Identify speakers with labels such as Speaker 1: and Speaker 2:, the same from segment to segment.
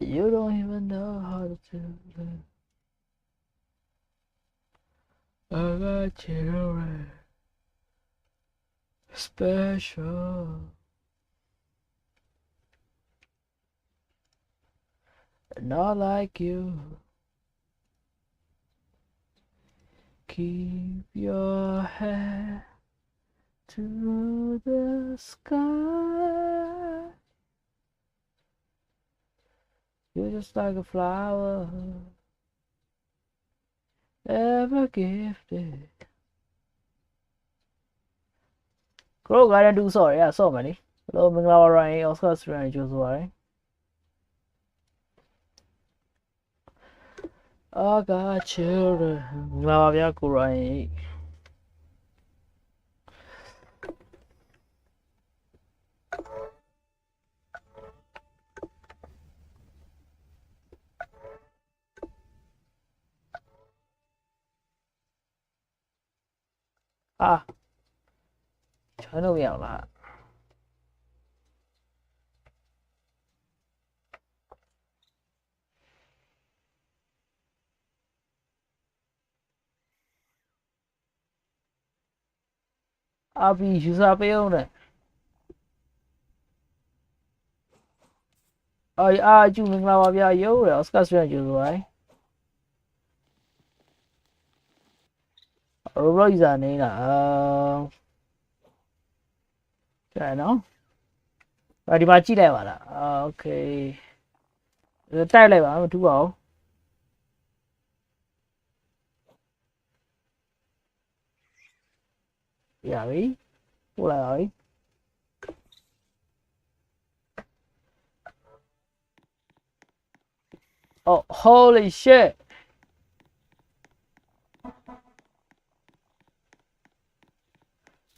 Speaker 1: You don't even know how to do it. I got children special. Not like you. Keep your head to the sky. You're just like a flower, ever gifted. Crow gotta do sorry, yeah, so many. Hello, Minglawa Ryan, Oscar Strange, Joshua. I got children. Minglawa Ryan. Ah, China 没有啦。阿 B 就是不用的。啊，就Minglawa 有了，Oscar Strange 就是Roblox 咋呢啦？对喏。ဒီမှာကြည့်လိုက်ပါလားโอเคတိုက်လိုက်ပါမထူပါဘူးရပြီပို့လိုက်ပါပြီ Oh holy shit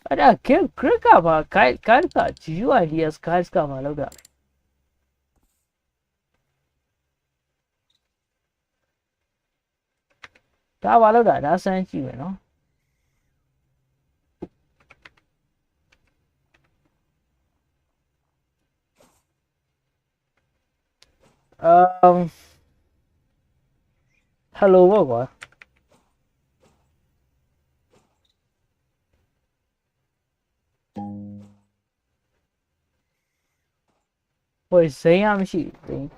Speaker 1: အဲ့ဒါ grip ကပါ guide က GUIDS guides ကပါလောက်တာဒါပါလောက်တာဒါစမ်းကြည့်မယ်နော်hello ပေါ့ကွာဟိုဇိမ်းရမရှိဇိမ်း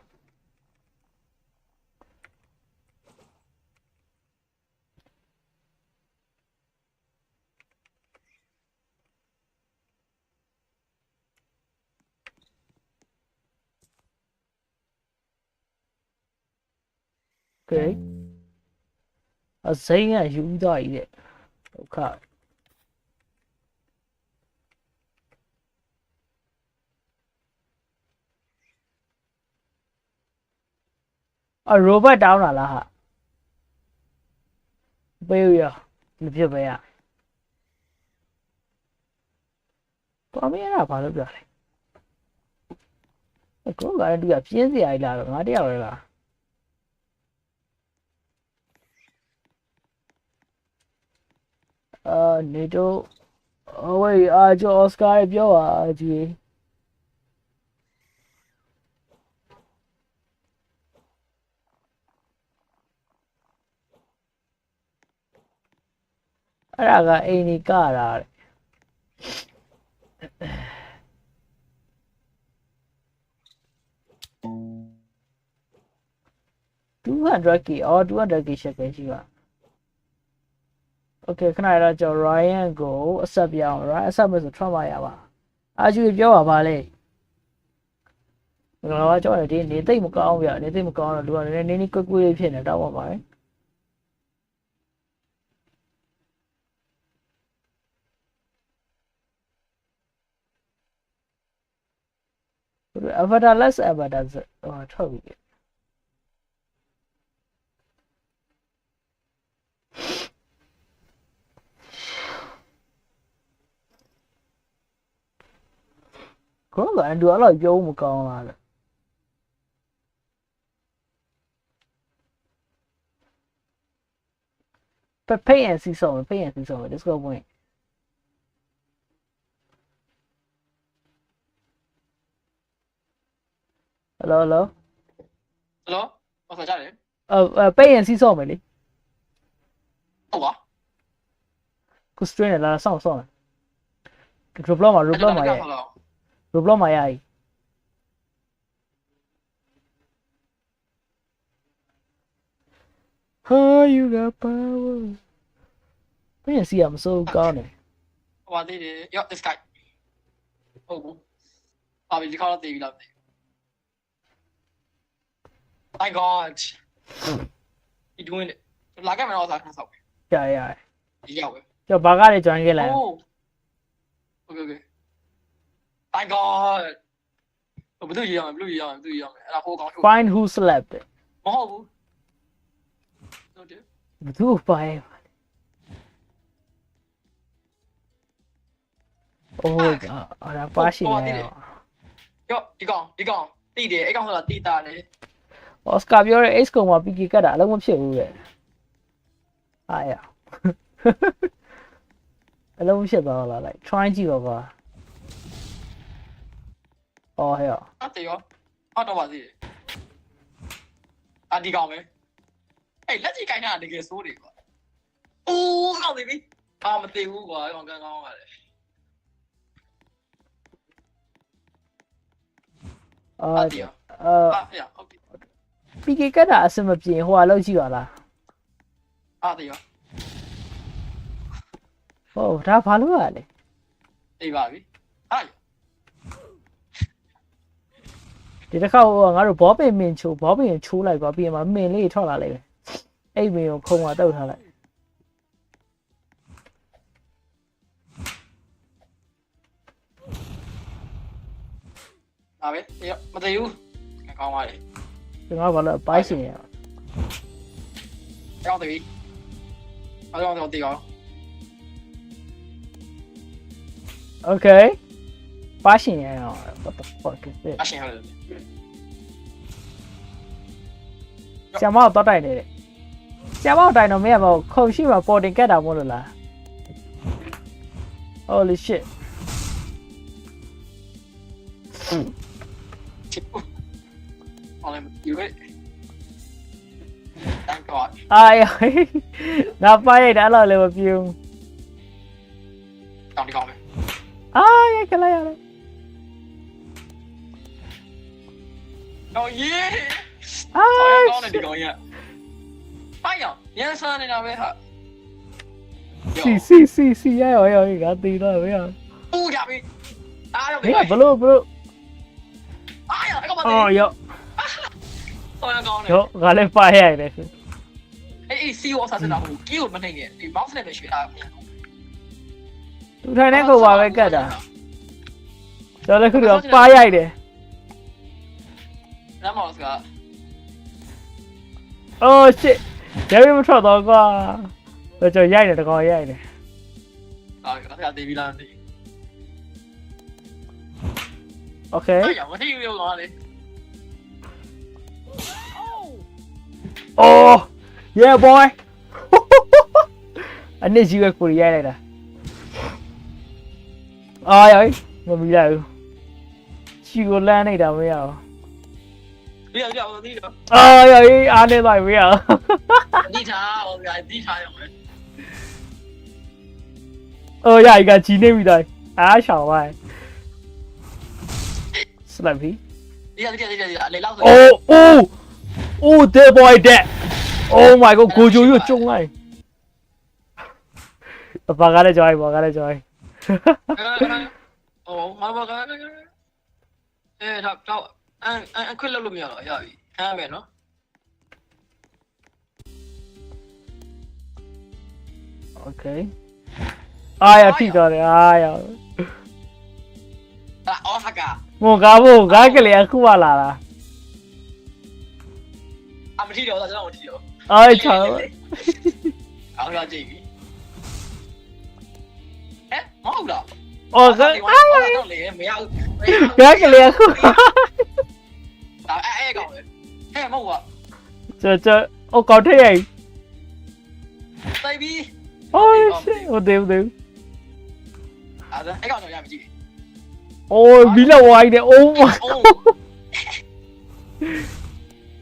Speaker 1: โอเคဇိမ်းကယူပြီးသွားပြီတဲ့ဒုက္ခrobot တောင်းတာလားဟာပေးရမဖြစ်ပဲရတော်မင်းအဲ့ဒါဘာလို့ပြလဲကိုကလည်းသူကပြင်းစရာကြီးလာတော့ငါတယောက်လည်းလားနေတော့ဝေးကျော်အော်စကာပြောပါကြီးအဲ့ဒါကအိမ်ကြီးကတာတဲ့200k အော် 200k ရှက်ကရှိပါโอเคခဏရတော့ကျွန်တော် Ryan ကိုအဆက်ပြအောင် Ryan အဆက်မဲ့ဆိုထွက်မရပါအာကျူပြောပါပါလေကျွန်တော်ကကြောက်တယ်ဒီနေသိမ့်မကောင်းဗျနေသိမ့်မကောင်းတော့လူကနည်းနည်းကွက်ကွေးလေးဖြစ်နေတော့ပါပါavatar less avatar ထွက်ပြီကိုကအန်တူအဲ့လိုပြောမကောင်းလားလေpay and see some pay and see some let's go point hello
Speaker 2: 咯，我才家人，
Speaker 1: 背人စီးစော့မယ်လေ
Speaker 2: 好啊，
Speaker 1: ခု strain နဲ့လာစောင့် Roblox မှာ Roblox မှာရဲ့ Roblox မှာရဲ့ Oh you got power 背人စီးရမစိုးကောင်းတယ်
Speaker 2: 哇，对对，哟，this guy，好不？啊，你看到地狱了没 ？My God，你 doing it？哪个没有啥看手？
Speaker 1: ရရ
Speaker 2: 一样的。
Speaker 1: ကျော်ဘာကားလေး join ခဲ့လိုက်
Speaker 2: 哦，OK OK。My God，不都一样的，不都一样的，不都一样的。然后我刚说，
Speaker 1: Find who slept
Speaker 2: 往后不？对对。
Speaker 1: ဘသူပိုင် Oh my god အဲ့ဒါပါရှင်နေ
Speaker 2: 哟，你讲，地点，你讲说地大嘞。
Speaker 1: Oscar ပြောတဲ့ Ace ကောင်မှာ PK ကတ်တာအလုံးမဖြစ်ဘူးတဲ့အားရအလုံးမဖြစ်သွားလား like try ကြည့်ပါကွာအော်ဟဲ့
Speaker 2: 啊对哟，啊多少子？啊你讲没？哎，那你干啥那个说的个？哦，搞对比，啊没对我个，刚刚话嘞。 啊对呀，啊哎呀，OK，
Speaker 1: PK ကတ်တာအစမပြေဟိုကလောက်ကြည့်ပါလား
Speaker 2: 啊对呀，
Speaker 1: ဟုတ်ဒါဘာလို့ရလဲ
Speaker 2: 对吧？哎，
Speaker 1: ဒီတစ်ခါဟိုငါတို့ဘောပင်မင်ချိုးဘောပင်ချိုးလိုက်ကွာပြီးရင်မင်လေးထွက်လာလိုက်ပဲအဲ့မင်ကိုခုံမှာတုတ်ထားလိုက်
Speaker 2: 哪位？哎呀，没得有，刚话嘞，
Speaker 1: ဒီငါဘာလို့ပိုက်ရှင်ရ
Speaker 2: 刚对比，啊刚对个，
Speaker 1: Okay ပါရှင်ရအောင် what the fuck is this
Speaker 2: 啊行了，
Speaker 1: ဆရာမတော့တိုက်နေတယ်ဆရာမတိုင်တော့မင်းကမခုံရှိမှာပေါ်တင်ကတ်တာမို့လို့လား Holy shit
Speaker 2: 好嘞，有个，Thank God，
Speaker 1: အာရငါပိုက်ရတဲ့အဲ့လိုလည်းမပြေဘူး
Speaker 2: 讲你讲没？
Speaker 1: အာရခလိုက်ရတယ်
Speaker 2: 哦耶，
Speaker 1: အာ
Speaker 2: 刚才你讲呀，哎呀，年生的那位哈，
Speaker 1: စီရရငါတီးတော့မင်း
Speaker 2: 不假币，啊要
Speaker 1: မ
Speaker 2: 给
Speaker 1: င်းကဘလို့
Speaker 2: 哎呀，那个嘛，
Speaker 1: အော်ရော
Speaker 2: 好像刚嘞。
Speaker 1: ရောငါလည်းပိုက်ရတယ်
Speaker 2: 哎，C 我啥子那户，给我们那个，你毛是那边学他。
Speaker 1: သူထိုင်တဲ့ကိုပါပဲကတ်တာကျွန်တော်လည်းခုတော့ပါရိုက်တယ်
Speaker 2: 那毛是个，
Speaker 1: Oh shit ရပြီမထွက်တော့ကွာကျွန်တော်ရိုက်တယ်တကောင်ရိုက်တယ်
Speaker 2: 啊，那个 David 啦，你。
Speaker 1: Okay
Speaker 2: 哎呀，我听有讲嘞。
Speaker 1: Oh yeah boy အနစ်ကြီးပဲကိုရိုက်လိုက်တာအာရိုက်မမီလိုက်ဘူးချီကိုလမ်းနေတာမရဘူး
Speaker 2: 你要叫我你了，
Speaker 1: အာရိုက်အားနေလိုက်မရဘူး
Speaker 2: 你查我给你查用的。
Speaker 1: အော်ရိုက်ကကြီးနေပြီတိုင်းအားရှောင်းလိုက်စလိုက်ပြီ
Speaker 2: 你你老
Speaker 1: Oh oh oh that boy that Oh my god ကိုဂျိုကြီးကိုကျုံလိုက်ဘာကလည်းကြိုင်းဘာကလည်းကြိုင်း
Speaker 2: 哦，我刚刚，哎，他按快乐路没有了，要看没喏。
Speaker 1: Okay အားရထိတော့တယ်အားရ
Speaker 2: 啊，奥萨卡，
Speaker 1: ငိုကားဖို့ကားကလေးအခုမှလာတာ
Speaker 2: 啊没踢球，他让我踢球。
Speaker 1: အားချောင်း
Speaker 2: 然后要这个。哎，冇啦。
Speaker 1: အော်ကား
Speaker 2: 我到你没有。
Speaker 1: ကားကလေးအခု
Speaker 2: 啊哎讲的，哎冇啊。
Speaker 1: ကျွန်အော်ကောက်ထည့်ရိုက်
Speaker 2: Baby。
Speaker 1: Oh shit ဟိုဒေးဒေး
Speaker 2: 啊，哎讲就也没记。
Speaker 1: Oh မီလာဝိုင်းတယ် Oh my
Speaker 2: 哦。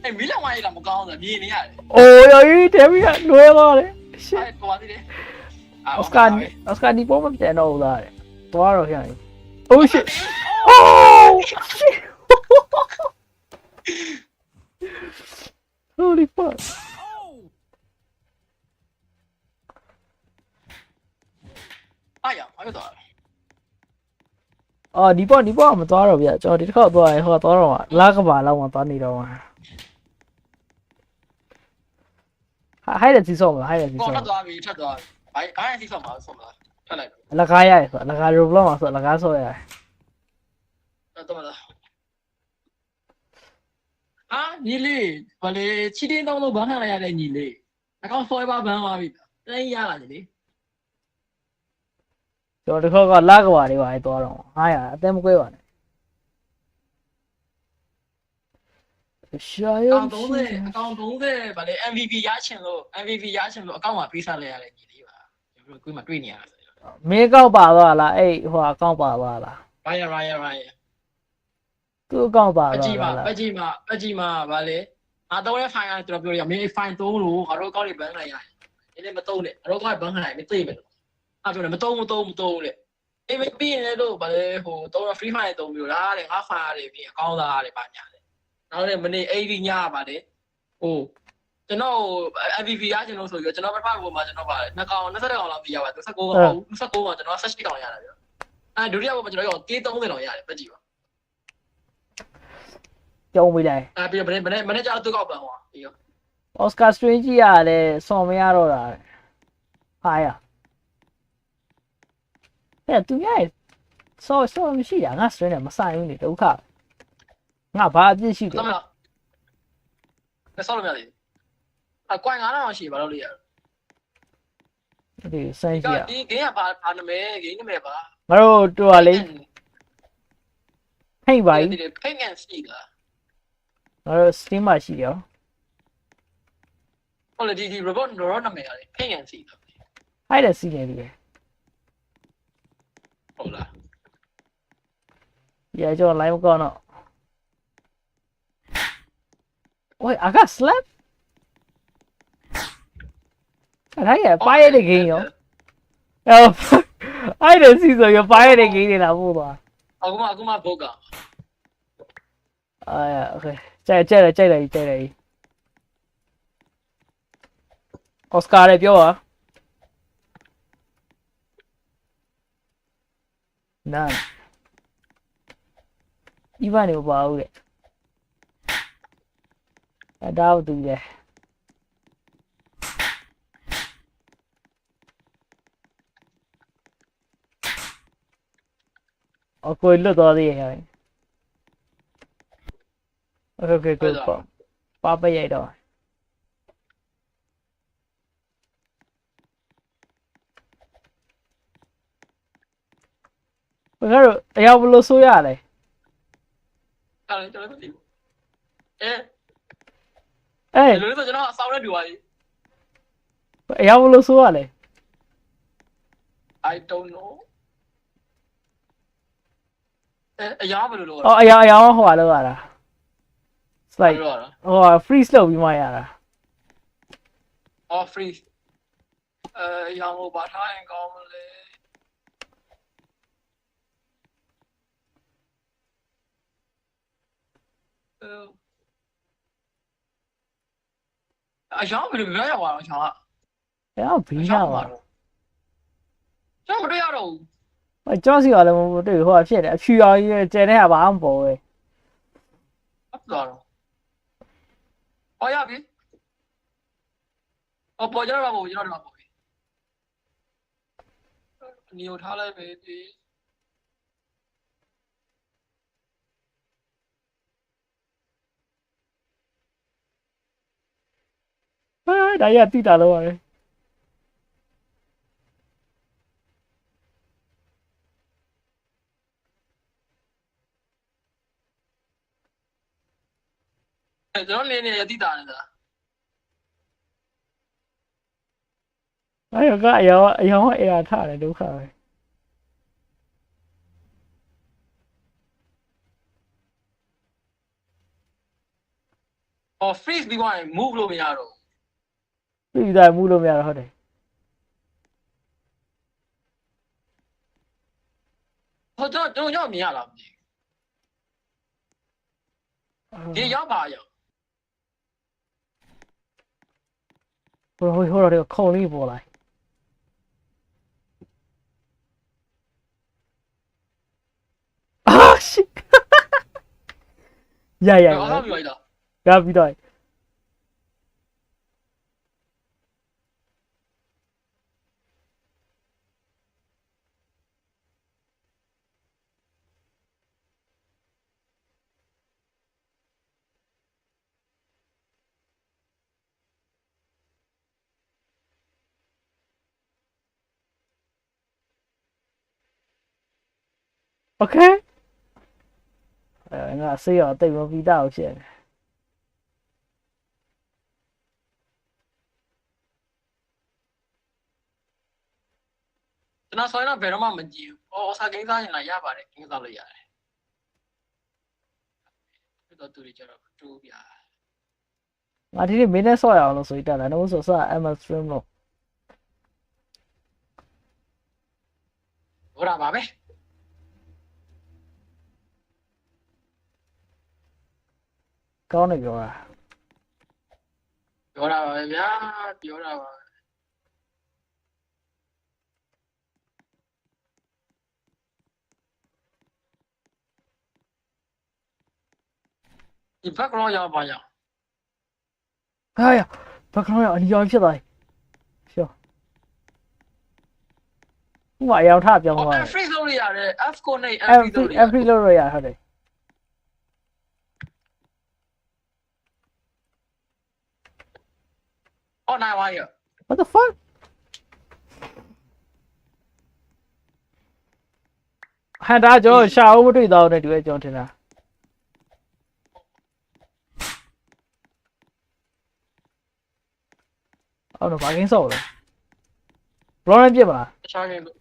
Speaker 2: 哎，没两万一那么高的，你害的。
Speaker 1: 哦哟，这边乱了嘞！
Speaker 2: 哎，多少的？啊，
Speaker 1: 奥斯卡，
Speaker 2: 我们
Speaker 1: 奥斯卡，你帮我点到了嘞，多少钱？Oh shit！
Speaker 2: 哦
Speaker 1: 哦！Holy fuck！
Speaker 2: 哎呀，还有多少？
Speaker 1: 哦，你帮我们多少边？就你靠多少？靠多少嘛？哪个吧？那我帮你的嘛？还得几少嘛？还得几
Speaker 2: 我
Speaker 1: 少？
Speaker 2: 差多少米？差多少？哎，几少嘛？什么？看来。
Speaker 1: 那个呀，那个肉不嘛？是那个说呀？
Speaker 2: 怎么了？啊，你嘞，我嘞7点钟都帮上来呀嘞，你嘞，那刚说一把帮完毕，真呀了你嘞。
Speaker 1: 就你靠个哪个吧？你话多少？哎呀，怎么鬼话呢？
Speaker 2: 刚东子把那 MVP 压钱了，MVP 压钱了，刚完比赛来呀嘞，你嘞吧？有没有鬼嘛对你啊？
Speaker 1: 没搞罢了，哎，话搞罢了，right，都搞罢
Speaker 2: 不急嘛，不
Speaker 1: 了。
Speaker 2: 急嘛，不急嘛，完嘞，啊，到了发现就比如要没发现多路，啊，如果搞你崩了呀，你那么多嘞，如果搞崩了，没对不？啊，就那么多嘞。因为别人都把那好都是 free fire 都没有啦，连我发的别搞啦的把伢的，然后呢，我们 AV 伢把的，哦，ကျွန်တော် MVP ရကျွန်တော်ဆိုပြီးတော့ကျွန်တော်ပထမဘုံမှာကျွန်တော်ပါတယ်နှစ်ကောင်29ကောင်လောက်ပြရပါတယ်29ကောင်29ကောင်ကျွန်တော်18ကောင်ရတယ်ဗျအဲဒုတိယဘုံမှာကျွန်တော်ရော30ကောင်ရတယ်ပတ်ကြည့်ပါ
Speaker 1: ကြုံပြီလေ
Speaker 2: ပြီးတော့မနေ့ကျတော့သူကောက်ပန်ဟောပြီးတော့
Speaker 1: Oscar Strange ကြီးရတယ်စော်မရတော့တာဟာရအဲ့သူရဲ့စော်မရှိတာငါ Strange နဲ့မဆိုင်ဘူးနေဒုက္ခငါဘာအပြစ်ရှိတယ်
Speaker 2: သမလားလက်ဆောက်လို့မရသေးဘူးကွိုင်9000ရှိပါလို့လေရ
Speaker 1: ဒီစမ်းကြည့်ရ
Speaker 2: ဒီဂိမ်းကဘာနာမည်ဂိမ်းနာမည်ပါ
Speaker 1: ငါတို့တူပါလေဖိတ်ပါကြီး
Speaker 2: ဖိတ်ကန်ရှိလား
Speaker 1: ငါတို့ Steam မှာရှိရော
Speaker 2: ဟုတ်လေဒီ robot တော့နာမည်ရတယ်ဖိတ်ကန်ရှိလား
Speaker 1: အဲ့ဒါစီးနေပြီ
Speaker 2: ဟုတ်လား
Speaker 1: ရကြော live ကောတော့喂I got slap အဲ့ဒါရပါရတဲ့ game ရောအဲ့ဒါစီးဆိုရပါရတဲ့ game တွေလာပို့သွား
Speaker 2: အခုမှဘုတ်က
Speaker 1: โอเคကြိုက်တယ်အော်စကာလည်းပြောပါနာဒီဘာနေပါဦးလေအဒါဘူးတူတယ်အကိုလွတ်သွားသေးရဲ့โอเคပါပရိုက်တော့ဘယ်ကတော့အရာဘလို့ဆိုရလဲ
Speaker 2: အဲ့ဒါကျွန်တော်မသိဘူးအေး
Speaker 1: အေး
Speaker 2: လူတွေဆိုကျွန်တော်အဆောင်နဲ့ပြသွားပြီ
Speaker 1: အရာဘလို့ဆိုရလဲ
Speaker 2: I don't know အရာဘယ်လိုလုပ်ရလဲ
Speaker 1: အော်အရာဟိုလောက်ရတာ slide
Speaker 2: လို့ရတာ
Speaker 1: ဟို freeze လုပ်ပြီးမှရတာ
Speaker 2: အော် free ရောင်ကိုပါထားရင်ကောင်းမလဲအရောင်ဘယ်လိုပြောရအောင်ချောင်း
Speaker 1: အဲ့ဘီးရပါ
Speaker 2: ကျွန်တော်မတွေ့ရတော့ဘူး
Speaker 1: ဟိုကျောင်းစီကလည်းမတွေ့ဟိုဖြစ်တယ်အဖြူရောင်ကြီးကျန်တဲ့ဟာဘာမှမပေါ်ပဲ
Speaker 2: ဟုတ်တော့ရပြီပေါ်ကြတော့ပါဘူးကျွန်တော်ဒီမှာပေါ်ပြီနီကိုထားလိုက်ပဲဒီ
Speaker 1: ဒါရတိတာလို့ပါတယ်
Speaker 2: ကျွန်တော်နေရတိတာနေတာ
Speaker 1: အဲ့ကအယောင်အရာထားတယ်ဒုက္ခပဲ
Speaker 2: ဩ freeze ပြီးသွားရင် move လို့မရတော့
Speaker 1: ပြီးသားမှုလို့မရတော့ဟုတ်တယ်
Speaker 2: ဟိုကျွန်တော်ရောက်မြင်ရလားမသိဘူးဒီရောက်ပါရောက်
Speaker 1: ဟိုတော့ခုံလေးပေါ်လာအာ shit ရ
Speaker 2: အားလုံးပြီးလိုက်တာ
Speaker 1: ရပြီးတော့ Okay ငါဆေးရတိတ်မပြီးတော့ဖြစ်နေ
Speaker 2: ကျွန်တော်ဆိုရင်တော့ဘယ်တော့မှမကြည့်ဘူးအော်စာကိန်းစားရင်လာရပါတယ်ကိန်းစားလို့ရတယ်ပြီးတော့သူတွေကျတော့တူးပြ
Speaker 1: ငါဒီနေ့မင်းနဲ့ဆော့ရအောင်လို့ဆိုပြီးတက်လာတော့ဆိုစ MS stream လို့
Speaker 2: ဟိုတာပါပဲ
Speaker 1: ကောင်းနေပြောတာ
Speaker 2: ပြောတာပါပဲဗျာပြောတာပါဒီ background ရောက်ပါရောက်
Speaker 1: ဟာရ background ရအနီရောင်ဖြစ်သွားပြီရှောဥမာအရောင်ထပြောင်းသွားတယ်
Speaker 2: freeze လုပ်ရရတယ် F ကိုနဲ့
Speaker 1: every လို့ရဟုတ်တယ်
Speaker 2: အော်နိုင်ပါရော
Speaker 1: what the fuck ဟန်တာကျွန်တော်ရှာအောင်မတွေ့တော့တဲ့တူရဲ့ကျွန်တော်ထင်တာအော်တော့ဘာကင်းဆော့လဲဘလောနဲ့ပြစ်မလား
Speaker 2: တခြားကိန်းလို့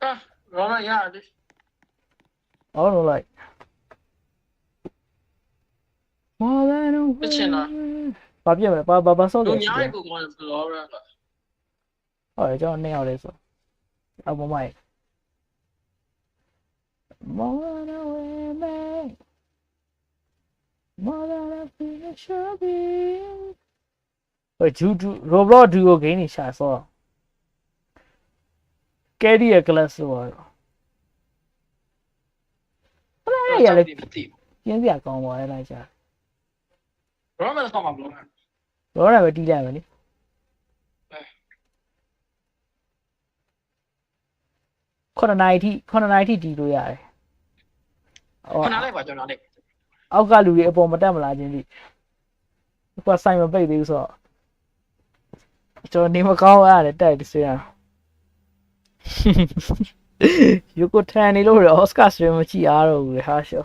Speaker 2: အာရောင်းရတယ်
Speaker 1: အော်တော့လိုက် more than a
Speaker 2: ပြချင်လား
Speaker 1: ဘာပြစ်မလဲဘာဆော့
Speaker 2: လူ
Speaker 1: လဲ
Speaker 2: ညာရဲ့ကိုကောင်းတယ်ဘလောရတာ
Speaker 1: ဟုတ်တယ်ကျွန်တော်နှစ်ယောက်လေးဆိုအမမိုက် more than a woman more than a finish shopping ဟိုဂျူRoblox duo game နေရှာဆော့ကယ်ရီရဲ့ class ဆိုတော့အဲ့ရလေပြင်းစရာကောင်းပါလေလိုက်ချာ
Speaker 2: ရောင်းမယ်တော့မှာဘလော
Speaker 1: လောရပဲတီးလိုက်မယ်နိ9 night ထိတီးလို့ရတယ်
Speaker 2: ခဏလိုက်ပါကျွန်တော်လေး
Speaker 1: အောက်ကလူတွေအပေါ်မတက်မလာခြင်းဒီကွာဆိုင်မပိတ်သေးဘူးဆိုတော့ကျွန်တော်နေမကောင်းရတယ်တက်ဒီစရယူကိုထန်နေလို့ရအော်စကာစထရီမကြည့်အားတော့ဘူးဟာရှော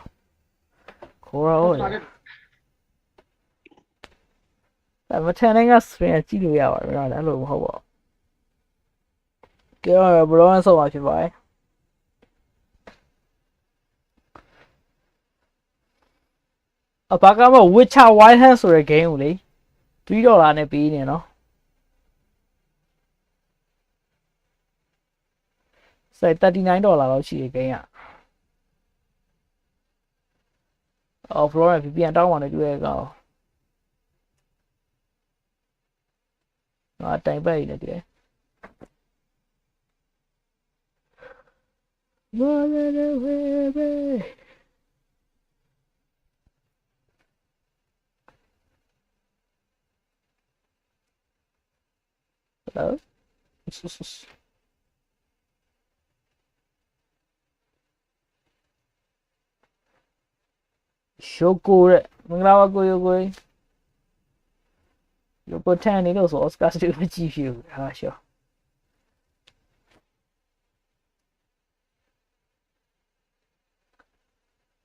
Speaker 1: ခေါ်ရောအဲ့မထန်နိုင်ကစထရီကြည့်လို့ရပါတယ်နော်အဲ့လိုမဟုတ်ပါဘူးကဲဘလောင်းဆော့ပါဖြစ်ပါတယ်အဘာကမ Witcher Wild Hunt ဆိုတဲ့ game ကိုလေ$3နဲ့ပေးနေနော်စိုက်$39လောက်ရှိတဲ့ game อ่ะအော် Flora VPN တောင်းပါနဲ့တွေ့ရကောင်ငါတိုင်ပတ်ရည်နဲ့တွေ့ဘာလဲဝဲပဲ Hello? Shoko တဲ့မင်္ဂလာပါကိုယိုကိုယိုကိုထန်နေလို့ဆို Oscar စတူမကြည့်ဖြစ်ဘူးဟာရှော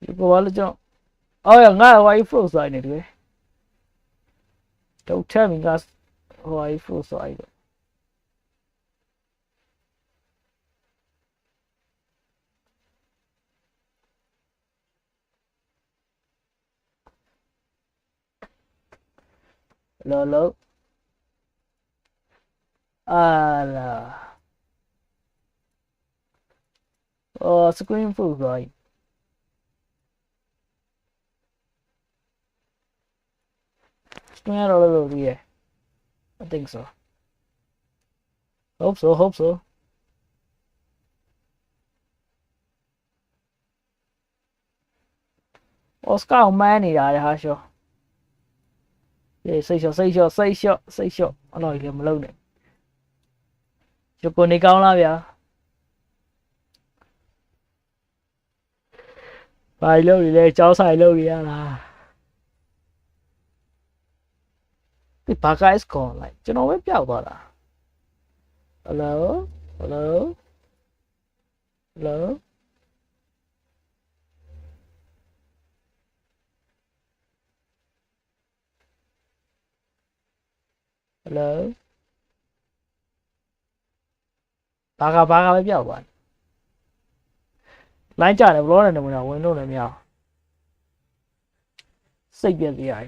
Speaker 1: ယိုကိုဘာလို့ကျွန်တော်အော်ငါ Wi-Fi froze ဆိုင်နေတယ် Don't tell me guys Wi-Fi froze ဆိုင်တယ် Hello. Ala. Oh, screen full right. Screen all over here. I think so. Hope so. Oscar ကိုမှန်းနေတာလေဟာရှောစိတ်လျှော့အဲ့တော့လည်းမလုပ်နဲ့ဂျိုကိုနေကောင်းလားဗျာဘာလို့လဲကြောင်းဆိုင်လုပ်ရလားဒီဘာက is gone လိုက်ကျွန်တော်ပဲပျောက်သွားတာ Hello Hello Hello Hello ဘာကပဲပျောက်သွားလိုင်းကြတယ်ဘလောနဲ့နမနာဝင်လို့လည်းမရစိတ်ပြက်စရာ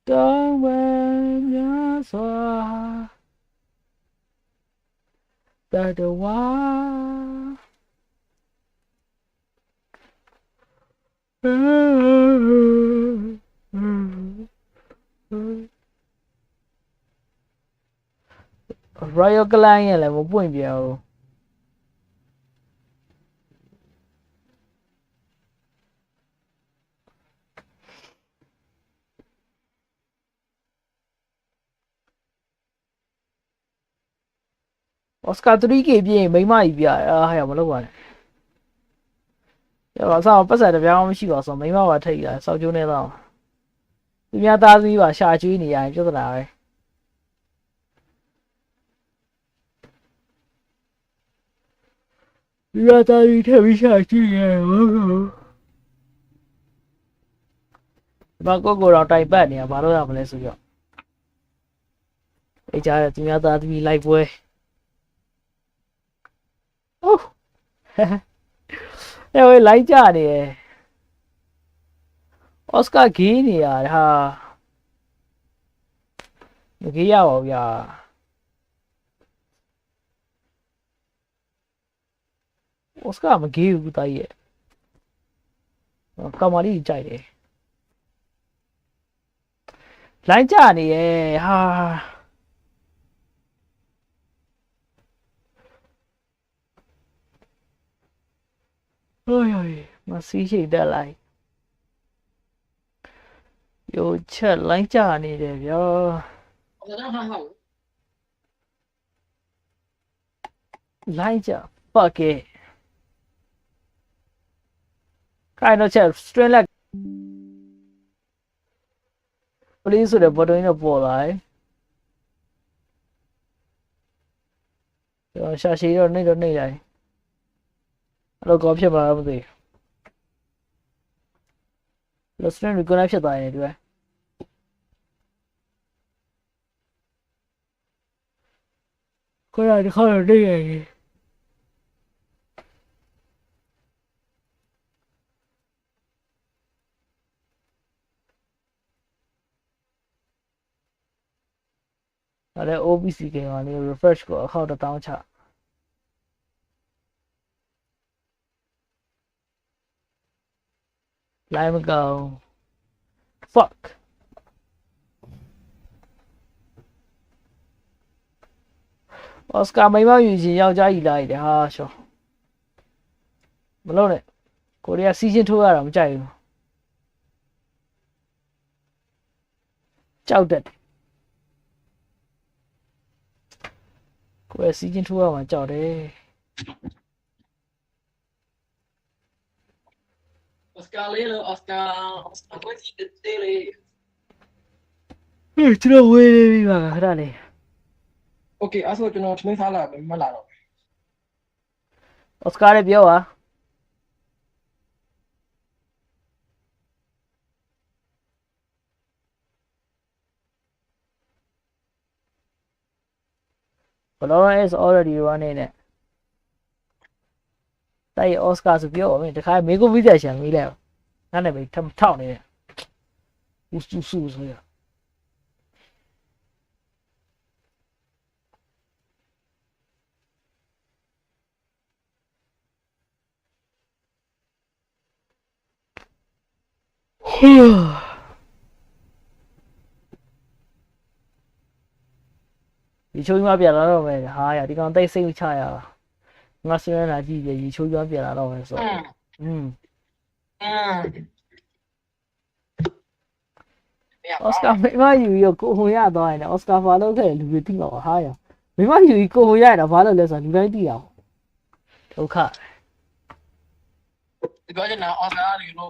Speaker 1: တောင်းပန်များစွာတတဝါRoyal Clan ရဲ့လည်းမပွင့်ပြန်ဘူးOscar 3K ပြည့်မိမကြီးပြဟာရမလုပ်ပါနဲ့ရပါစားပတ်စံတစ်ပြောင်းမရှိပါဆိုမိမပါထိတ်လာစောက်ကျိုးနေတော့သူများသားသမီးပါရှာကျွေးနေရရင်ပြဿနာပဲဒီရသားကြီးထက်ပြီးရှာကျွေးရဟုတ်ကောဒီမှာကိုတော့တိုင်ပတ်နေတာဘာလို့ရမလဲဆိုတော့အဲ့ကြားတဲ့သူများသားသမီးလိုက်ပွဲOh အဲ့ဝေးလိုက်ကြနေတယ်အော်စကာဂေးနေရဟာမဂေးရပါဘူးဗျာအော်စကာမဂေးဘူးတာကြီးရဲ့ကမာလီကြိုက်တယ်လိုက်ကြနေရဲ့ဟာÔi, mà xí chỉ đã lại. Yo, chết lánh trả này để cho. Lánh trả, fuck it. Cái nó chết, straight like. Please, để bắt đầu nó bỏ lại. Rồi, xa xí rồi, này đây. Nó cóဖြစ်မှာမသိဘူး Restaurant ကိုလည်းဖြစ်သွားတယ်ဒီပဲကိုရဒီခေါ်နေရည်အဲ့ဒါ OBC ကလေး refresh ကိုအခါတော့တောင်းချLet me go. Fuck. Oscar မိမယူချင်ယောက်ျားကြီးလာတယ်ဟာရှောမလုပ်နဲ့ကိုရီးယားစီးချင်းထိုးရတာမကြိုက်ဘူးကြောက်တယ်ကိုရီးယားစီးချင်းထိုးရမှာကြောက်တယ်
Speaker 2: Oscar Lelo, Oscar có gì được đây
Speaker 1: này. Chứ đâu quên đi mà cái này.
Speaker 2: Ok, à sao cho nó mới phá là mình mà làm rồi.
Speaker 1: Oscar đấy biểu à? Valorant is already running it. Tại Oscar ဆိုပြောမယ်တခါမေကိုဗီဇာရှန်မေးလိုက်ငါနဲ့ပဲထောက်နေတယ်我是不是呀？ရေချိုးရွာပြန်လာတော့မယ်ဟာရဒီကောင်တိတ်စိတ်ချရတာငါဆွေးနွေးလာကြည့်ရေချိုးရွာပြန်လာတော့မယ်ဆိုအော်စကာမိမယူရကိုဟိုရသွားရင်အော်စကာဖာလုပ်ခဲ့လူတွေသိပါဟာရမိမယူကိုဟိုရတာဘာလို့လဲဆိုတော့လူတိုင်းသိအောင်ဒုက္ခ
Speaker 2: ဒီပြောချင်တာအော်စကာဒီလို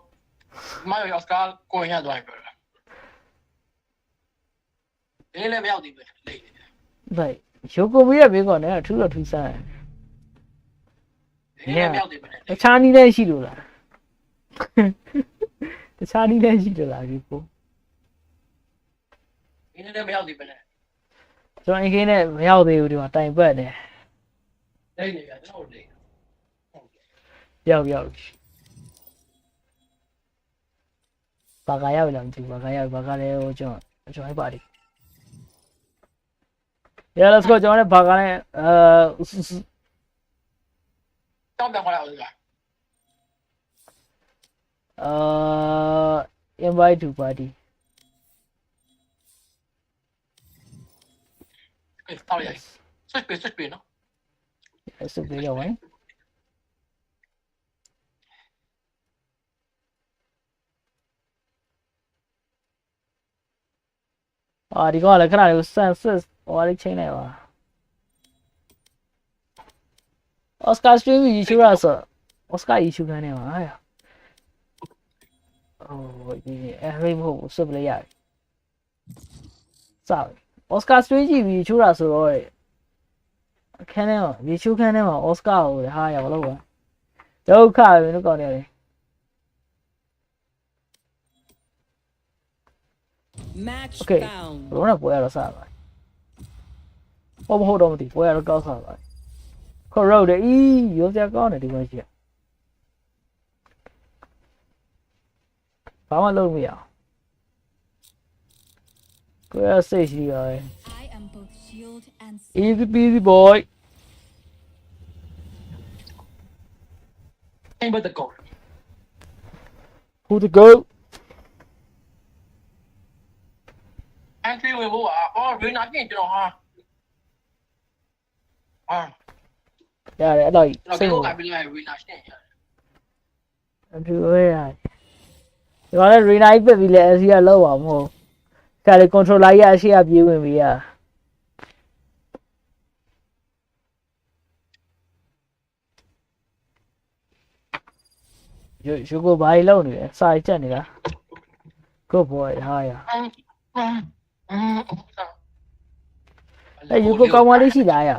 Speaker 2: မယောအော်စကာကိုရသွားပြီပြောတယ်လေးလည်းမရောက်သေးဘူးလိမ့်နေတယ်
Speaker 1: right ရိုကိုမီးရဲ့မင်းကောနဲ့ထူးတော့ထူးဆန်း
Speaker 2: လေးလည်းမရောက်သေးဘူး
Speaker 1: တခြားနည်းလည်းရှိလို့လားတခြားနည်းလည်းရှိလို့လားဒီကို
Speaker 2: လေးလည်းမရောက်သေးဘူး
Speaker 1: ကျွန်တော်အင်ကင်းနဲ့မရောက်သေးဘူးဒီမှာတိုင်ပတ်နေ
Speaker 2: လိမ့်နေပြကျွန်တော်လိမ့်
Speaker 1: ရောက်ဘာကရောက်လာမသိဘူးဘာကရောက်ဘာကလည်းဟိုကျွန်တော်ဟိုပါဒီ Yeah let's go ကျွန်တော်လည်းဘာကလည်း
Speaker 2: တောင်းပြန်ခေါ်လိုက်အောင်လား
Speaker 1: invite to party
Speaker 2: တောင်းရဆက်ပြီနော်
Speaker 1: ဆက်ပြီးတော့ဝင်ဒီကောင်လည်းခဏလေးဆန်စစ်ဟိုလေးချိန်လိုက်ပါအော်စကာစထရီမ်ယူချူရာဆိုအော်စကာယူချူခံနေပါဟာဟိုဒီအဲ့မဟုတ်စပလေးရတယ်စောက်အော်စကာစထရီမ်ယူချူရာဆိုတော့ခန်းထဲမှာယူချူခန်းထဲမှာအော်စကာကိုဟာရဘာလို့လဲဒုက္ခပဲလို့ကောင်းတယ်
Speaker 3: Match
Speaker 1: Okay.
Speaker 3: found.
Speaker 1: ဘလုံးနဲ့ပွဲရတော့စားပါဟုတ်မဟုတ်တော့မသိပွဲရတော့ကောက်စားပါခေါ်ရောတယ်ဤရောစရာကောင်းတယ်ဒီမှာရှိရဘာမှလုပ်မရအောင်ကိုရစိတ်ရှိရယ်
Speaker 4: I am both shield and
Speaker 1: easy peasy boy
Speaker 2: အိမ်ဘတ်တကော
Speaker 1: who to go
Speaker 2: entry ဝင်ဖို့အော် Rena ပြင်ကျွန်တော်ဟာ
Speaker 1: ရတယ်အဲ့တော့
Speaker 2: ကျွန်
Speaker 1: စိတ်
Speaker 2: တော်
Speaker 1: ဝင်
Speaker 2: ကပြလိုက် Rena ရှင်းရတယ်
Speaker 1: အတူဝဲရတယ်ဒီမှာလည်း Rena ပြပြီးလဲ AC ကလောက်ပါမဟုတ်ကဲလေ controller ရအရှိအပြေးဝင်ပြီရယူကိုဘာကြီးလောက်နေလဲစာကြက်နေတာ good boy ဟာရအဲ့ယူကိုကောင်းမလေးရှိလားရ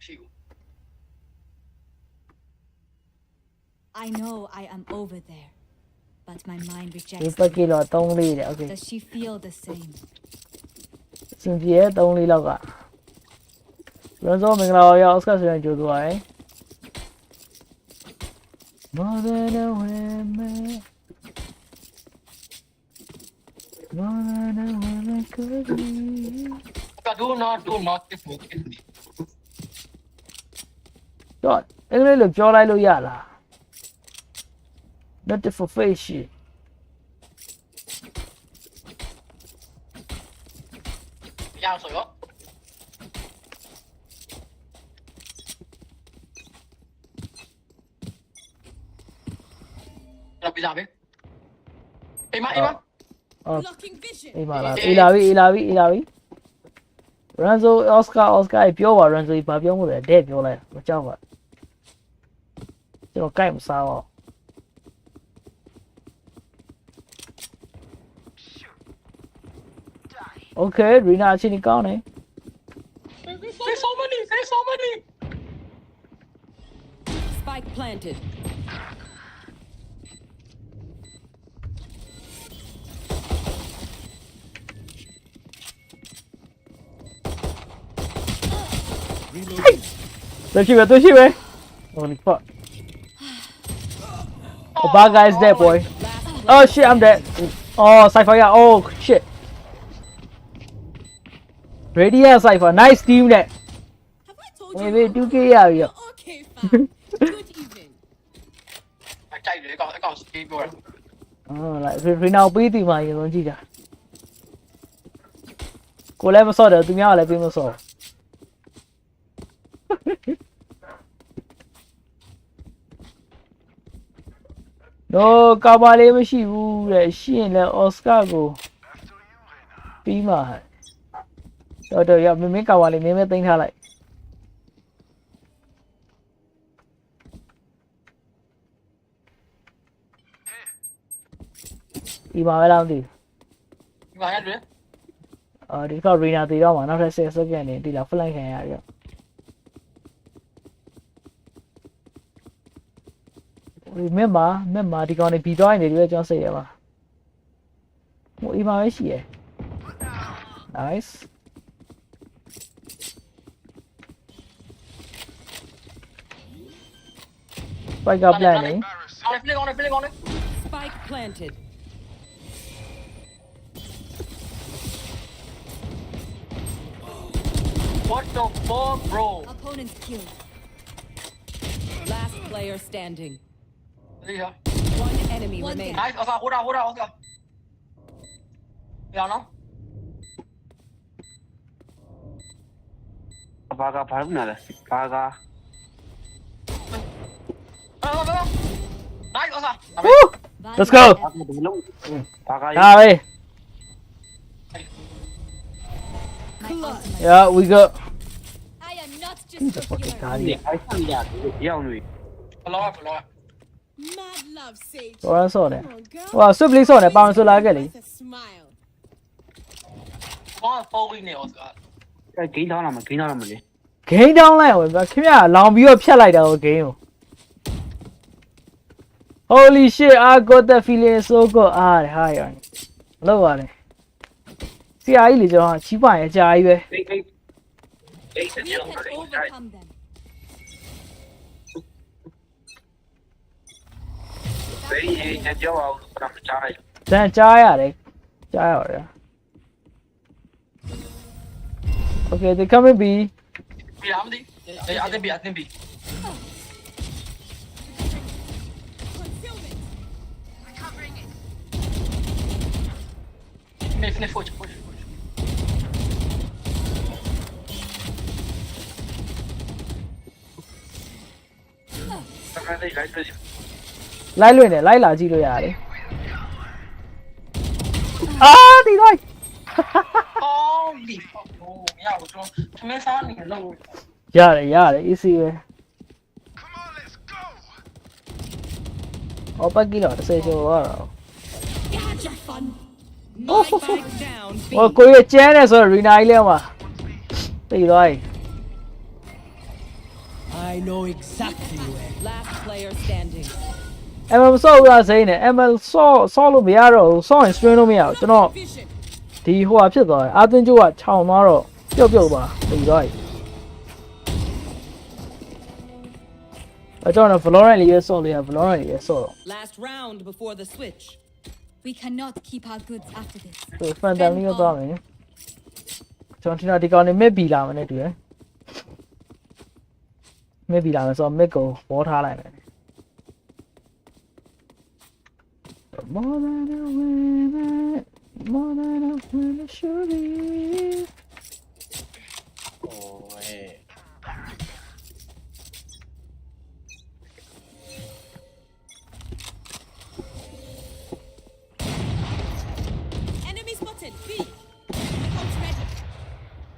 Speaker 2: ရှိဘူး
Speaker 4: I know I am over there, but my mind
Speaker 1: ဒီ
Speaker 4: rejects
Speaker 1: ပက်ကီတော့3လေးတယ် okay
Speaker 4: Does she feel the same?
Speaker 1: စင်ပြေ3လေးလောက်ကရန်စောမင်္ဂလာပါရအော်စကာဆိုရင်ကြိုးသွားတယ် More than a woman More than a woman could be
Speaker 2: do not this book
Speaker 1: တော့အင်္ဂလိပ်လိုပြောလိုက်လို့ရလား Not for face shit
Speaker 2: ရအောင်ဆိုရောတော့ပြစားပဲအိမ်မ
Speaker 3: Blocking vision.
Speaker 1: အေးပါလားအေးလာပြီရန်ဆိုအော်စကာပြောပါရန်ဆိုဘာပြောမှုလဲတဲ့ပြောလိုက်မကြောက်ပါကျွန်တော်ကြိုက်မစားပါ Okay ရီနာအချင်းကြီးကောင်းတယ်
Speaker 2: say so many
Speaker 3: Spike planted.
Speaker 5: Reloading.
Speaker 1: 对ရှိပဲ Holy fuck Oh bad guy is dead boy
Speaker 3: Last
Speaker 1: Oh shit I'm dead Oh, Cypher, yeah. Oh, shit. Radiant Cypher. Nice team that.
Speaker 3: Have I told you?
Speaker 1: Maybe 2K ရပြီ
Speaker 3: You're okay, fam. Good evening.
Speaker 2: ကြိုက်တယ်အကောင်စကေးပြောတာ
Speaker 1: Oh, like Rina ကိုပေးတီမှာရင်ဆုံးကြည့်တာကိုလည်းမစော့တယ်သူများကလည်းပေးမစော့ No ကာပါလေးမရှိဘူးတဲ့ရှိရင်လည်း Oscar ကိုပြီးမှာတော်ရမင်းကာပါလေးမင်းပဲသိမ်းထားလိုက်ဒီမှာပဲလားမသိဘူး
Speaker 2: ဒီမှာရတယ်
Speaker 1: ဒီကောက် Rina တည်တော့မှာနောက်ထပ်10 second နေဒီလား flank ခံရရရောဒီမြတ်မှာဒီကောင်နေပြီးသွားရင်ဒီလိုကျွန်တော်စိတ်ရပါဟိုအိမ်မှာပဲရှိရယ် nice Spike up plan နေ
Speaker 2: on it
Speaker 3: Spike planted.
Speaker 2: what the fuck bro
Speaker 4: Opponents killed.
Speaker 3: Last player standing.
Speaker 2: ဒီဟာ
Speaker 3: One enemy
Speaker 4: One
Speaker 3: remaining.
Speaker 2: nice ဟိုဒါရအောင်နော်
Speaker 6: ဘာကဘာလို့နာလဲဘာက
Speaker 2: nice ဟိုဒါ
Speaker 1: Woo! Let's go
Speaker 6: ဘာကဘယ်လုံးဘာက
Speaker 1: ဒါပဲ
Speaker 4: My ultimate.
Speaker 1: Yeah we go
Speaker 4: I am not just a fucking
Speaker 1: ဒါ
Speaker 6: ဒီ
Speaker 1: ကြီး
Speaker 6: အိုက်ဆန်ရတယ်ရောက်နေ
Speaker 2: ဘလော့
Speaker 3: Mad love, Sage.
Speaker 1: တော်ရဆော့တယ်
Speaker 3: Come on, girl.
Speaker 1: ဟိုဆွစ်ပလေးဆော့တယ်ပေါင်ဆိုလာခဲ့လေ
Speaker 3: With a smile.
Speaker 2: ဘာပေါ်ပြီးနေ Oscar
Speaker 6: အဲဂိမ်းထောင်းလာမဂိမ်းထောင်းလာမလေ
Speaker 1: ဂိမ်းတောင်းလိုက်အောင်ဗျခင်ဗျာလောင်ပြီးတော့ဖြတ်လိုက်တာဟိုဂိမ်းကို Holy shit I got that feeling so good အားဟာရလောက်ရတယ်ဆရာကြီးလေကျွန်တော်ချီးပါရဲ့အကြာကြီးပဲ
Speaker 6: ဂိမ်းဂိမ်းဂိမ်း
Speaker 4: We
Speaker 6: ကြောင်
Speaker 4: can
Speaker 6: တယ်
Speaker 4: overcome them.
Speaker 6: ဘယ်ရေးကြောက်အောင်ကမချားလိုက်
Speaker 1: တန်ကြားရတယ်ကြားရတယ် Okay they coming B
Speaker 2: ပြာမသိအတင်းပြ
Speaker 3: Concealment.
Speaker 2: မေဖနေဖို့ချ
Speaker 6: စကားလေးဂိုင်းပြည့်
Speaker 1: လိုက်လွင်တယ်လိုက်လာကြည့်လို့ရတယ်အာဒီလိုက်
Speaker 2: Holy fuck โอ้မရဘူးကျွန်တော်သမင်းစားနေလို့
Speaker 1: ရတယ် easy ပဲဟောပတ်ကြီးတော့တစ်စိတ်ကျော်သွားတော့
Speaker 3: Gotcha fun. Spike down. B.
Speaker 1: ဟိုကိုရကျန်းတယ်ဆိုတော့ Rina ကြီးလဲမှာသိသွားပြီ
Speaker 5: I know exactly where.
Speaker 3: Last player standing.
Speaker 1: ML ဆော့ဦးလားစိမ့်နေ ML ဆော့လို့မရတော့ဘူးဆော့ရင် stream လို့မရဘူးကျွန်တော်
Speaker 3: Vision.
Speaker 1: ဒီဟိုဟာဖြစ်သွားတယ်အာသင်ကျိုးကခြောင်သွားတော့ပြုတ်သွားသိသွားပြီအတော့ Valorant လေးရဆော့လေးရ Valorant လေးရဆော့တော့
Speaker 3: Last round before the switch.
Speaker 4: We cannot keep our goods after this.
Speaker 1: သူ Phantom လေးရသွားမယ်ကျွန်တော်ဒီကောင်နေ mid ဘီလာမနဲ့တူရယ် mid ဘီလာမယ်ဆိုတော့ mid ကိုဘောထားလိုက်မယ် More than a woman, more than a woman should be.
Speaker 2: โอ้ย
Speaker 3: Enemy spotted. B. Ult ready.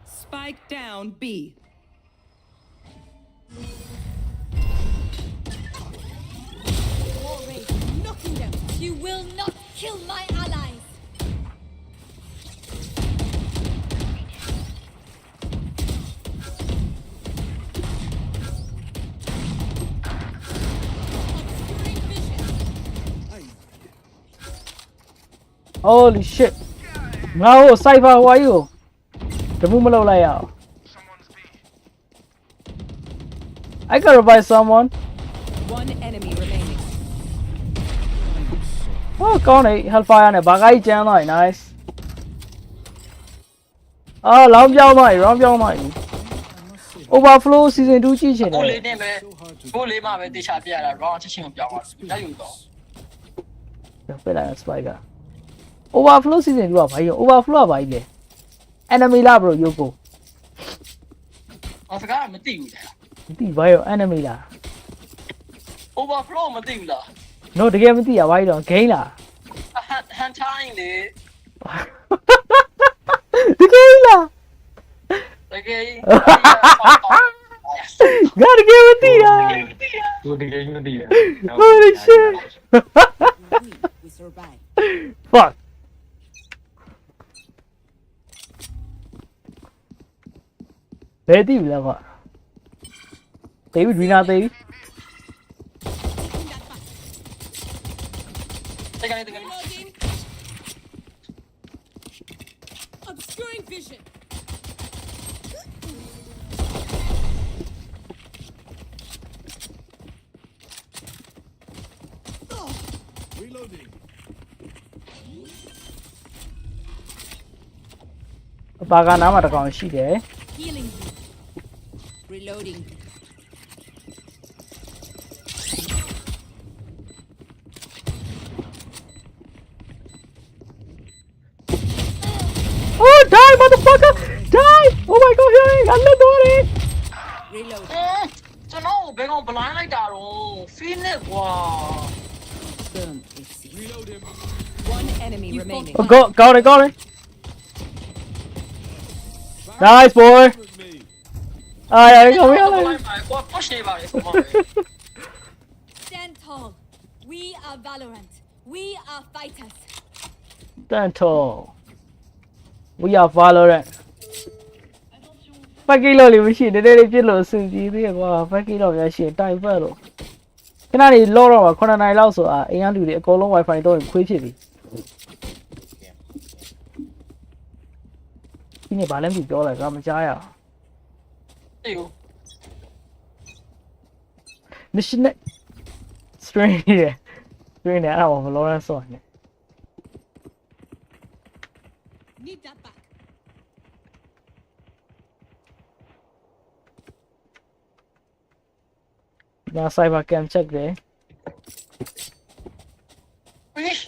Speaker 3: Spike down. B. War rage. Knocking them.
Speaker 4: You will not kill my allies.
Speaker 3: Obscuring vision.
Speaker 1: Holy shit. ငါ့ကို cyber ဟိုအကြီးကိုတမှုမလုပ်လိုက်ရအောင် I gotta buy someone
Speaker 3: One enemy remaining.
Speaker 1: Oh, con này Hellfire này bà gái chén rồi, nice. Long giao rồi, Overflow season 2 chi chén
Speaker 2: Cô
Speaker 1: này.
Speaker 2: lấy nè mẹ. Cô lấy mà mẹ đi chả bia là rong chỉ chừng biểu mà. Đã dùng đó.
Speaker 1: Được, phải là spike. Overflow season 2 à phải Overflow à phải gì? Enemy là bro, Yoko.
Speaker 2: Ông phải cái mà tiêu.
Speaker 1: Tí phải enemy là.
Speaker 2: Overflow mà tiêu là.
Speaker 1: No, the game tí à phải rồi, game là.
Speaker 2: Han time đi.
Speaker 1: The game là.
Speaker 2: Okay.
Speaker 1: God, the game tí à.
Speaker 6: Tôi đi cái đi.
Speaker 1: Holy shit.
Speaker 4: We survive.
Speaker 1: Fuck. Để tí là vợ. Tí bị Rina tí.
Speaker 2: Cái này cái này.
Speaker 3: Reloading. Obscuring vision.
Speaker 5: Reloading.
Speaker 1: Bà gà nào mà cònရှိတယ်.
Speaker 3: Healing you. Reloading.
Speaker 1: Oh, die, motherfucker! Die! Oh my god, here! I'm not doing it!
Speaker 3: Reloading.
Speaker 2: ကျွန်တော်ဘယ်ကောင် blind လိုက်တာတော့ Phoenix ကွာ
Speaker 3: Boom. It's
Speaker 5: Reload him.
Speaker 3: one enemy remaining.
Speaker 1: Oh, got it! Nice, boy!
Speaker 5: With me.
Speaker 1: Ay, come
Speaker 2: ဘ
Speaker 1: here!
Speaker 2: လိုက်ပါကွာ push နေပါလေဆိုတော့
Speaker 4: Stand tall. We are Valorant. We are fighters.
Speaker 1: Stand tall. We are Valorant. ဖက်ကိလို့လေးမရှိနည်းနည်းလေးပြစ်လို့အဆင်ပြေသေးတယ်ကွာဖက်ကိလို့ရရှိတိုင်ဖက်လို့ခဏလေးလောတော့9နိုင်လောက်ဆိုတာအိမ်ကလူတွေအကုန်လုံး Wi-Fi တော့ခွေးဖြစ်ပြီဒီနေ့ဘာလဲမသိပြောလိုက်ကမကြားရအောင်
Speaker 2: အေးကို
Speaker 1: mission နဲ့ strain နဲ့အဲ့ဒါဘာ Valorant ဆိုနေ
Speaker 3: Need that back.
Speaker 1: Now cyber cam check there.
Speaker 2: ဝီး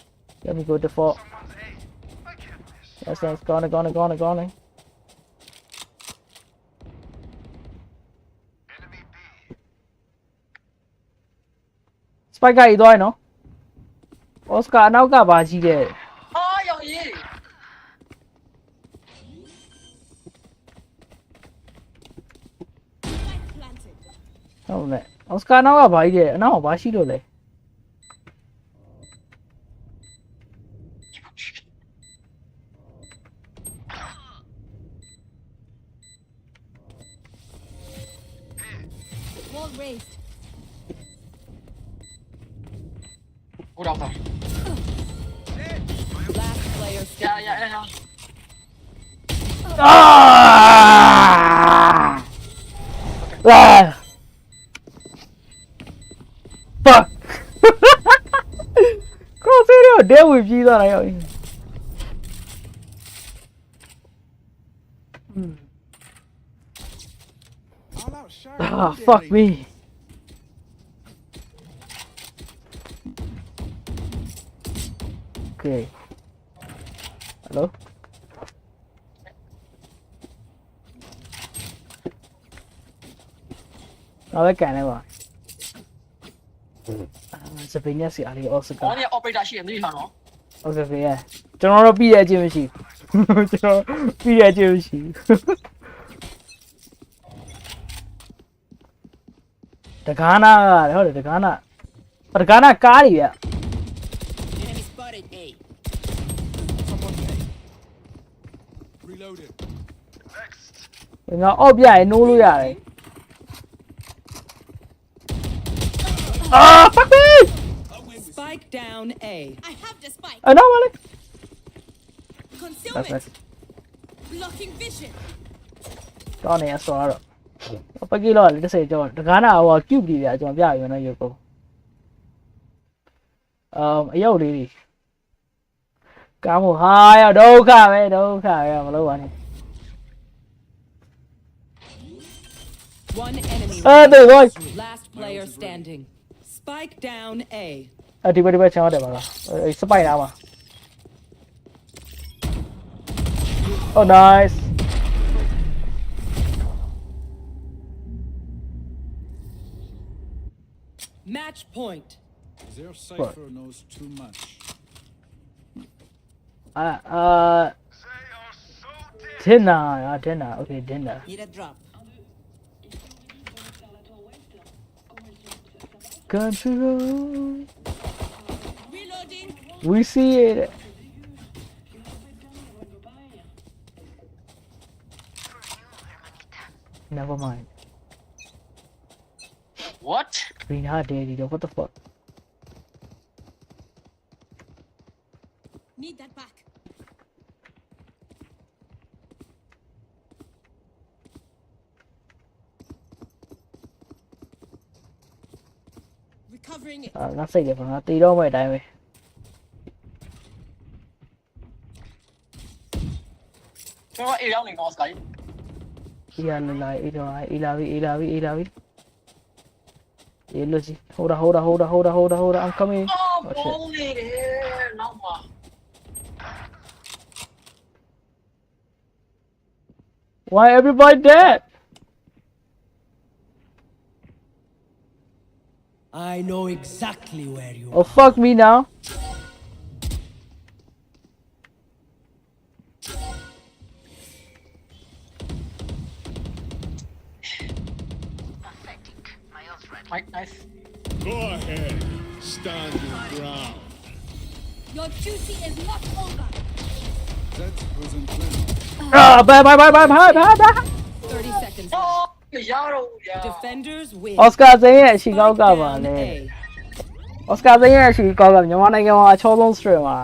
Speaker 1: Let me go default. That's gone. Spike ကýသွားရနော် Oscar အနောက်ကဘာကြီးတဲ့
Speaker 2: ဟာရောင်ကြီး
Speaker 4: Planted.
Speaker 1: ဟုတ်နဲ့ Oscar အနောက်ကဘာကြီးတဲ့အနောက်ကဘာရှိလို့လဲ
Speaker 4: Wall raised.
Speaker 2: ဟိုတော့ပါ
Speaker 3: Last player
Speaker 2: ရ
Speaker 3: standing.
Speaker 2: ရအဲ့ဟာ
Speaker 1: Ah! Fuck! Crosshair ဒဲဝေပြီးသွားတာရောက်
Speaker 5: I'll outshine
Speaker 1: Ah,
Speaker 5: you,
Speaker 1: fuck
Speaker 5: Daddy.
Speaker 1: me. Okay. Hello? Nó cái này mà. Sẽ phải nhớ sự ali
Speaker 2: ဟော
Speaker 1: Oscar.
Speaker 2: နေ operator ရှိတယ်သိထားနော်
Speaker 1: Okay, yeah. ကျွန်တော်တို့ပြီးရခြင်းမရှိဘူးကျွန်တော်ပြီးရခြင်းမရှိဘူးတကားနာကဟုတ်တယ်တကားနာကားတွေဗျ
Speaker 3: Enemy spotted A.
Speaker 5: Reloading.
Speaker 1: ငါအော့ပြရင်နိုးလို့ရတယ်အာ fuck me
Speaker 3: Spike down A.
Speaker 4: I have the spike.
Speaker 1: အနောက်ပါလေ
Speaker 4: Concealment.
Speaker 1: That's
Speaker 4: Blocking vision.
Speaker 1: တော့နေအစောတော့ပကီလောလေတစ်စိကျော်တကားနာဟို cube တွေဗျကျွန်တော်ပြရမယ်နော်ရုပ်ကုန်အရုပ်လေးတွေ ကောင်းမို့ဟာရဒုက္ခပဲမလုပ်ပါနဲ့
Speaker 3: One enemy.
Speaker 1: တေး boy
Speaker 3: Last player standing. Spike down A.
Speaker 1: ဒီဘက်ချမ်းတယ်ပါလားစပိုက်လာပါ Oh nice
Speaker 3: Match point.
Speaker 5: Their cipher knows too much.
Speaker 1: dinner okay dinner
Speaker 3: Need a drop.
Speaker 1: country road
Speaker 4: Reloading.
Speaker 1: we see it never mind
Speaker 2: What?
Speaker 1: green heart daddy what the fuck
Speaker 4: Need that back. Recovering it.
Speaker 1: ငါစိတ်တယ်ပါငါတီတော့မဲ့အတိုင်းပဲ
Speaker 2: ကျွန်တော်အေးရောက်နေကောစကိုင်း
Speaker 1: အေးလာအေးလာပြီအေးလို့စီ hold on I'm coming
Speaker 2: အော်ဘုံနေတယ်နောက်မှာ
Speaker 1: why everybody dead
Speaker 7: I know exactly where you
Speaker 1: oh fuck me now
Speaker 2: Mike nice
Speaker 5: Go ahead. Stand your ground.
Speaker 4: Your duty is not over.
Speaker 5: That wasn't planned.
Speaker 1: bye
Speaker 3: 30 seconds.
Speaker 2: အော်ရတော့ဗျာ
Speaker 3: Defenders win.
Speaker 1: Oscar သိန်းရဲ့အရှိကောင်းက
Speaker 3: Spike
Speaker 1: ပါ
Speaker 3: down
Speaker 1: လေ
Speaker 3: A.
Speaker 1: Oscar သိန်းရဲ့အရှိကောင်းကမြန်မာနိုင်ငံမှာအချောဆုံး stream ပါ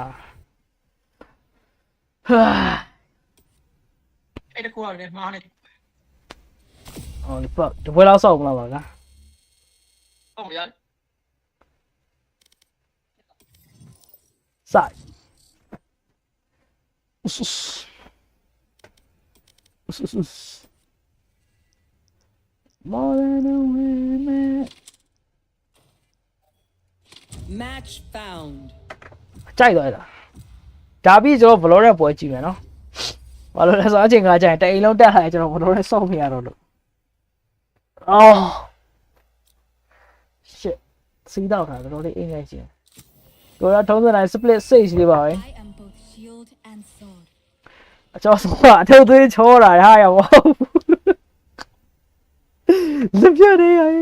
Speaker 2: အဲ့တကူကလည်းမှားနေ
Speaker 1: holy fuck ဒီပွဲလောက်ဆောက်မလားပါကွာ
Speaker 2: ဟုတ်ဗျာ
Speaker 1: စိုက် more than a woman
Speaker 3: Match found.
Speaker 1: ကြိုက်သွားတာဒါပြီးကျွန်တော် Valorant ပွဲကြည့်မယ်နော်ဘာလို့လဲဆိုတော့အချိန်ကကြာရင်တအိမ်လုံးတက်လာရင်ကျွန်တော် Valorant ဆော့မရတော့လို့ oh shit စီးတော့တာတော်တော်လေးအင်းငယ်ချင်းကိုရထုံးစံတိုင်း split 6လေးပါပဲ
Speaker 4: I am both shield and sword.
Speaker 1: အကျော်ဆုံးကအထုပ်သွေးချောတာဟာရမဟုတ်ဘူးလက်ပြနေရည်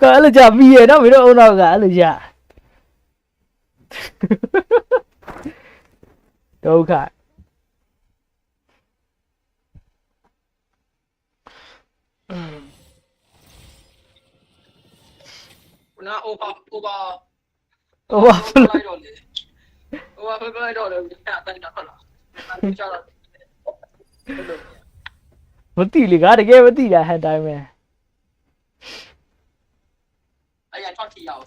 Speaker 1: ကအဲ့လိုကြပြီးရတော့မင်းတို့အုံနောက်ကအဲ့လိုကြဒုက္ခ
Speaker 2: နာ over
Speaker 1: ဟိုပါ
Speaker 2: လိုက်တော့လေ over ဖလိုက်တော့လေအဲ့ဒါတန်းတာဟုတ်လားအဲ့ဒါကြောက်တော့
Speaker 1: မတိလေကတကယ်မတိတာဟန်တိုင်းပဲ
Speaker 2: အဲ့ရထောက်ထီရအောင်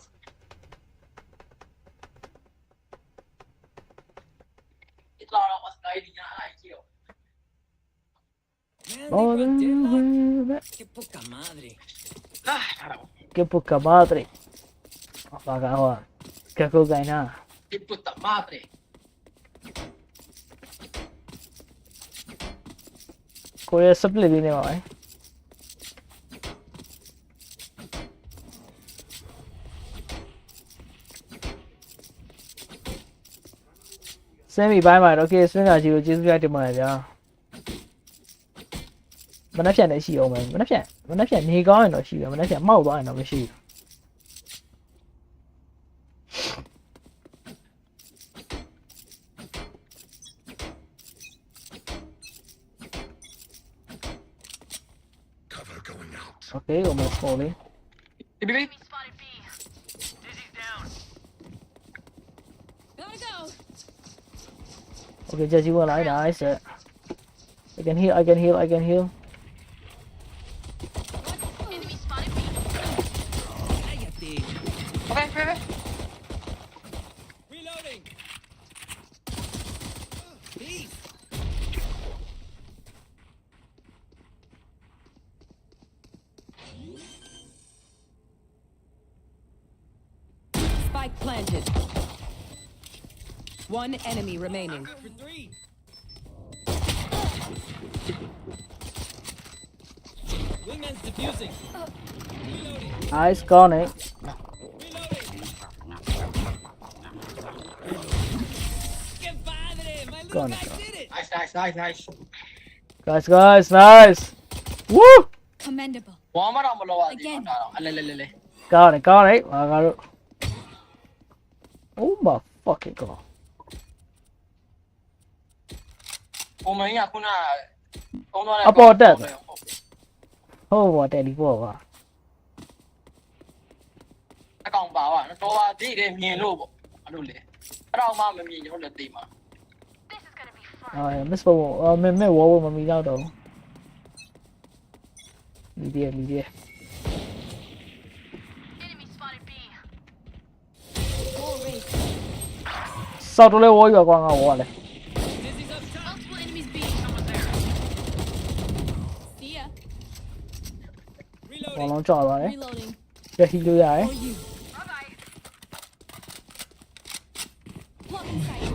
Speaker 2: ဒီလာတော့စကိုင်းဒီညာအဲ့ကြီးတော့
Speaker 1: more than a woman
Speaker 7: Qué poca madre.
Speaker 2: အာ
Speaker 1: que poca madre ဘာကဟောကဲကိုကိုင်းနာ
Speaker 2: ဒီပုတ္တမာတယ်
Speaker 1: ကိုရ split လေးနေပါမယ်စမ်းပြီပိုင်းပါတော့ okay ဆွင်းတာကြီးကိုကျေးဇူးများတင်ပါတယ်ဗျာမနှက်ဖြန်လည်းရှိအောင်မယ်မနှက်ဖြန်နေကောင်းရင်တော့ရှိတယ်မနှက်ဖြန်မောက်သွားရင်တော့မရှိဘူး
Speaker 5: Cover going out.
Speaker 1: okay ကိုမပေါ်လေ
Speaker 2: ဒီဘီ
Speaker 4: Gotta go.
Speaker 1: okay just you one line nice I can heal
Speaker 7: Cállate.
Speaker 2: โอเค
Speaker 3: planted. One enemy remaining.
Speaker 7: For 3. Wingman's defusing. Reloading.
Speaker 1: Nice con ấy.
Speaker 7: Que padre! My little
Speaker 1: Gone.
Speaker 7: guy did it!
Speaker 2: nice
Speaker 1: Guys, nice. Woo.
Speaker 4: Commendable.
Speaker 2: ဝါမတော့မလောရသေးဘူးဒါတော့လေ
Speaker 1: Con ấy. Mà ngã rồi. Oh my fucking god.
Speaker 2: ပုံမှန်ကခုနပုံသွားတယ်
Speaker 1: Oh what teleport ပါ
Speaker 2: အကောင်ပါပါတော့ပါဒီတယ်မြင်လို့ပေါ့အဲ့လိုလေအဲ့တော့မှမမြင်ကျွန်တော်လည်းသိမှာ
Speaker 1: miss ပေါ့မဲ့ဝေါ်မမီတော့တော့မီဒီယာ
Speaker 4: War raised.
Speaker 1: စောက်တော့လဲဝေါ်ရွာကွာငါဝေါ်လေ
Speaker 7: Dizzy's up top.
Speaker 4: Multiple enemies B. See ya.
Speaker 1: ဘော
Speaker 7: Reloading.
Speaker 1: လုံးကြောက်သွားတယ်
Speaker 4: Reloading.
Speaker 1: ရဟီလို့ရတယ်
Speaker 4: For you. Blocking sight.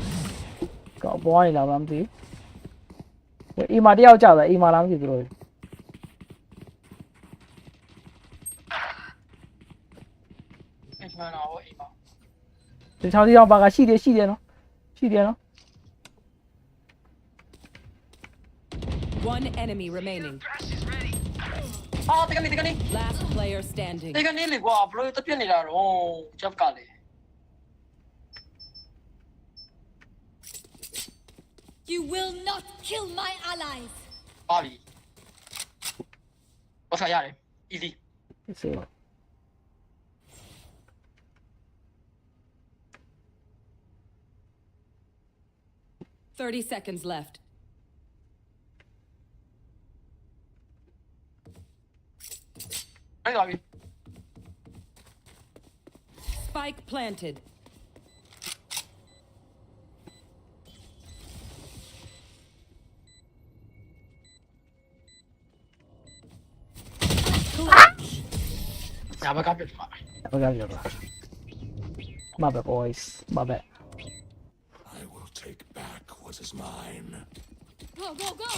Speaker 1: ကောက်ပေါ်နေလာမှမသိဘူးအီမာတယောက်ကြောက်တယ်အီမာလားမသိဘူးတို့
Speaker 2: အဲ့မှန်တော့အိမ်ပါ
Speaker 1: ဒီချောင်းဒီအောင်ပါကရှိတယ်နော်
Speaker 3: One enemy remaining.
Speaker 2: အော်တကနေ
Speaker 3: Last player standing.
Speaker 2: တကနေလေကွာဘလို့တပြက်နေတာတော့ဂျပ်ကလေ
Speaker 4: You will not kill my allies.
Speaker 2: ပါပြီဘာသာရတယ် easy
Speaker 1: စေပါ
Speaker 3: 30 seconds left.
Speaker 2: အဲ့ဒါပြီ
Speaker 3: Spike planted.
Speaker 2: ။ညာဘက်ကပြတ်သွားတယ်
Speaker 1: ဘာကပြောတာ My bad boys my bad
Speaker 5: I will take back what is mine.
Speaker 4: Go, go, go.
Speaker 2: ။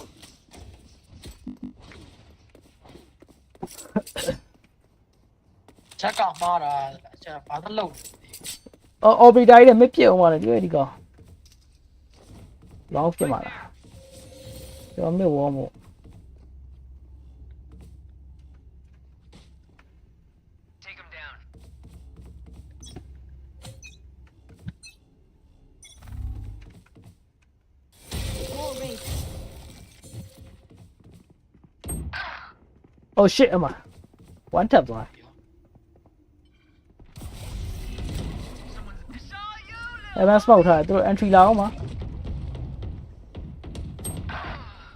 Speaker 2: ချက်ကမှားတာချက်ဘာသလုံး
Speaker 1: အော်ဘီတာကြီးနဲ့မပြည့်အောင်ပါလေဒီကောင်လောင်းပြမှာလားကျွန်တော်မျိုးဝေါ်မို့
Speaker 4: War raised.
Speaker 1: Oh shit အမ one tap သွား အဲ့ဒါစပေါက်ထားတယ်သူ entry လာအောင်ပါ
Speaker 2: ။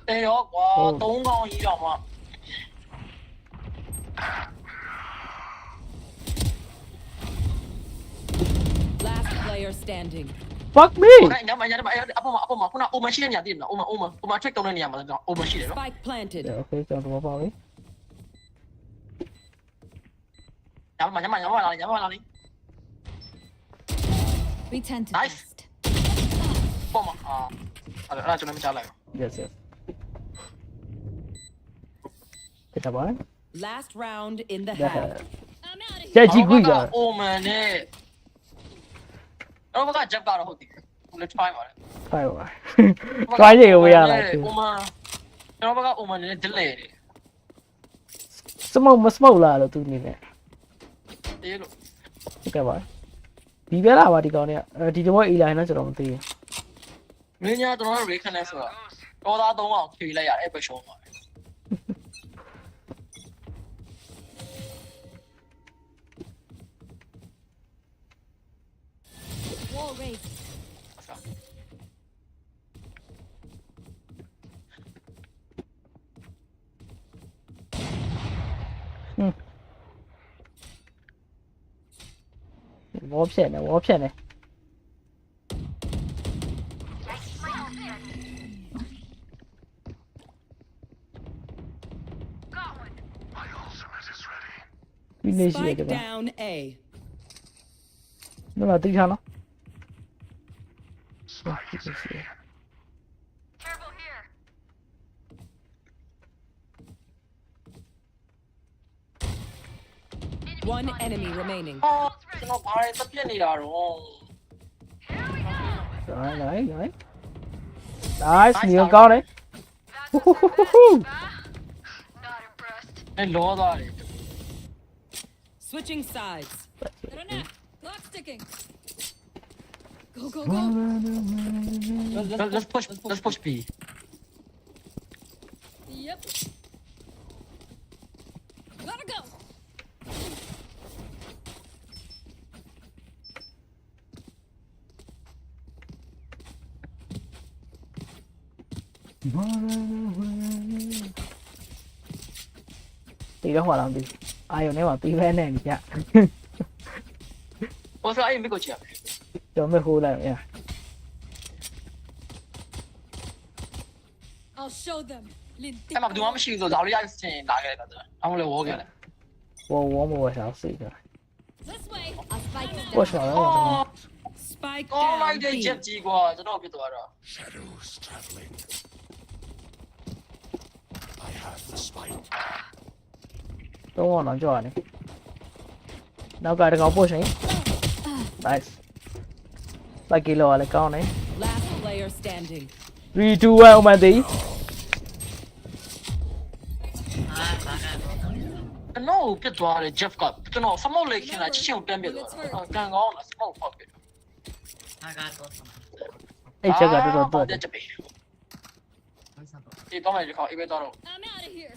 Speaker 2: တေရောကွာ
Speaker 1: ဟုတ်
Speaker 2: 3កောင်းကြီးတော့မှ
Speaker 3: Last player standing.
Speaker 1: fuck me
Speaker 2: အဲ့ညမညမအပေါ်မှာခုနအိုမရှိတဲ့နေရာတည်တယ်နော်အိုမ check တုံးတဲ့နေရာမှာတော့အိုမရှိတယ်နော်
Speaker 3: Spike planted.
Speaker 1: okay ကျွန်တော်တော့ပါပြီ
Speaker 2: ။ညမလာလေ
Speaker 4: Return to
Speaker 2: Nice.
Speaker 4: dust.
Speaker 2: ။ပေါ်မှာအဲ့ဒါကျွန်တော်မချလိုက်ဘူး
Speaker 1: yes yes ပြတာပါ
Speaker 3: Last round in the
Speaker 1: that
Speaker 3: half.
Speaker 4: I'm out of
Speaker 1: ကြ
Speaker 4: here.
Speaker 1: က်ကြီးကွီတာ
Speaker 2: အိုမန်နဲ့တော့ကဂျပ်ကတော့ဟုတ်တယ်။ကိုလည်း try ပါလေ
Speaker 1: ဖိုင်ပါ try ရေဝေးရလား
Speaker 2: အိုမန်ကျွန်တော်ဘက်ကအိုမန်နဲ့ delay တယ်
Speaker 1: smoke မ smoke လာလို့သူနေနဲ့
Speaker 2: ။တေးလို့
Speaker 1: ဟုတ်ကဲ့ပါဒီပဲလာပါဒီကောင်เนี่ยဒီတော့ A line တော့ကျွန်တော်မသိဘူး
Speaker 2: မင်းညာကျွန်တော်တို့ recon နဲ့ဆိုတာတော်သား3အောင်ဖြေလိုက်ရတယ်အဲ့ပဲရှုံးသွားတယ်
Speaker 4: War raised.
Speaker 1: ဝေါ်ဖြက်နေ ဒီနေ့ရှိတယ်
Speaker 3: Spike
Speaker 1: ကွာ
Speaker 3: down A.
Speaker 1: 那么对上了。
Speaker 3: One enemy remaining.
Speaker 2: 哦，ကျွန်တော်ဘာလဲတက်ပြက်နေတာတော့
Speaker 1: 来，nice，你又高嘞。呼呼呼呼呼。
Speaker 2: အဲလောသွားတယ်
Speaker 3: Switching sides.
Speaker 4: Grenade. Clock ticking. Go, go, go.
Speaker 2: let's push B
Speaker 4: Yep. Gotta go.
Speaker 1: Tí đó hòa làm đi. Ai nếu mà tí vé này thì dạ.
Speaker 2: 我说哎没够钱
Speaker 1: Cho mấy khu này nha.
Speaker 4: I'll show them.
Speaker 2: အဲ့မှာဘယ်သူမှမရှိဘူးဆိုတော့လေးရချင်းလာခဲ့တယ်ကွာအမှလည်းဝေါ်ခဲ့တယ်
Speaker 1: 我想死的。
Speaker 4: This way. Our spike is
Speaker 1: 我
Speaker 4: down.
Speaker 1: 爽了，
Speaker 3: Spike
Speaker 2: ကောင်းလိုက်
Speaker 3: down.
Speaker 2: တဲ့
Speaker 3: B.
Speaker 2: ချက်ကြီးကွာကျွန်တော်ပြစ်သွားတော့
Speaker 5: Shadows traveling. I have the spike.
Speaker 1: 等我能做呢。နောက်ကြတကောင်ပို့ရှင် nice လိုက်ကီလိုလည်းကောင်းတယ်
Speaker 3: Last player standing.
Speaker 1: 3 2 1 မှန်သည်
Speaker 2: ကျွန်တော်ပြစ်သွားတယ် Jeff ကကျွန်တော် smoke လေးခင်းလာချင်းချင်းတန်းပြစ်သွားတော့ကန်ကောင်းလား smoke ဖောက်ပြစ်
Speaker 1: အဲ့ချက်ကတော်တော်တော့
Speaker 2: တက်ပြီဒီတော့မယ်ဒီခေါအေးပဲတော့
Speaker 4: I'm out of here.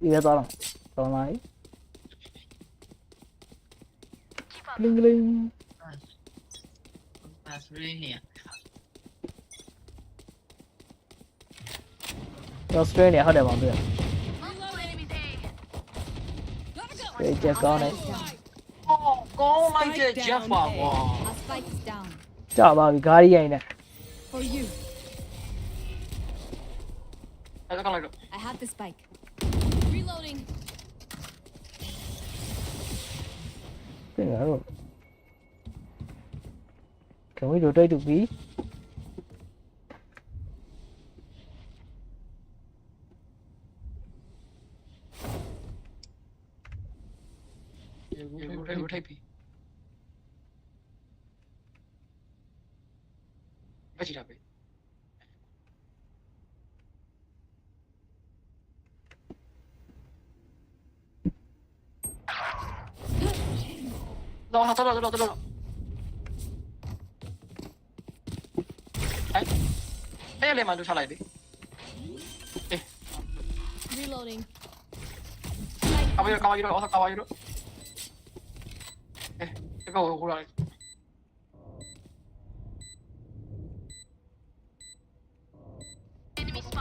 Speaker 1: ဒီရတော့တော့လိုက်လင်းလင်း
Speaker 8: That's really near.
Speaker 1: Australia ဟုတ်တယ်ပါဗျာ
Speaker 4: Gotta go.
Speaker 1: ဒီချက်ကောင်းတယ်
Speaker 2: အော်ကောင်းလိုက်တဲ့ Jeff ပါကွာ
Speaker 4: Our spike is down.
Speaker 1: ကြာပါပြီဂါရီရိုင်းနဲ့
Speaker 4: For you.
Speaker 2: အဲ့ဒါကောင်းလိုက်တော့
Speaker 4: I have the spike. Reloading.
Speaker 1: ပြင်ရတော့ Can we rotate to B?
Speaker 2: ရိုထိပ်ပြီမကြည့်တာပဲတော့ဟာတော့အဲ့လေမှတို့ထားလိုက်ပြီ
Speaker 4: Reloading.
Speaker 2: ကာဝါရီတော့ကာဝါရီတော့ဒီကောဟိုလာ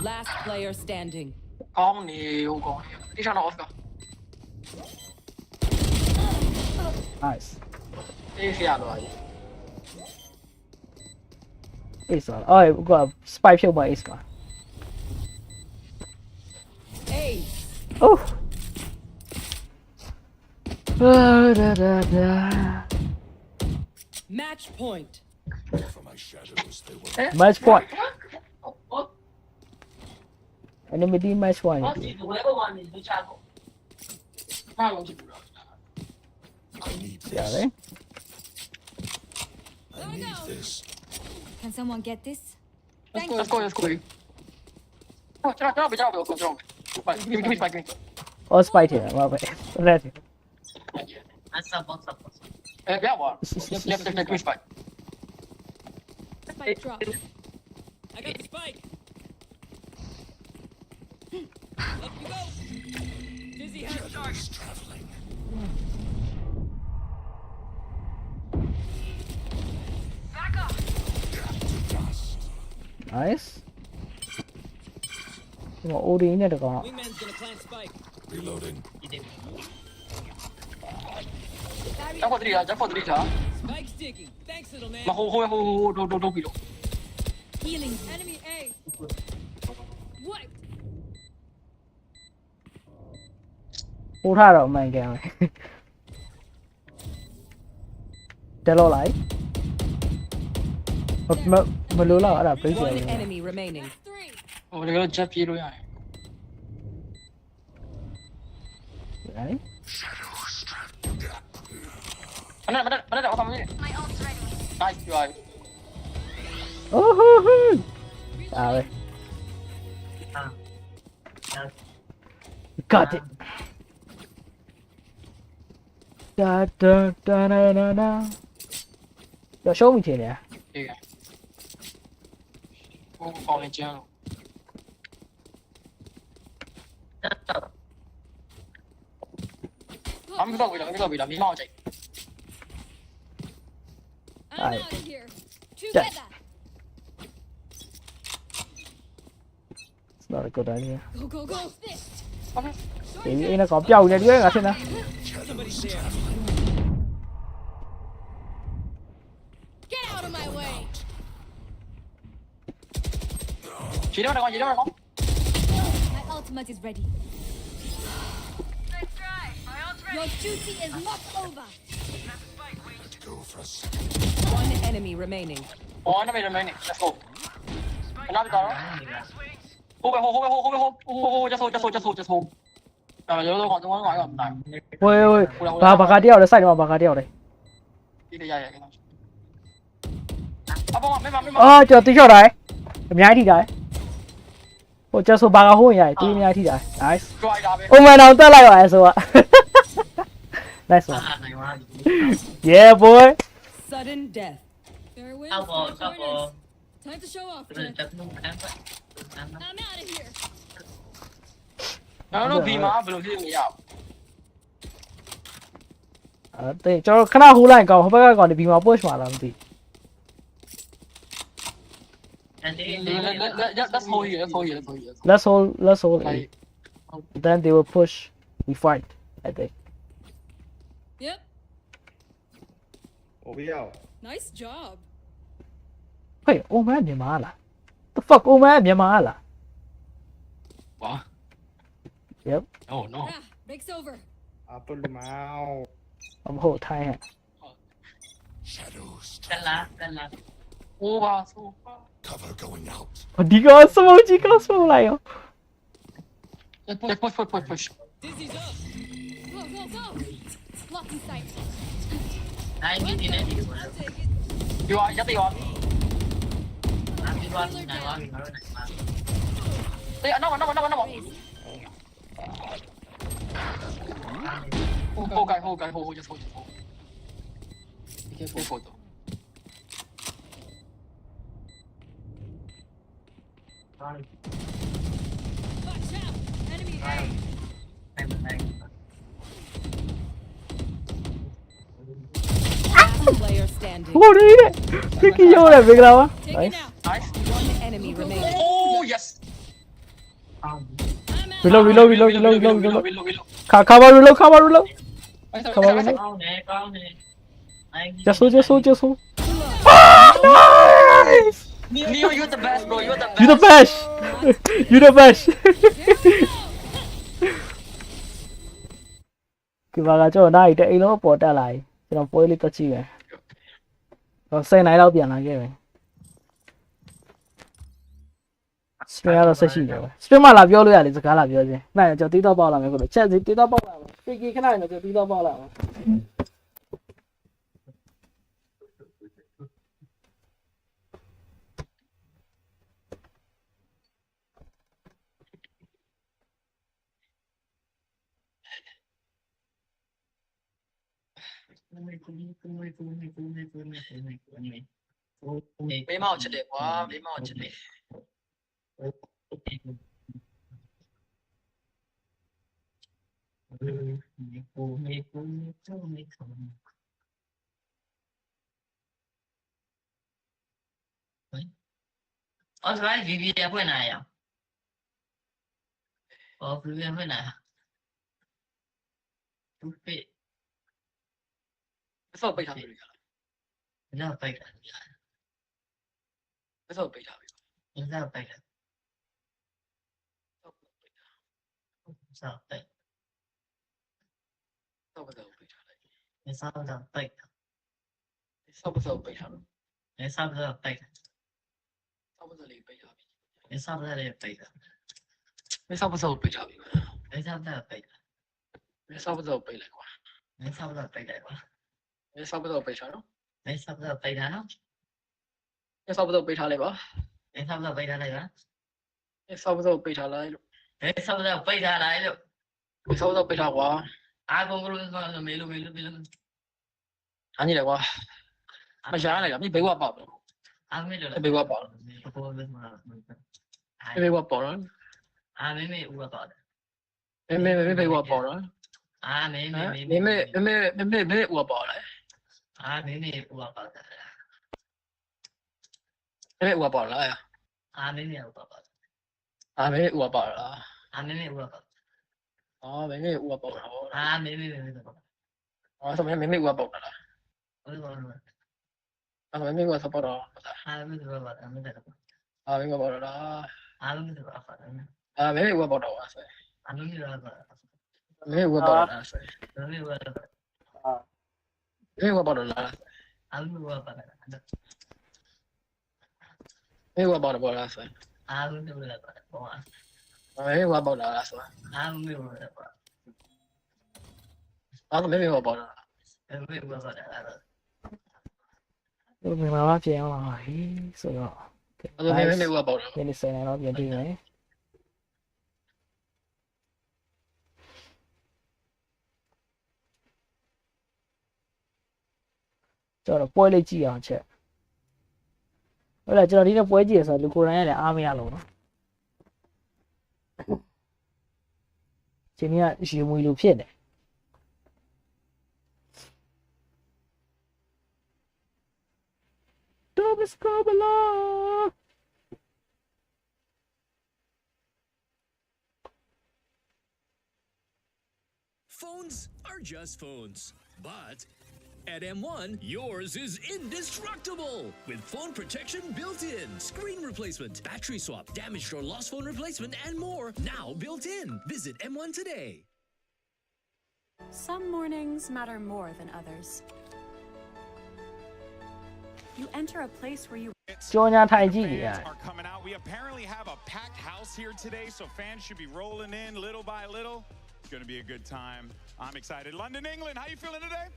Speaker 3: Last player standing.
Speaker 2: ကောင်းနေဟိုကောင်းဒီချောင်းတော့ off က
Speaker 1: Nice
Speaker 2: အေးဖျားတော့
Speaker 1: Ace ပါအော်က spike ဖြုတ်ပါ Ace ပါ
Speaker 3: Hey.
Speaker 1: Oh da
Speaker 3: Match point.
Speaker 5: For my shadows, they will.
Speaker 1: Match point Enemy team match point
Speaker 2: ဒီဝဲပေါ်မှာနေချာတော့ဘာလို့ကြည့်ဘူးလား
Speaker 5: I need this.
Speaker 1: ရတယ်
Speaker 5: I need this.
Speaker 4: Can someone get this?
Speaker 2: Let's go. Oh,ကျွန်တော်ပဲကွန်ထရိုးပဲ give me spike
Speaker 1: All spike ထည့်တာပါပဲ red
Speaker 8: That's a box of box.
Speaker 2: အဲ့ပြပါ give me spike
Speaker 4: Spike drop.
Speaker 7: I got the spike. Up you go. Dizzy has charge.
Speaker 5: Shadows traveling.
Speaker 1: Nice ဒီမှာ OD နဲ့တကောင်
Speaker 7: Wingman's gonna plant spike.
Speaker 5: Reloading.
Speaker 2: Just for 3 ထား
Speaker 7: Spike's digging. Thanks, little man.
Speaker 2: မဟိုဒိုပြီးတော့
Speaker 4: Healing. Enemy A. Wiped.
Speaker 1: ပို့ထားတော့အမှန်ကန်ပဲတက်လို့လိုက်မလို့တော့အဲ့ဒါပြည့်ကြတယ်
Speaker 3: One enemy remaining.
Speaker 4: That's three.
Speaker 2: ဟိုတကယ်လို့ချက်ပြေးလို့ရတယ်
Speaker 1: ဟဲ့
Speaker 2: မနေ့တော့ဆမ်းမေး nice try
Speaker 1: အိုးဟူးဟူးဒါပဲ got it da da da da da da 要show me ထင်တယ်
Speaker 2: ဒီကဟိုကောင်းနေကြလို့အမ်တော့ပြီလားမိမောက်ကြိုက်
Speaker 4: I'm
Speaker 1: Alright.
Speaker 4: out of here. Together.
Speaker 1: it's not a good idea
Speaker 4: Go, go, go. Fist.
Speaker 1: ဒီအိမ်ကကောင်ပျောက်နေတယ်ငါထင်တာ
Speaker 4: Get out of my way.
Speaker 2: ခြေတော့ကောင်း
Speaker 4: My ultimate is ready. Your duty is not over.
Speaker 3: One enemy remaining.
Speaker 2: ဟောနမေမင်းနေ let's go နားပြီးတော့ဟိုပဲjust hold အဲ့တော့တော့တော့ငါရောမနိုင်
Speaker 1: ဝေးဝေးဘာကတယောက်လဲစိုက်တော့ဘာကတယောက်လဲ
Speaker 2: ဒီလေရရအပေါ်မင်း
Speaker 1: အော်ကျော်တီချော့တိုင်းအများကြီးထိတိုင်းဟိုကျော်ဆိုဘာကဟိုးရည်တီးအများကြီးထိတိုင်း nice
Speaker 2: try တာပဲ
Speaker 1: အိုမန်အောင်တက်လိုက်ပါအဲဆိုက nice
Speaker 8: အာ
Speaker 1: one
Speaker 8: နိုင်ပါ
Speaker 1: yeah boy
Speaker 3: Sudden death.
Speaker 4: Farewell,
Speaker 8: တော့
Speaker 4: four
Speaker 8: တော့
Speaker 4: corners. Time to show off,
Speaker 8: သူ
Speaker 4: Jet.
Speaker 8: တက်မှုခံပါ
Speaker 4: I'm out of here.
Speaker 2: ကျွန်တော်တို့ဘီမှာဘယ်လိုဖြစ်မရဘူး
Speaker 1: အဲ့ကျွန်တော်ခဏဟိုးလိုက်ကောင်ဟိုဘက်ကကောင်ဒီဘီမှာ push မှာလားမသိ
Speaker 8: အဲ့ဒီ
Speaker 2: let's hold here
Speaker 1: let's hold
Speaker 2: like
Speaker 1: then they will push we fight I think
Speaker 4: Yep.
Speaker 5: 我不要。
Speaker 4: Nice job.
Speaker 1: ဟေးအိုမန်မြန်မာလား the fuck အိုမန်မြန်မာလား
Speaker 2: wow
Speaker 1: Yep
Speaker 2: no
Speaker 4: Ah, break's over.
Speaker 5: 啊，不礼貌。
Speaker 1: မဟုတ်ထိုင်းဟဲ့
Speaker 8: တက်လာ
Speaker 2: over so
Speaker 1: ဒီကောင်စမိုးကြီးကောင်စမိုးလိုက်ရော
Speaker 2: push
Speaker 7: Dizzy's up.
Speaker 4: Go, go, go. Blocking sight.
Speaker 8: နိုင်ပြီဒီနေ့ဒီကို
Speaker 4: I'll take it.
Speaker 2: you are ရတဲ့ရော
Speaker 8: အားပြီးတော့နိုင်ပါပြီငါတို့နိုင်ပါ
Speaker 2: အေးအနောက်
Speaker 4: Raise.
Speaker 2: ဟိုကို just hold be careful photo
Speaker 4: Watch out. Enemy A.
Speaker 8: နိုင်
Speaker 3: Last player standing.
Speaker 1: ဟိုလေးတဲ့ခီရိုးတဲ့မင်္ဂလာပါ
Speaker 4: Take it
Speaker 1: nice
Speaker 4: now.
Speaker 2: nice
Speaker 3: One enemy remaining.
Speaker 2: oh yes
Speaker 4: I'm out.
Speaker 1: reload ခါပါ reload
Speaker 8: ကောင်းနေ
Speaker 1: just hold nice
Speaker 2: Neo you're the best bro you're the best
Speaker 1: you the best you the best ဒီမှာကကျွန်တော်နိုင်တဲ့အိမ်လုံးပေါ်တက်လာပြီကျွန်တော်ပွဲလေးတက်ကြည့်မယ်တော့10နိုင်လောက်ပြန်လာခဲ့ပဲ stream ကတော့ဆက်ရှိတယ်ပဲ stream မှာလာပြောလို့ရတယ်စကားလာပြောချင်းမှန်တယ်ကျွန်တော်တီးတော့ပေါက်လာမယ်ကိုချက်စီတီးတော့ပေါက်လာမယ်ခေခဏနေတော့တီးတော့ပေါက်လာမယ်
Speaker 2: မိမောက်ချစ်တယ်ကွာမိမောက်ချစ်တယ်
Speaker 8: အော်ဆိုလိုက် VPN ဖွင့်လာရအောင်အော် VPN ဖွင့်လာသူပိ
Speaker 2: ဘယ်တော့ပိတ်ထားပြီလဲ
Speaker 8: တော့ပိုက်တာ
Speaker 2: ဘယ်တော့ပိတ်ထားပြီ
Speaker 8: တော့ပိုက်တာ
Speaker 2: ဘယ်တော့ပိတ်ထားပြီ
Speaker 8: အဲ့ဒါပိုက်တာ
Speaker 2: ဘယ်တော့ပိတ်ထားပြီ
Speaker 8: အဲ့ဒါပိုက်တာ
Speaker 2: ဘယ်တော့ပိတ်ထားပြီ
Speaker 8: အဲ့ဒါပိုက်တာ
Speaker 2: ဘယ်တော့ပိတ်ထားပြီ
Speaker 8: sao tệ
Speaker 2: ဆောက်ပတ်ပိတ်ထားလိုက်
Speaker 8: နေစားတော့တိတ်
Speaker 2: ဆောက်ပတ်ပိတ်ထားလို့
Speaker 8: နေစားတော့တိတ်
Speaker 2: ဆောက်ပတ်လေးပိတ်ထားပြီ
Speaker 8: နေစားတော့လည်းတိတ်
Speaker 2: မဆောက်ပတ်ပိတ်ထားပြီ
Speaker 8: နေစားတော့တိတ်
Speaker 2: မဆောက်ပတ်ပိတ်လိုက်ကွာ
Speaker 8: နေစားတော့တိတ်တယ်ကွာ
Speaker 2: မဆောက်ပတ်ပိတ်ထားနော်
Speaker 8: နေစားတော့တိတ်တာနော်
Speaker 2: မဆောက်ပတ်ပိတ်ထားလိုက်ပါ
Speaker 8: နေစားတော့တိတ်တာလိုက်ပါ
Speaker 2: မဆောက်ပတ်ပိတ်ထားလိုက်လို့
Speaker 8: နေစားတော့ပိတ်တာလိုက်လို့
Speaker 2: မဆောက်ပတ်ပိတ်ထားကွာ
Speaker 8: အားကုန်လို့မေလို့
Speaker 2: အားကြီးတယ်ကွာမရှားလိုက်တာမင်းဘေးကပေါက်တော့
Speaker 8: အားမေလို့
Speaker 2: ဘေးကပေါက်
Speaker 8: ဘောဘယ်မှာ
Speaker 2: ဘေးကပေါက်တော့
Speaker 8: အားမေဦးတော့
Speaker 2: မင်းဘေးကပေါက်တော့
Speaker 8: အားမေ
Speaker 2: မင်းဦးပေါက်လိုက်
Speaker 8: အားမေဦးတော့
Speaker 2: မင်းဦးပေါက်လိုက်
Speaker 8: အားမေဦးတော့
Speaker 2: မင်းဦးပေါက်လား
Speaker 8: အားမေဦးတော့
Speaker 2: အော်မင်းဦးပေါက်တာဟော
Speaker 8: အားမေဦးတော့
Speaker 2: အော်ဆိုမင်းဦးပေါက်တာလား
Speaker 8: ဟုတ်ပါဘူး
Speaker 2: အော်မင်းဦးစပေါက်တော့
Speaker 8: အားမေတော့ပါအားမေတော့
Speaker 2: အော်မင်းဦးပေါက်လား
Speaker 8: အားမေတော့ပါ
Speaker 2: အော်မင်းဦးပေါက်တော့ဆို
Speaker 8: အားမေတော့ပါ
Speaker 2: မင်းဦးပေါက်တာဆို
Speaker 8: အားမေတော့ပါ
Speaker 2: မင်းဦးပေါက်တော့လား
Speaker 8: အားမေတော့ပါ
Speaker 2: မင်းဦးပေါက်တော့လားဆို
Speaker 8: အားမေတော့ပါဘော
Speaker 2: မင်းဦးပေါက်လားဆို
Speaker 8: အားမေတော့ပါ
Speaker 2: အော်မင်းဦးပေါက်တာ
Speaker 8: အားမေတော့ပါ
Speaker 1: ဒီမင်္ဂလာပါပြန်အောင်လာဟေးဆိုတော့
Speaker 2: အော်မင်းဦးပေါက်တာ
Speaker 1: ဒီနေ့စနေတော့ပြန်တွေ့မယ်ကျွန်တော်ပွဲလေးကြည့်အောင်ချက်ဟုတ်လားကျွန်တော်ဒီနေ့ပွဲကြည့်ရဆိုတော့လူကိုယ်တိုင်ရလည်းအားမရလို့နော်ဒီနေ့ကရေမွေလိုဖြစ်နေတော့ဘစကဘလာ
Speaker 9: Phones are just phones, but at M1, yours is indestructible with phone protection built in, screen replacement, battery swap, damaged or lost phone replacement, and more now built in. Visit M1 today.
Speaker 10: Some mornings matter more than others. You enter a place where you
Speaker 1: ကြောညာထိုင်ကြည့်နေရတယ်
Speaker 11: are coming out. We apparently have a packed house here today, so fans should be rolling in little by little. It's going to be a good time. I'm excited. London, England, how you feeling today?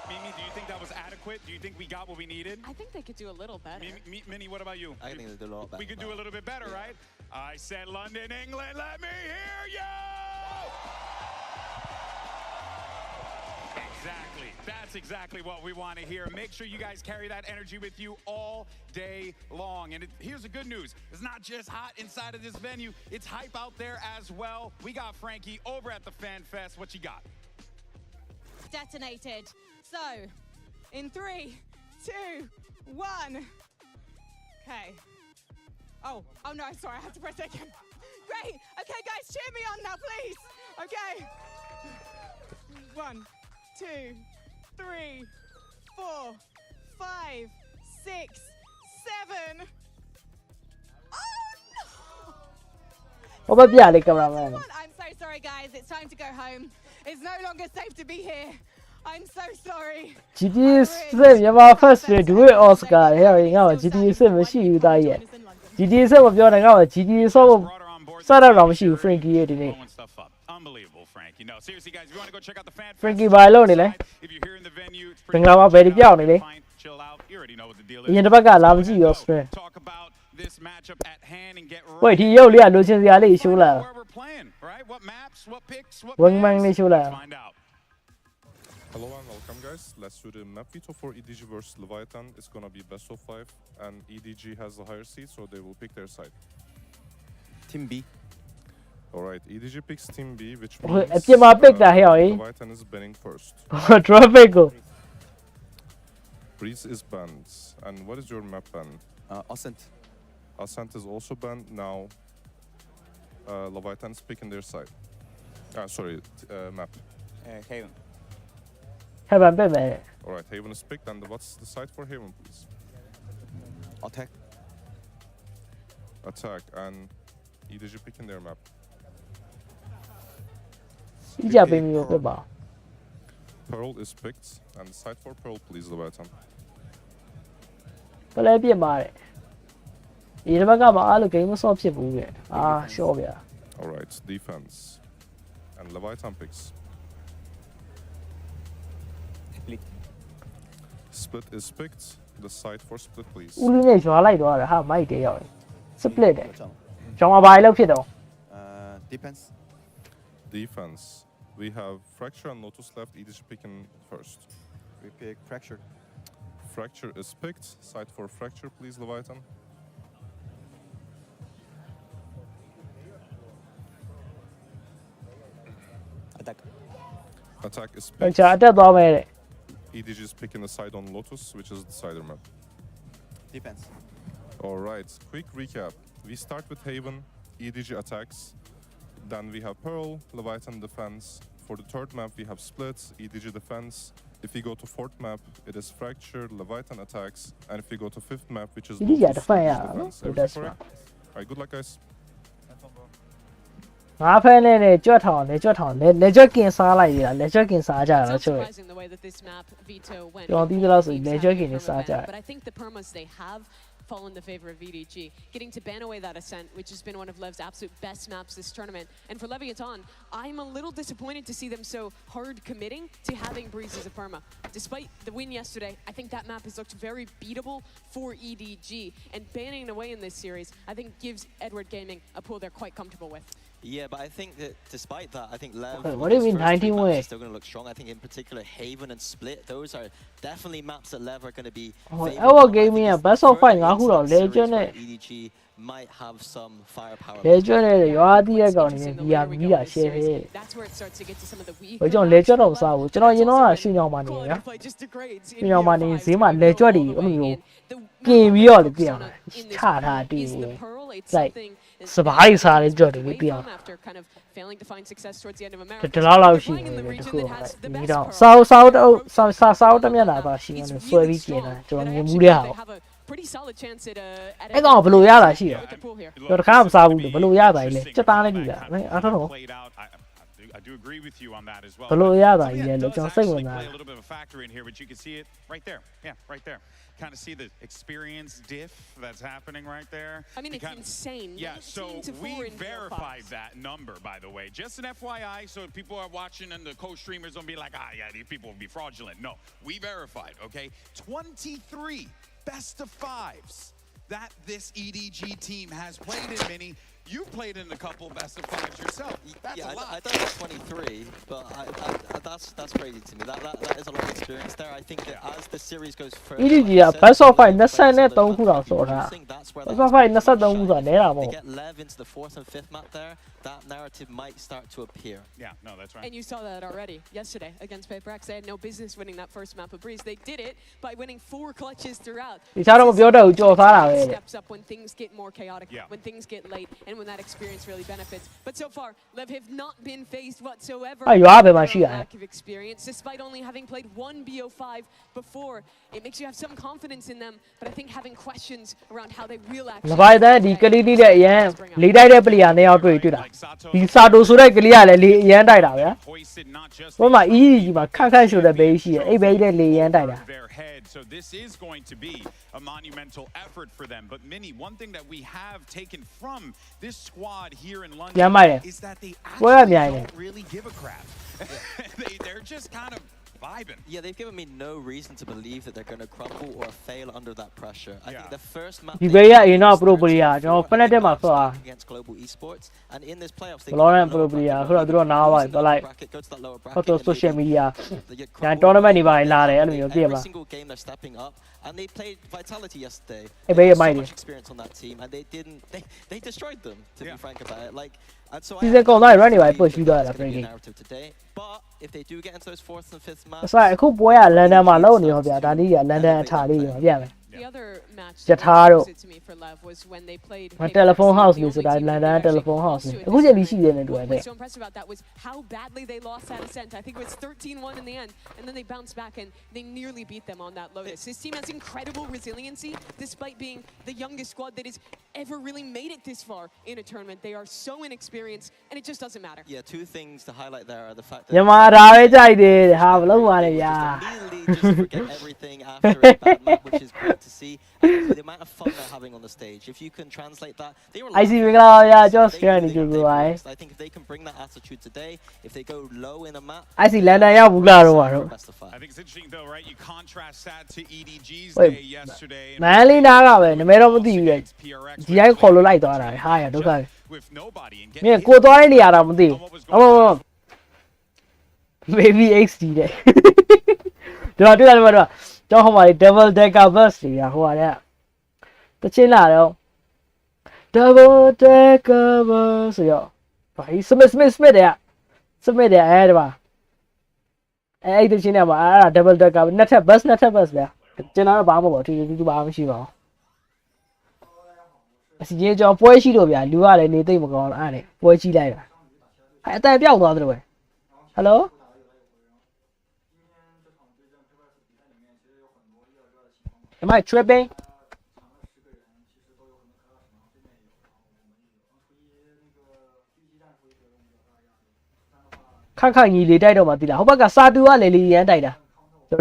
Speaker 11: Mimi, do you think that was adequate? Do you think we got what we needed?
Speaker 10: I think they could do a little better.
Speaker 11: Minnie, what about you?
Speaker 12: I think they did a lot better.
Speaker 11: We could do a little bit better, right? I said London, England, let me hear you! Exactly. That's exactly what we want to hear. Make sure you guys carry that energy with you all day long. And here's the good news. It's not just hot inside of this venue. It's hype out there as well. We got Frankie over at the Fan Fest. What you got?
Speaker 10: Detonated. So, in 3, 2, 1. Okay. Oh no, sorry, I had to press it again. Great. Okay, guys, cheer me on now, please. Okay. 1, 2, 3, 4, 5, 6, 7. Oh no!
Speaker 1: ဟိုဘက်ပြလေကင်မရာမန်
Speaker 10: I'm so sorry, guys. It's time to go home. It's no longer safe to be here. I'm so sorry.
Speaker 1: GTA 6မြန်မာ first ဒူဝေအော်စကာဟဲ့ငါ့ GTA 6မရှိဘူးသားရဲ့ GTA 6မပြောနဲ့ငါ့ GTA 6စရတော့မရှိဘူး Frankie ရဲ့ဒီနေ့
Speaker 11: Unbelievable, Frankie. No, seriously, guys, if you want to go check out the Fan Fest,
Speaker 1: Frankie ဘာလို့နေလဲ
Speaker 11: if you're here in the venue, it's
Speaker 1: မင်္ဂလာပါဘယ်ဒီပြောင်းနေလဲ
Speaker 11: fine, chill out. You already know what the deal
Speaker 1: အရင်
Speaker 11: is.
Speaker 1: တစ်ပတ်ကလာမကြည့်ရော stream
Speaker 11: Talk about this matchup at hand and get
Speaker 1: ဝေးဒီရုပ်လေးကလိုချင်စရာလေးရှိုးလာ
Speaker 11: where we're playing, right? What maps, what picks, what
Speaker 1: Wingman
Speaker 11: maps?
Speaker 1: လေးရှိုးလာ
Speaker 11: Let's find out.
Speaker 13: Hello and welcome guys. Let's do the map veto for EDG versus Leviathan. It's gonna be best of 5 and EDG has the higher seed, so they will pick their side.
Speaker 12: Team B.
Speaker 13: Alright, EDG picks Team B, which
Speaker 1: အ
Speaker 13: means
Speaker 1: ပြစ်မှာပိတ်တာဟဲ့ဟေး
Speaker 13: Leviathan is banning first.
Speaker 1: traffic ကို
Speaker 13: Breeze is banned. And what is your map ban?
Speaker 12: Ascent.
Speaker 13: Ascent is also banned now. Leviathan is picking their side. Sorry, map.
Speaker 12: Haven.
Speaker 1: Heaven ပိတ်မယ်
Speaker 13: Alright, Haven is picked. And what's the side for Haven, please?
Speaker 12: Attack.
Speaker 13: Attack. And EDG picking their map.
Speaker 1: ကြီးကြပေးမျိုးပြပါ
Speaker 13: Pearl is picked, and side for Pearl, please, Leviathan.
Speaker 1: ပလဲပြစ်ပါတယ်ဒီတစ်ဘက်ကမှအားလို့ game မဆော့ဖြစ်ဘူးကရှော့ဗျာ
Speaker 13: Alright, defense. And Leviathan picks. Split is picked. The side for split, please.
Speaker 1: ဦးလေးနဲ့ရွာလိုက်သွားတယ်ဟာမိုက်တယ်ရောက်တယ် split တယ်ကျောင်းမှာဘာလို့ဖြစ်တော့
Speaker 12: Depends.
Speaker 13: Defense. We have Fracture and Lotus left. EDG picking first.
Speaker 12: We pick Fracture.
Speaker 13: Fracture is picked. Side for Fracture, please, Leviathan.
Speaker 12: Attack.
Speaker 13: Attack is
Speaker 1: အ
Speaker 13: picked.
Speaker 1: ချာအတက်သွားမယ်တဲ့
Speaker 13: EDG is picking the side on Lotus, which is the cider map.
Speaker 12: Depends.
Speaker 13: Alright, quick recap. We start with Haven, EDG attacks. Then we have Pearl, Leviathan defense. For the third map, we have Split, EDG defense. If we go to fourth map, it is Fracture, Leviathan attacks. And if we go to fifth map, which is
Speaker 1: EDG
Speaker 13: Lotus,
Speaker 1: defense,
Speaker 13: EDG
Speaker 1: yeah,
Speaker 13: defense.
Speaker 1: no?
Speaker 13: Everything
Speaker 1: That's
Speaker 13: correct? Alright, good luck, guys.
Speaker 1: ငါဖဲနဲ့နဲ့ကြွတ်ထောင်နဲ့ကြွတ်ထောင်နဲ့လက်ကြွက်ကင်စားလိုက်ရတာလက်ကြွက်ကင်စားကြတာလို့ချို့
Speaker 7: surprising the way that this map veto went.
Speaker 1: ကျွန်တော်သိသလောက်ဆိုလက်ကြွက်ကင်နဲ့စားကြတယ်
Speaker 7: But I think the permas they have fall in the favor of VDG, getting to ban away that Ascent, which has been one of Lev's absolute best maps this tournament. And for Leviathan, I'm a little disappointed to see them so hard committing to having Breeze as a perma. Despite the win yesterday, I think that map has looked very beatable for EDG. And banning it away in this series, I think gives Edward Gaming a pool they're quite comfortable with.
Speaker 14: Yeah, but I think that despite that, I think Lev,
Speaker 1: Okay, what do you mean 19
Speaker 14: maps
Speaker 1: way?
Speaker 14: is still going to look strong. I think in particular Haven and Split, those are definitely maps that Lev are going to be.
Speaker 1: Edward Gaming က best of 5 ငါခုတော့ legend နဲ့
Speaker 14: EDG might have some firepower.
Speaker 1: legend နဲ့ရွာသီးတဲ့ကောင်တွေနဲ့ဒီဟာမိတာ share ဟဲ့
Speaker 7: That's where it starts to get to some of the weak.
Speaker 1: ဘယ်ကြောင့် legend တော့မစားဘူးကျွန်တော်ရင်တော့ရွှေညောင်မှာနေဗျာရွှေညောင်မှာနေဈေးမှာ legend တွေအဲ့လိုမျိုးပြင်ပြီးတော့လေပြင်အောင်ချထားတည် like စပားရီစားလေးကြော်တယ်ပြင်အောင်
Speaker 7: After kind of failing to find success towards the end of America.
Speaker 1: တလားလောက်ရှိနေတယ်တခုဒီတော့စောက်တမျက်နှာပါရှိနေဆွဲပြီးပြင်တာကျွန်တော်မြင်မှုတဲ့ဟာ
Speaker 7: Pretty solid chance at
Speaker 1: အဲ့ကောင်ဘယ်လိုရတာရှိရတော့တခါမစားဘူးလို့ဘယ်လိုရတာလဲစက်သားနဲ့ပြီလားအဲ့တော့
Speaker 11: I do agree with you on that as well.
Speaker 1: ဘယ်လိုရတာကြီးလဲလို့ကျွန်တော်စိတ်ဝင်စားတယ်
Speaker 11: A little bit of a factor in here, but you can see it right there. Yeah, right there. Kind of see the experience diff that's happening right there.
Speaker 7: I mean, it's insane.
Speaker 11: Yeah, so we verified that number, by the way. Just an FYI, so people are watching and the co-streamers don't be like, yeah, these people will be fraudulent. No, we verified, okay? 23 best of fives that this EDG team has played in, Mini. You've played in a couple best of fives yourself. That's a lot.
Speaker 14: I don't have 23, but that's crazy to me. That is a lot of experience there. I think that as the series goes further,
Speaker 1: EDG က best of 5 23ခုတောင်စော်ထား best of 5 23ခုဆိုတာနဲတာမဟုတ်
Speaker 14: They get Lev into the fourth and fifth map there. That narrative might start to appear.
Speaker 11: Yeah, no, that's right.
Speaker 7: And you saw that already yesterday against PaperX. They had no business winning that first map of Breeze. They did it by winning 4 clutches throughout.
Speaker 1: ဒီခြားတော့မပြောတတ်ဘူးကြော်ထားတာပဲ
Speaker 7: Steps up when things get more chaotic, when things get late, and when that experience really benefits. But so far, Lev have not been phased whatsoever.
Speaker 1: ရွာပဲမှာရှိရတယ်
Speaker 7: lack of experience, despite only having played one BO5 before. It makes you have some confidence in them, but I think having questions around how they will act.
Speaker 1: လပိုင်းတဲ့ဒီကလေးလေးတဲ့အရန်လေးတိုက်တဲ့ပလီယာနဲ့ရောက်တွေ့တာဒီစာတိုဆိုတဲ့ကလေးကလည်းလေအရန်တိုက်တာဗျာဘယ်မှာ EDG မှာခန့်ခန့်ရှို့တဲ့ဘေးရှိရဲ့အဲ့ဘေးတဲ့လေအရန်တိုက်တာ
Speaker 11: So this is going to be a monumental effort for them. But Mini, one thing that we have taken from this squad here in London is that they actually don't really give a crap. They're just kind of vibing.
Speaker 14: Yeah, they've given me no reason to believe that they're going to crumble or fail under that pressure. I think the first map
Speaker 1: ဒီဘေးကအရင်တော့ pro player ကျွန်တော် Fnatic မှာဆိုတာ
Speaker 14: against Global Esports, and in this playoffs they
Speaker 1: Valorant pro player ဆိုတော့သူတို့နားပါတယ်like
Speaker 14: go to that lower bracket.
Speaker 1: ဟိုတော့ social media ညာ tournament တွေပါလာတယ်အဲ့လိုမျိုးပြည့်ပါ
Speaker 14: Every single game they're stepping up, and they played Vitality yesterday.
Speaker 1: Hey,
Speaker 14: They had
Speaker 1: baby,
Speaker 14: so much experience on that team, and they destroyed them. To be frank about it, like. And so
Speaker 1: Season ကုန်သွား run နေပါpush ပြီးသွားတာ breaking
Speaker 14: but if they do get into those fourth and fifth maps
Speaker 1: အစအခုပွဲက London မှာလုံးနေရောဗျာဒါလေးက London အထာလေးရောပြမယ်
Speaker 7: The other match
Speaker 1: ရ
Speaker 7: that
Speaker 1: ထားတို့
Speaker 7: was it to me for Lev was when they played
Speaker 1: မတယ်လီဖုန်း
Speaker 7: Paper
Speaker 1: house
Speaker 7: X,
Speaker 1: နေ
Speaker 7: the
Speaker 1: ဆိုတာ
Speaker 7: only team
Speaker 1: လန်
Speaker 7: that
Speaker 1: ဒန်
Speaker 7: actually
Speaker 1: တယ်လီဖုန်း house
Speaker 7: lost
Speaker 1: နေ
Speaker 7: to at
Speaker 1: အခု
Speaker 7: this
Speaker 1: ချိန်ကြီး
Speaker 7: tournament.
Speaker 1: ရှိတယ်နဲ့တူတ
Speaker 7: What
Speaker 1: ယ်
Speaker 7: was so impressive about that was how badly they lost that ascent. I think it was 13-1 in the end, and then they bounced back and they nearly beat them on that Lotus. This team has incredible resiliency, despite being the youngest squad that has ever really made it this far in a tournament. They are so inexperienced, and it just doesn't matter.
Speaker 14: Yeah, two things to highlight there are the fact that
Speaker 1: မြန်မာဒါပဲကြိုက်တယ်ဟာဘလို့ပါလဲဗျာ
Speaker 14: immediately just forget everything after a bad map, which is great to see. And the amount of fun they're having on the stage. If you can translate that, they were
Speaker 1: IC မင်္ဂ
Speaker 14: laughing
Speaker 1: လာပါဗျာ
Speaker 14: at
Speaker 1: ကျော်
Speaker 14: they
Speaker 1: စကန်နေ
Speaker 14: knew
Speaker 1: ကြ
Speaker 14: they
Speaker 1: ည့်
Speaker 14: were
Speaker 1: ပါ
Speaker 14: next. I think if they can bring that attitude today, if they go low in a map,
Speaker 1: IC လန်ဒန်ရောက်ဘူးလားတော့ပါတော့
Speaker 14: best of five.
Speaker 11: I think it's interesting though, right? You contrast that to EDG's
Speaker 1: Wait,
Speaker 11: day yesterday.
Speaker 1: မန်လေးနားကပဲနမဲတော့မသိဘူးလေဒီတိုင်းခေါ်လို့လိုက်သွားတာဟာရဒုက္ခပဲ
Speaker 11: with nobody and
Speaker 1: မင်းကိုသွားတဲ့နေရာတော့မသိဘူးအမ baby XD တဲ့တော့တွေ့ရတယ်မတော့ကျောင်းဟိုမှာ double decker bus တွေကဟိုဟာတဲ့တချင်းလာတော့ double decker bus ဆိုတော့ဘာကြီး smith တဲ့ smith တဲ့အဲ့ဒါပါအဲ့တချင်းနဲ့ပါအဲ့ဒါ double decker နှစ်ထပ် bus နှစ်ထပ် bus ဗျာကျွန်တော်တော့ဘာမှမပေါ့တူဘာမှမရှိပါဘူးအစီကြီးကျော်ပွဲရှိတော့ဗျာလူကလည်းနေသိမ့်မကောင်းအဲ့ဒါပွဲကြီးလိုက်တာအဲ့အတန်ပြောက်သွားတယ်ပဲ hello am I tripping ခန့်ခန့်ကြီးလေတိုက်တော့မှသိလားဟိုဘက်ကစာတူကလေရန်တိုက်တာ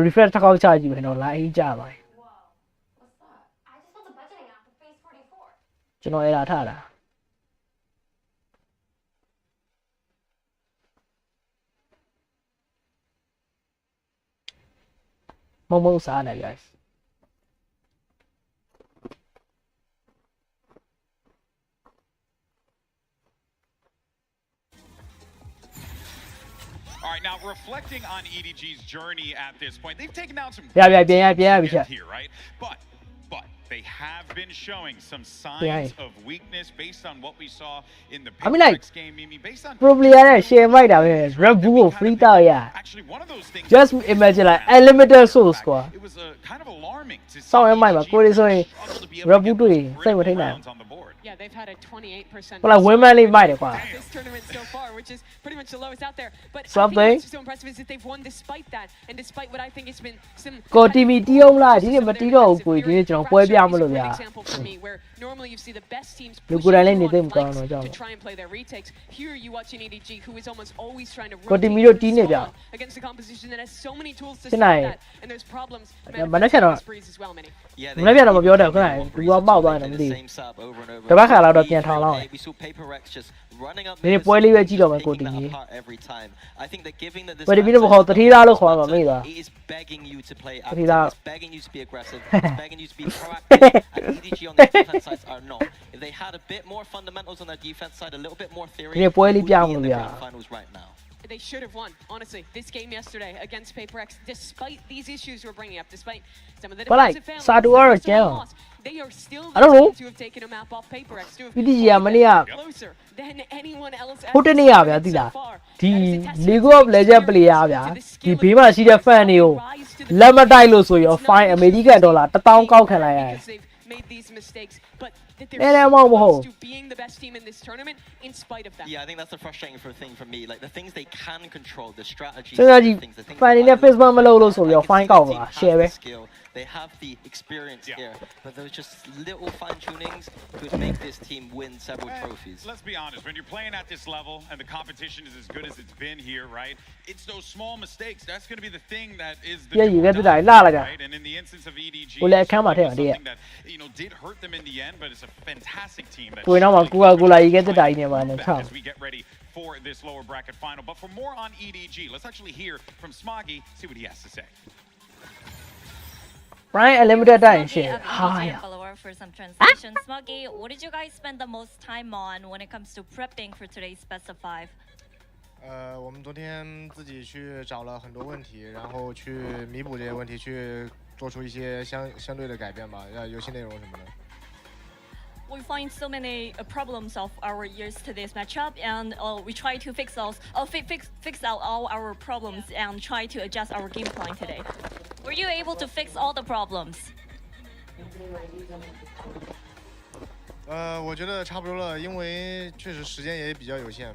Speaker 1: refresh တစ်ခေါက်ချကြည့်မယ်တော့ line ကြပါကျွန်တော်အဲ့ဒါထားတာမုံစားနေ guys
Speaker 11: All right, now reflecting on EDG's journey at this point, they've taken down some
Speaker 1: Yeah,
Speaker 11: great
Speaker 1: yeah,
Speaker 11: teams
Speaker 1: yeah.
Speaker 11: here, right? But they have been showing some signs
Speaker 1: Yeah.
Speaker 11: of weakness based on what we saw in the
Speaker 1: I mean, like,
Speaker 11: Paper X game, Mimi. Based on
Speaker 1: probably ရတဲ့ share မိုက်တာပဲ Red Bull ကို free တောက်ရ
Speaker 11: actually one of those things.
Speaker 1: just imagine like unlimited source ကွာ
Speaker 11: It was kind of alarming to see
Speaker 1: စောင့်ရမိုက်မှာကိုရီဆိုရင်
Speaker 11: struggle to be able
Speaker 1: Red
Speaker 11: to
Speaker 1: Bull
Speaker 11: get
Speaker 1: တွေ့
Speaker 11: those
Speaker 1: စိတ်မ
Speaker 11: critical
Speaker 1: ထိန်နိုင်
Speaker 11: rounds on the board.
Speaker 7: Yeah, they've had a 28%
Speaker 1: ဟိုလာ women လေးမိုက်တယ်ကွာ
Speaker 7: this tournament so far, which is pretty much the lowest out there. But I
Speaker 1: Something.
Speaker 7: think what's so impressive is that they've won despite that, and despite what I think has been some
Speaker 1: ကိုတီမီတီးအောင်လားဒီနေ့မတီးတော့ဘူးကိုဒီနေ့ကျွန်တော်ပွဲပြမလို့ဗျာ
Speaker 7: example for me where normally you see the best teams
Speaker 1: လူကိုယ်တိုင်လည်း
Speaker 7: pushing
Speaker 1: နေသိမ
Speaker 7: through
Speaker 1: ကောင်း
Speaker 7: on
Speaker 1: တော့ကြောက်
Speaker 7: flanks to try and play their retakes. Here you watch an EDG who is almost always trying to
Speaker 1: ကိုတီမီ
Speaker 7: rotate
Speaker 1: တို့တီးနေ
Speaker 7: and
Speaker 1: ပြ
Speaker 7: so on against a composition that has so many tools to
Speaker 1: ဖြစ်နိုင်
Speaker 7: stop that, and there's problems
Speaker 1: မနေ့ကတော့
Speaker 7: manifesting as well, many.
Speaker 14: Yeah,
Speaker 1: မနေ့ပြန်တော့မပြောတော့ခဏဘူကမောက်သွားတယ်မသိဘူး
Speaker 14: same sub over and over.
Speaker 1: တပတ်ခါလောက်တော့ပြန်ထောင်လောက်
Speaker 14: We saw Paper X just running up
Speaker 1: ဒီနေ့ပွဲလေးပဲကြည့်တော့မယ်ကို
Speaker 14: picking
Speaker 1: တီ
Speaker 14: that
Speaker 1: မီ
Speaker 14: apart every time. I think that giving that this
Speaker 1: ပွဲတီမီတော့မခေါ်တတိသားလို့ခေါ်မှာမေးသွား
Speaker 14: it is begging you to play
Speaker 1: တတိ
Speaker 14: active.
Speaker 1: သား
Speaker 14: It's begging you to be aggressive. It's begging you to be proactive. And EDG on their defense sides are not. If they had a bit more fundamentals on their defense side, a little bit more theory,
Speaker 1: ဒီနေ့ပွဲလေး
Speaker 14: would
Speaker 1: ပြ
Speaker 14: be
Speaker 1: မ
Speaker 14: in
Speaker 1: လို့
Speaker 14: the
Speaker 1: ဗျာ
Speaker 14: grand finals right now.
Speaker 7: They should have won, honestly. This game yesterday against Paper X, despite these issues we're bringing up, despite some of the
Speaker 1: But, like,
Speaker 7: defensive failings,
Speaker 1: Sadu
Speaker 7: the
Speaker 1: are
Speaker 7: first
Speaker 1: down.
Speaker 7: loss, they are still
Speaker 1: I don't
Speaker 7: the
Speaker 1: know.
Speaker 7: team to have taken a map off Paper X, to have
Speaker 1: PDG
Speaker 7: played
Speaker 1: မနေ့က
Speaker 7: closer than anyone else at
Speaker 1: ဟိုတ
Speaker 7: this
Speaker 1: နေ့ရဗျာ
Speaker 7: tournament
Speaker 1: သိ
Speaker 7: so
Speaker 1: လား
Speaker 7: far.
Speaker 1: ဒီ
Speaker 7: That is a testament
Speaker 1: League
Speaker 7: to
Speaker 1: of
Speaker 7: the
Speaker 1: Legends
Speaker 7: experience,
Speaker 1: player ဗျာ
Speaker 7: to the
Speaker 1: ဒီ
Speaker 7: skill
Speaker 1: ဘေး
Speaker 7: of
Speaker 1: မှာရှိတဲ့ fan တွေကို
Speaker 7: rise to the
Speaker 1: လက်မ
Speaker 7: challenge.
Speaker 1: တိုက်လို့ဆိုရော
Speaker 7: It's not
Speaker 1: fine
Speaker 7: because
Speaker 1: American dollar 1000ကောက်ခံလိုက်ရတယ်
Speaker 7: because they've made these mistakes, but that
Speaker 1: နည်းနည်း
Speaker 7: they're
Speaker 1: မ
Speaker 7: so
Speaker 1: ဟုတ်
Speaker 7: close to being the best team in this tournament in spite of that.
Speaker 14: Yeah, I think that's the frustrating thing for me. Like the things they can control, the strategies,
Speaker 1: စဉ်းစားကြည့်
Speaker 14: the things, the things
Speaker 1: fan တွေနဲ့ Facebook မလုပ်လို့ဆိုရော fine ကောက်သွား share ပဲ
Speaker 14: skill, they have the experience here, but those just little fine tunings could make this team win several trophies.
Speaker 11: Let's be honest, when you're playing at this level and the competition is as good as it's been here, right? It's those small mistakes. That's going to be the thing that is the
Speaker 1: ပြည့်ရည်ပဲ
Speaker 11: do or
Speaker 1: တက်
Speaker 11: die,
Speaker 1: လာလာကြ
Speaker 11: right? And in the instance of EDG,
Speaker 1: ကိုလည်းအခန်းမှာထည့်ပါ
Speaker 11: it's
Speaker 1: တည်းရ
Speaker 11: something that did hurt them in the end, but it's a fantastic team that
Speaker 1: ကိုယ်တော့မှကိုလာကြီးကတက်တာကြီးနေပါနဲ့ထား
Speaker 11: as we get ready for this lower bracket final. But for more on EDG, let's actually hear from Smoggy, see what he has to say.
Speaker 1: Brian Unlimited တိုက်ရင်ရှယ်
Speaker 15: Smoggy, a
Speaker 1: ဟာ
Speaker 15: VDG
Speaker 1: ရ
Speaker 15: follower for some translation. Smoggy, what did you guys spend the most time on when it comes to prepping for today's best of 5?
Speaker 16: 我们昨天自己去找了很多问题，然后去弥补这些问题，去做出一些相对的改变吧，游戏内容什么的。
Speaker 15: We find so many problems of our years to this matchup, and we try to fix out all our problems and try to adjust our game plan today. Were you able to fix all the problems?
Speaker 16: 我觉得差不多了，因为确实时间也比较有限。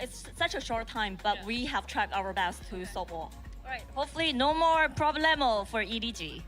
Speaker 15: It's such a short time, but we have tried our best to solve all. Alright, hopefully no more problemo for EDG.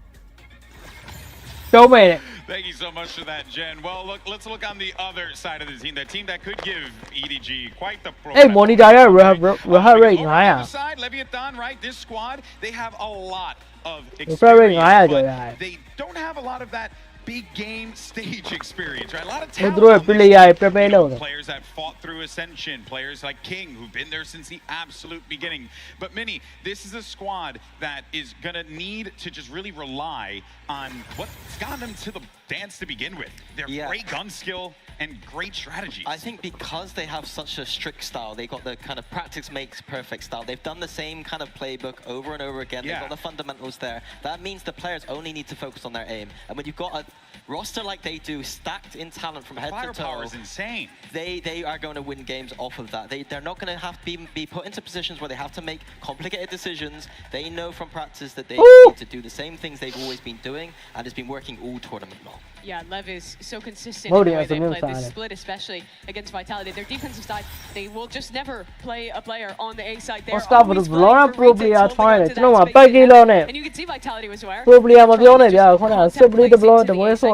Speaker 1: 标美。
Speaker 11: Thank you so much for that, Jen. Well, let's look on the other side of the team. That team that could give EDG quite the.
Speaker 1: 哎，monitor ရဲ့ refresh rate 900。Side
Speaker 11: Leviathan, right? This squad, they have a lot of
Speaker 1: refresh rate 900 ကျော်ရ
Speaker 11: they don't have a lot of that big game stage experience, right? A lot of
Speaker 1: သူတို့ player တွေ prepare လုပ်တယ်
Speaker 11: players that fought through Ascension, players like King who've been there since the absolute beginning. But Minnie, this is a squad that is gonna need to just really rely on what's gotten them to the dance to begin with. Their great gun skill and great strategies.
Speaker 14: I think because they have such a strict style, they got the kind of practice makes perfect style. They've done the same kind of playbook over and over again. They've got the fundamentals there. That means the players only need to focus on their aim. And when you've got a roster like they do, stacked in talent from head to toe,
Speaker 11: firepower is insane.
Speaker 14: They are going to win games off of that. They're not going to have to be put into positions where they have to make complicated decisions. They know from practice that they need to do the same things they've always been doing, and it's been working all tournament long.
Speaker 7: Yeah, Lev is so consistent in the way they play this split, especially against Vitality. Their defensive side, they will just never play a player on the A side. They're always playing for retakes, holding on to that space. And you can see Vitality was aware.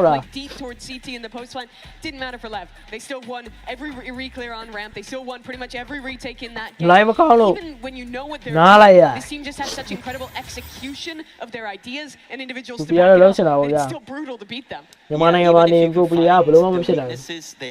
Speaker 7: Like deep towards CT in the post line. Didn't matter for Lev. They still won every re-clear on ramp. They still won pretty much every retake in that game. Even when you know what they're doing, this team just has such incredible execution of their ideas and individuals to back it up. And it's still brutal to beat them.
Speaker 14: They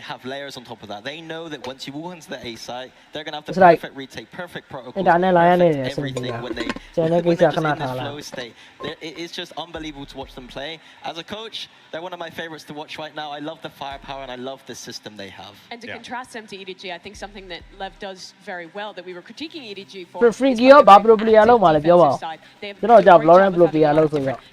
Speaker 14: have layers on top of that. They know that once you walk into the A site, they're going to have the perfect retake, perfect protocol, perfect everything when they're just in this flow state. It's just unbelievable to watch them play. As a coach, they're one of my favorites to watch right now. I love the firepower and I love the system they have.
Speaker 7: And to contrast them to EDG, I think something that Lev does very well that we were critiquing EDG for.
Speaker 1: Freaky up, probably alone, my love.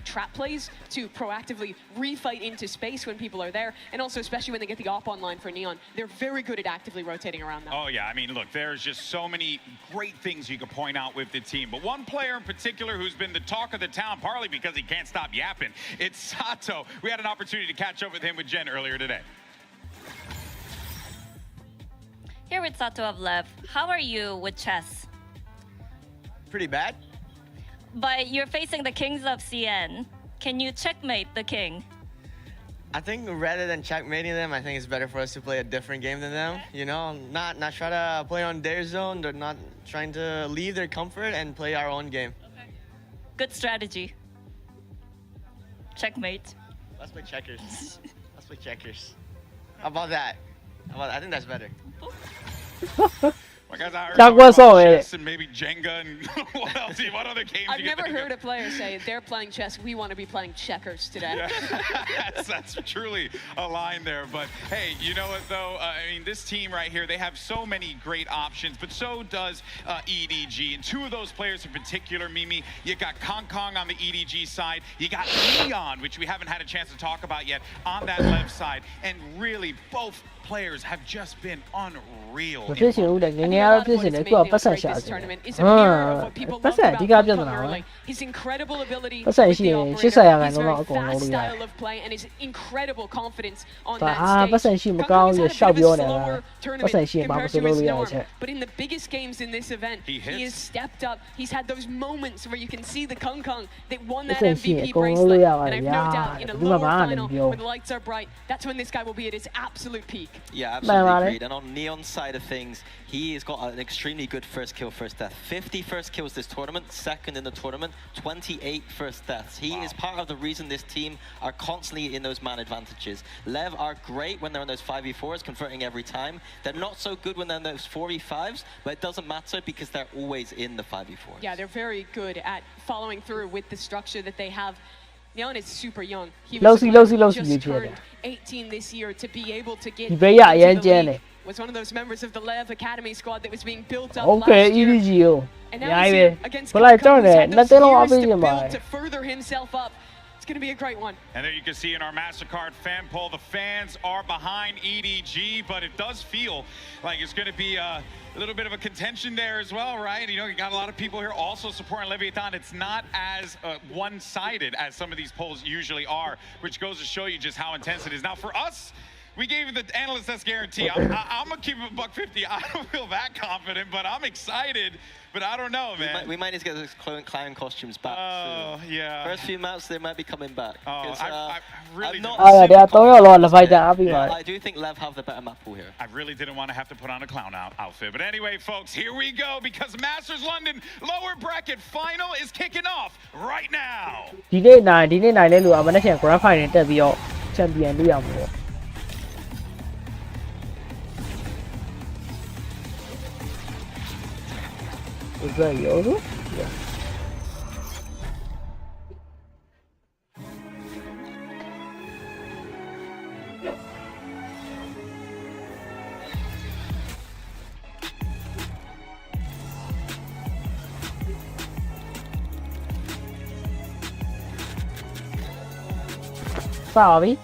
Speaker 7: Trap plays to proactively refight into space when people are there, and also especially when they get the op online for Neon. They're very good at actively rotating around them.
Speaker 11: Oh yeah, I mean, look, there's just so many great things you could point out with the team. But one player in particular who's been the talk of the town, partly because he can't stop yapping, it's Sato. We had an opportunity to catch up with him with Jen earlier today.
Speaker 15: Here with Sato of Lev, how are you with chess?
Speaker 17: Pretty bad.
Speaker 15: But you're facing the kings of CN. Can you checkmate the king?
Speaker 17: I think rather than checkmating them, I think it's better for us to play a different game than them. You know, not try to play on their zone. They're not trying to leave their comfort and play our own game.
Speaker 15: Okay. Good strategy. Checkmate.
Speaker 17: Let's play checkers. Let's play checkers. How about that? I think that's better.
Speaker 11: My guys out here chess and maybe Jenga and what else? What other games?
Speaker 7: I've never heard a player say they're playing chess. We want to be playing checkers today.
Speaker 11: Yeah, that's truly a line there. But hey, you know what though? I mean, this team right here, they have so many great options, but so does EDG. And two of those players in particular, Mimi, you got Kong Kong on the EDG side. You got Leon, which we haven't had a chance to talk about yet, on that left side. And really, both players have just been unreal.
Speaker 7: This tournament is a mirror of what people loved about Kong Kong early. His incredible ability with the operator, his very fast style of play, and his incredible confidence on that stage. Kong Kong has had a bit of a slower tournament compared to his norm, but in the biggest games in this event, he has stepped up. He's had those moments where you can see the Kong Kong that won that MVP bracelet, and I've no doubt in a lower final where the lights are bright, that's when this guy will be at his absolute peak.
Speaker 14: Yeah, absolutely agreed. And on Neon's side of things, he has got an extremely good first kill, first death. 50 first kills this tournament, second in the tournament, 28 first deaths. He is part of the reason this team are constantly in those man advantages. Lev are great when they're in those 5v4s, converting every time. They're not so good when they're in those 4v5s, but it doesn't matter because they're always in the 5v4s.
Speaker 7: Yeah, they're very good at following through with the structure that they have. Neon is super young. He was just turned 18 this year to be able to get into the league. Was one of those members of the Lev Academy squad that was being built up last year. And now he's here against Kong Kong, who's had those years to build to further himself up. It's going to be a great one.
Speaker 11: And there you can see in our MasterCard fan poll, the fans are behind EDG, but it does feel like it's going to be a little bit of a contention there as well, right? You know, you got a lot of people here also supporting Leviathan. It's not as one-sided as some of these polls usually are, which goes to show you just how intense it is. Now, for us, we gave the analyst that's guarantee. I'm gonna keep it $150. I don't feel that confident, but I'm excited. But I don't know, man.
Speaker 14: We might need to get those clown costumes back.
Speaker 11: Oh, yeah.
Speaker 14: First few maps, they might be coming back.
Speaker 11: Oh, I really
Speaker 1: they are 3 ယောက်လော Leviathan အားပြီးပါတယ်
Speaker 14: I do think Lev have the better map pool here.
Speaker 11: I really didn't want to have to put on a clown outfit. But anyway, folks, here we go, because Masters London lower bracket final is kicking off right now.
Speaker 1: ဒီနေ့နိုင်လဲလို့အမနဲ့ချန် Grand Final တက်ပြီးတော့ Champion လို့ရမှာပေါ့ Is that Yoru? Yeah. Sorry.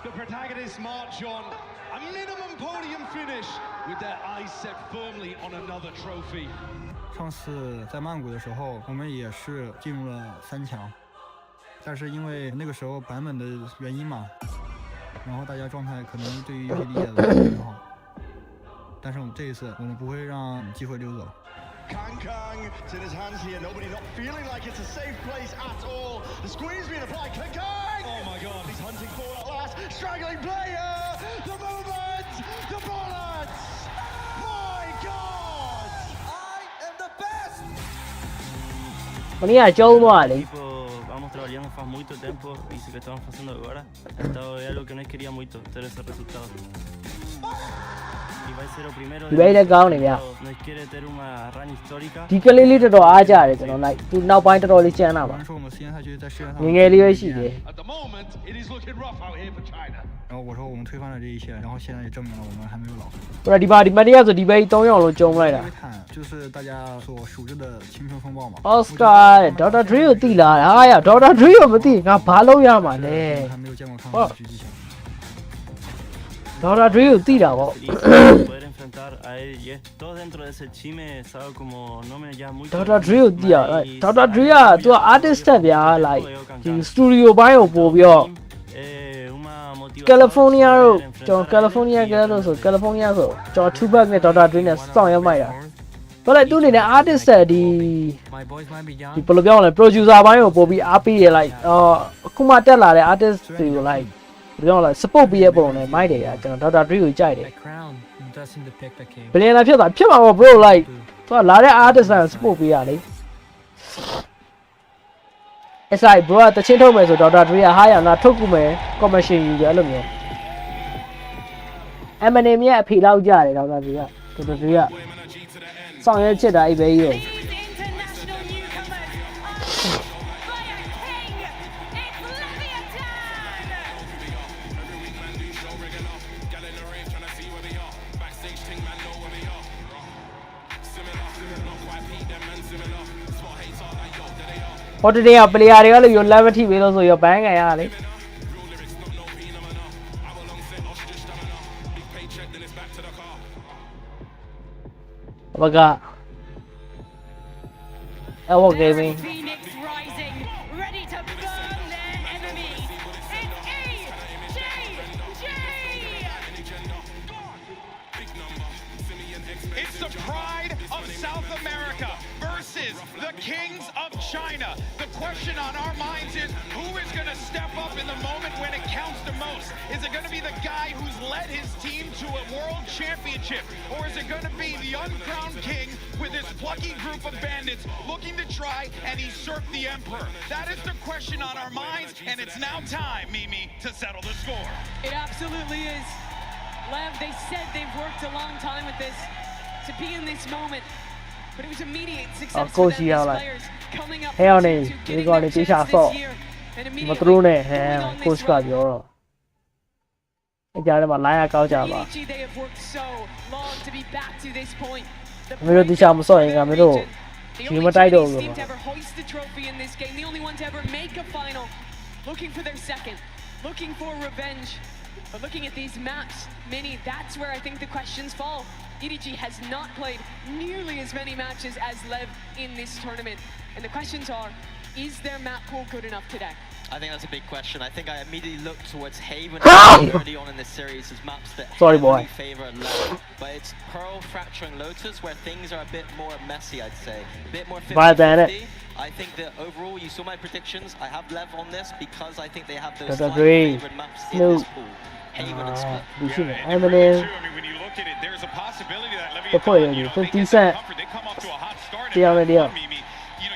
Speaker 18: The protagonist march on a minimum podium finish with their eyes set firmly on another trophy.
Speaker 19: 上次在曼谷的时候，我们也是进入了3强，但是因为那个时候版本的原因嘛，然后大家状态可能对于游戏理解的不是很好，但是我们这一次我们不会让机会溜走。
Speaker 18: Kang, it's in his hands here. Nobody not feeling like it's a safe place at all. The squeeze being applied. Kang! Oh my God, he's hunting for at last. Straggling player. The movement. The bullets. My God. I am the best.
Speaker 1: 我呢係租嘛你
Speaker 20: Vamos trabalhando faz muito tempo e isso que estamos fazendo agora então é algo que nós queríamos muito ter esse resultado. Y va a ser el primero de nos quiere tener una run histórica.
Speaker 1: ဒီကလေးလေးတော်တော်အားကြတယ်ကျွန်တော်လိုက်သူနောက်ပိုင်းတော်တော်လေးကျန်တာပါငငယ်လေးပဲရှိတယ်
Speaker 18: At the moment, it is looking rough out here for China.
Speaker 19: 然后我说我们推翻了这一切，然后现在也证明了我们还没有老。
Speaker 1: ဟိုဒီပါဒီမတရားဆိုဒီဘေး3ယောက်လုံးကျုံလိုက်တာ
Speaker 19: 就是大家所熟知的青春风暴嘛。
Speaker 1: Oscar Dr. Dre ကိုတိလာတာဟာရ Dr. Dre ကိုမသိငါဘာလုပ်ရမှာလဲ
Speaker 19: 还没有见过康永狙击枪。
Speaker 1: Dr. Dre ကိုတိတာပေါ့
Speaker 20: Poder enfrentar a él y es todo dentro de ese chisme sabe como no me llama mucho.
Speaker 1: Dr. Dre ကိုတိရ Dr. Dre ကသူက artist တက်ဗျာ like ဒီ studio ဘိုင်းကိုပို့ပြီးတော့ California တို့ကျွန်တော် California ကလို့ဆို California ဆိုကျွန်တော် Tupac နဲ့ Dr. Dre နဲ့စောင့်ရမိုက်တာဘာလဲသူအနေနဲ့ artist တက်ဒီဘယ်လိုပြောရလဲ producer ဘိုင်းကိုပို့ပြီးအားပေးရ like အခုမှတက်လာတဲ့ artist တွေကို like ဘယ်လိုလဲ support ပေးရပုံနဲ့မိုက်တယ်ကျွန်တော် Dr. Dre ကိုကြိုက်တယ် ဘယ်လဲဖြစ်တာဖြစ်မှာပေါ့ bro like သူကလာတဲ့ artist နဲ့ support ပေးရလေ It's like bro တချင်းထုတ်မယ်ဆို Dr. Dre ကဟာရနာထုတ်ကူမယ် commercial ယူတယ်အဲ့လိုမျိုး Eminem ရဲ့အဖေလောက်ကြတယ် Dr. Dre က Dr. Dre ကစောင့်ရဲချစ်တာအဲ့ပဲကြီးရော ဟိုတည်းက player တွေကလည်းရော level ထိပေးလို့ဆိုရောဘန်းကန်ရလေဘကအော် gaming
Speaker 3: Phoenix rising, ready to burn their enemy. It's
Speaker 11: It's the pride of South America versus the kings of China. The question on our minds is, who is going to step up in the moment when it counts the most? Is it going to be the guy who's led his team to a world championship? Or is it going to be the uncrowned king with his plucky group of bandits looking to try and usurp the emperor? That is the question on our minds, and it's now time, Mimi, to settle the score.
Speaker 7: It absolutely is. Lev, they said they've worked a long time with this to be in this moment. But it was immediate success for them as players coming up to getting their chance this year. And immediately going on this run.
Speaker 1: EDG,
Speaker 7: they have worked so long to be back to this point. The
Speaker 1: မင်းတို့တခြားမစော့ရင်ငါမင်းတို့
Speaker 7: The
Speaker 1: Chỉ
Speaker 7: only
Speaker 1: mà tay đồ
Speaker 7: Chinese
Speaker 1: rồi
Speaker 7: team
Speaker 1: mà.
Speaker 7: to ever hoist the trophy in this game, the only one to ever make a final, looking for their second, looking for revenge. But looking at these maps, Mini, that's where I think the questions fall. EDG has not played nearly as many matches as Lev in this tournament. And the questions are, is their map pool good enough today?
Speaker 14: I think that's a big question. I think I immediately looked towards Haven early on in this series as maps that
Speaker 1: Sorry,
Speaker 14: heavily
Speaker 1: boy.
Speaker 14: favor Lev. But it's Pearl, Fracture, and Lotus where things are a bit more messy, I'd say. A bit more 50-50. I think that overall, you saw my predictions. I have Lev on this because I think they have those slightly favored maps in this pool. Haven and Split.
Speaker 1: Eminem.
Speaker 11: There's a possibility that
Speaker 1: The player, 50 Cent. Deal with deal.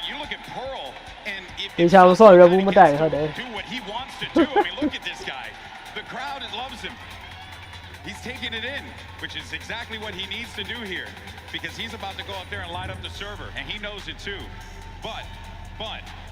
Speaker 11: You look at Pearl, and if
Speaker 1: They shall saw a woman die. How they?
Speaker 11: do what he wants to do, I mean, look at this guy. The crowd loves him. He's taking it in, which is exactly what he needs to do here, because he's about to go out there and light up the server, and he knows it too. But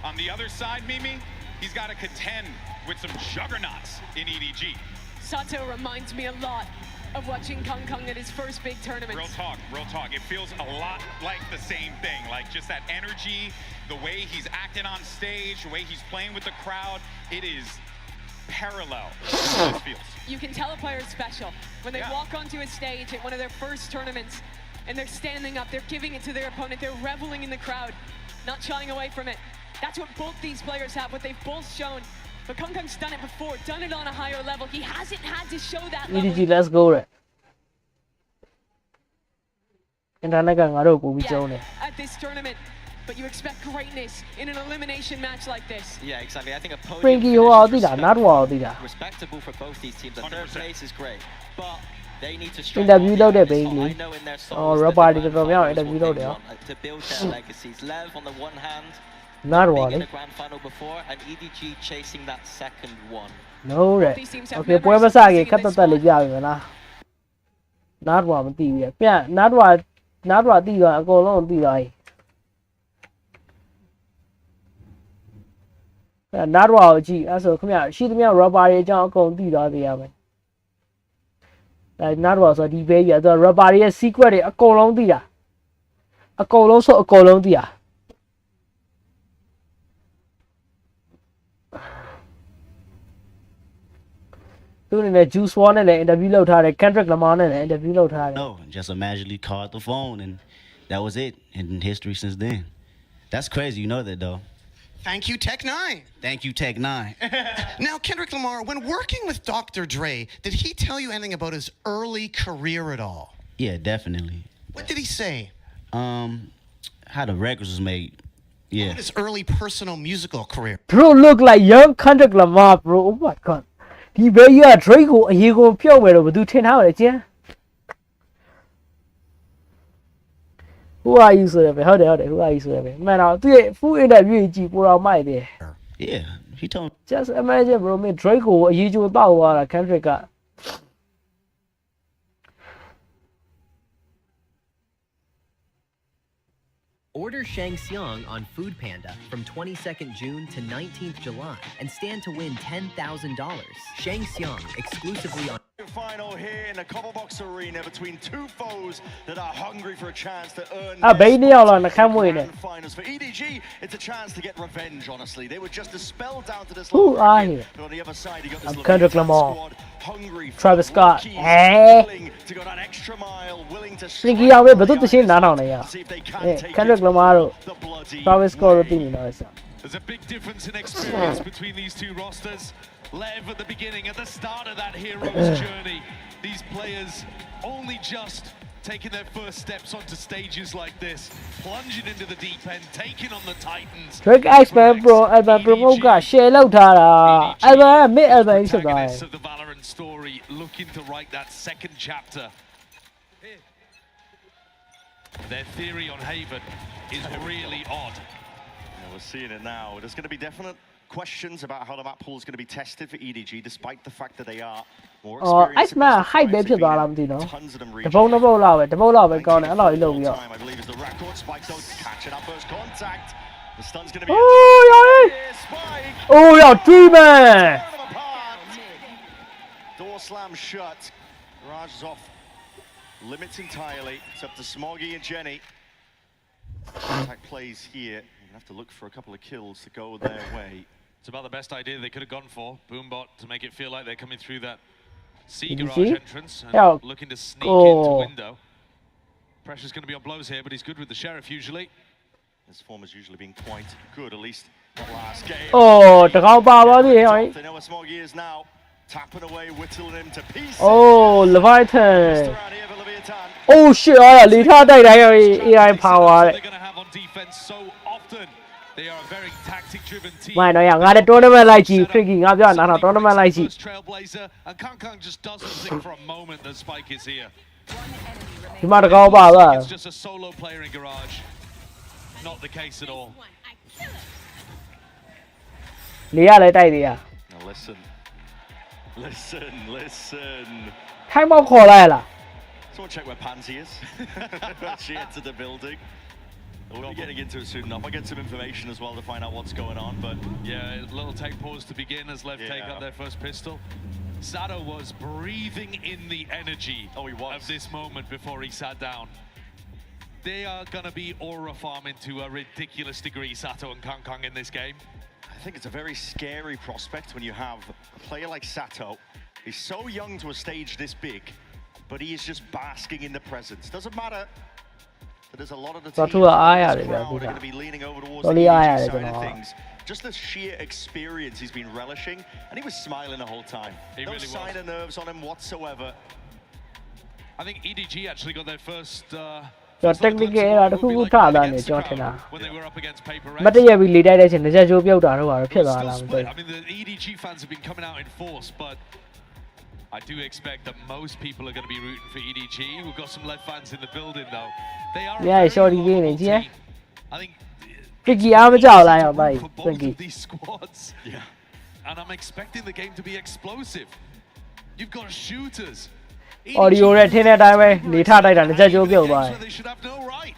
Speaker 11: on the other side, Mimi, he's got to contend with some juggernauts in EDG.
Speaker 7: Sato reminds me a lot of watching Kong Kong at his first big tournament.
Speaker 11: Real talk. It feels a lot like the same thing. Like just that energy, the way he's acting on stage, the way he's playing with the crowd. It is parallel to how this feels.
Speaker 7: You can tell a player's special when they walk onto a stage at one of their first tournaments and they're standing up, they're giving it to their opponent, they're reveling in the crowd, not shying away from it. That's what both these players have, what they've both shown. But Kong Kong's done it before, done it on a higher level. He hasn't had to show that level.
Speaker 1: EDG, let's go. Internet ka ngaro po bicho ne.
Speaker 7: At this tournament, but you expect greatness in an elimination match like this.
Speaker 14: Yeah, exactly. I think a podium
Speaker 1: Frankie
Speaker 14: finish
Speaker 1: ho
Speaker 14: is
Speaker 1: tida, not wa tida.
Speaker 14: respectable for both these teams. The third place is great, but they need to
Speaker 1: Interviewလုပ်တဲ့ baby.
Speaker 14: I know in their souls
Speaker 1: Oh,
Speaker 14: that
Speaker 1: Robert
Speaker 14: the
Speaker 1: did
Speaker 14: grand
Speaker 1: it
Speaker 14: final is
Speaker 1: interview
Speaker 14: what
Speaker 1: လုပ်
Speaker 14: they
Speaker 1: တယ်
Speaker 14: want, to build their legacies. Lev on the one hand,
Speaker 1: Not wa
Speaker 14: being in
Speaker 1: le.
Speaker 14: the grand final before, and EDG chasing that second one.
Speaker 1: No တဲ့ Okay ပွဲမစခင်ခက်တက်တက်လေးပြပြီမလား Not wa မသိဘူးပြ Not wa သိတော့အကုန်လုံးသိသွားပြီ Not wa ကိုကြည့်အဲ့ဆိုခင်ဗျရှိသမျှ rubber တွေအကြောင်းအကုန်သိသွားသေးရမယ် Not wa ဆိုဒီဘေးပြသူ rubber တွေရဲ့ secret တွေအကုန်လုံးသိတာအကုန်လုံးဆိုအကုန်လုံးသိတာ သူအနေနဲ့ Juice WRLD နဲ့လည်း interview လုပ်ထားတယ် Kendrick Lamar နဲ့လည်း interview လုပ်ထားတယ်
Speaker 20: No, just magically called the phone and that was it. And history since then. That's crazy, you know that though.
Speaker 21: Thank you, Tech9.
Speaker 20: Thank you, Tech9.
Speaker 21: Now, Kendrick Lamar, when working with Dr. Dre, did he tell you anything about his early career at all?
Speaker 20: Yeah, definitely.
Speaker 21: What did he say?
Speaker 20: How the records was made. Yeah.
Speaker 21: His early personal musical career.
Speaker 1: Bro look like young Kendrick Lamar bro oh my god ဒီဘေးကြီးက Drake ကိုအရေးကိုဖြုတ်မယ်လို့ဘယ်သူထင်ထားလဲကျန် Who are you ဆိုရပဲဟုတ်တယ် Who are you ဆိုရပဲမှန်တော့သူရဲ့ full interview ကြည့်ပိုတော့မိုက်တယ်
Speaker 20: Yeah, he told me.
Speaker 1: Just imagine bro မင်း Drake ကိုအရေးချိုးတောက်သွားတာ Kendrick က
Speaker 22: Order Shangxiang on Food Panda from 22nd June to 19th July and stand to win $10,000. Shangxiang exclusively on
Speaker 18: Final here in the Cobblebox Arena between two foes that are hungry for a chance to earn
Speaker 1: အဘေးနှစ်ယောက်လောက်နှခမ်းမွေးနေ
Speaker 18: finals. For EDG, it's a chance to get revenge, honestly. They were just dispelled down to this
Speaker 1: Who are you?
Speaker 18: But on the other side, you got this
Speaker 1: Kendrick
Speaker 18: Leviathan
Speaker 1: Lamar
Speaker 18: squad, hungry for
Speaker 1: Travis
Speaker 18: the
Speaker 1: Scott
Speaker 18: keys, willing to go that extra mile, willing to
Speaker 1: Frankie ရောက်ပဲဘယ်သူတချင်းနားထောင်နေရ Kendrick Lamar တို့ Travis Scott တို့သိနေတော့ဆက်
Speaker 11: There's a big difference in experience between these two rosters. Lev at the beginning, at the start of that hero's journey. These players only just taking their first steps onto stages like this, plunging into the deep end, taking on the Titans.
Speaker 1: Drake X-Men bro album promote က share လုပ်ထားတာ album က mid album ဖြစ်သွားတယ်
Speaker 11: Of the Valorant story, looking to write that second chapter. Their theory on Haven is really odd.
Speaker 18: Yeah, we're seeing it now. There's going to be definite questions about how the map pool is going to be tested for EDG, despite the fact that they are more experienced.
Speaker 1: X-Men hype ပဲဖြစ်သွားတာမသိတော့တပုံတစ်ပုတ်လောက်ပဲကောင်းတယ်အဲ့လိုကြီးလုပ်ပြီးတော့
Speaker 18: I believe is the record. Spike though catching up first contact. The stun's going to be
Speaker 1: Oh yo Dreamer
Speaker 18: door slam shut. Raj is off limits entirely. It's up to Smoggy and Jenny. Attack plays here. You have to look for a couple of kills to go their way.
Speaker 5: It's about the best idea they could have gone for. Boombot to make it feel like they're coming through that C
Speaker 1: Did you
Speaker 5: garage
Speaker 1: see?
Speaker 5: entrance and
Speaker 1: Yeah.
Speaker 5: looking to sneak
Speaker 1: Oh.
Speaker 5: into window. Pressure's going to be on blows here, but he's good with the sheriff usually.
Speaker 18: His form has usually been quite good, at least not last game.
Speaker 1: 哦，တကောင်းပါပါသေးဟဲ့
Speaker 18: They know where Smoggy is now. Tapping away, whittling him to pieces.
Speaker 1: 哦 Leviathan 哦 shit 啊လေထားတိုက်တိုင်း AI power တဲ့
Speaker 5: They are a very tactic-driven team.
Speaker 1: မိုင်းတော့ရငါလည်း tournament လိုက်ကြည့် tricky ငါပြောနားတော့ tournament လိုက်ကြည့်
Speaker 5: Trailblazer and Kang just doesn't think for a moment that Spike is here.
Speaker 1: ဒီမှာတကောင်းပါပါ
Speaker 5: It's just a solo player in garage. Not the case at all.
Speaker 1: လေရလည်းတိုက်သေးရ
Speaker 18: Now listen.
Speaker 1: ထိုင်းမောက်ခေါ်လိုက်လား
Speaker 18: Someone check where Pansy is. She entered the building. We'll be getting into it soon enough. I'll get some information as well to find out what's going on, but...
Speaker 5: Yeah, a little take pause to begin as Lev take up their first pistol. Sato was breathing in the energy of this moment before he sat down. They are going to be aura farming to a ridiculous degree, Sato and Kang in this game.
Speaker 18: I think it's a very scary prospect when you have a player like Sato. He's so young to a stage this big, but he is just basking in the presence. Doesn't matter. There's a lot of the team
Speaker 1: Sato အားရတယ်ဗျာ
Speaker 18: are
Speaker 1: ဒီက
Speaker 18: going to be leaning over towards
Speaker 1: တော်
Speaker 18: the
Speaker 1: လေးအားရ
Speaker 18: EG
Speaker 1: တယ်ကျွန်
Speaker 18: side of
Speaker 1: တော်
Speaker 18: things. Just the sheer experience he's been relishing, and he was smiling the whole time.
Speaker 5: He
Speaker 18: No
Speaker 5: really
Speaker 18: sign
Speaker 5: was.
Speaker 18: of nerves on him whatsoever.
Speaker 5: I think EDG actually got their first
Speaker 1: ကျွန်တော် technical error တစ်ခုခုထတာနေကျွန်တော်ထင်တာ
Speaker 5: when they were up against Paper
Speaker 1: မတည့်ရပြီးလေတိုက်တဲ့အချိန်တစ်ချက်ချိုးပြုတ်တာတော့ဘာလို့ဖြစ်သွားလားမသိ
Speaker 5: I mean, the EDG fans have been coming out in force, but I do expect that most people are going to be rooting for EDG. We've got some Lev fans in the building, though. They are
Speaker 1: Yeah,
Speaker 5: a very
Speaker 1: shorty
Speaker 5: lovable
Speaker 1: game, yeah.
Speaker 5: team. I think
Speaker 1: Tricky အားမကြောက်လားရောဘာကြီး
Speaker 5: for both
Speaker 1: Tricky
Speaker 5: of these squads. Yeah. And I'm expecting the game to be explosive. You've got shooters.
Speaker 1: audio နဲ့ထင်းတဲ့အတိုင်းပဲလေထားတိုက်တာတစ်ချက်ချိုးပြုတ်သွားတယ်
Speaker 5: They should have no right.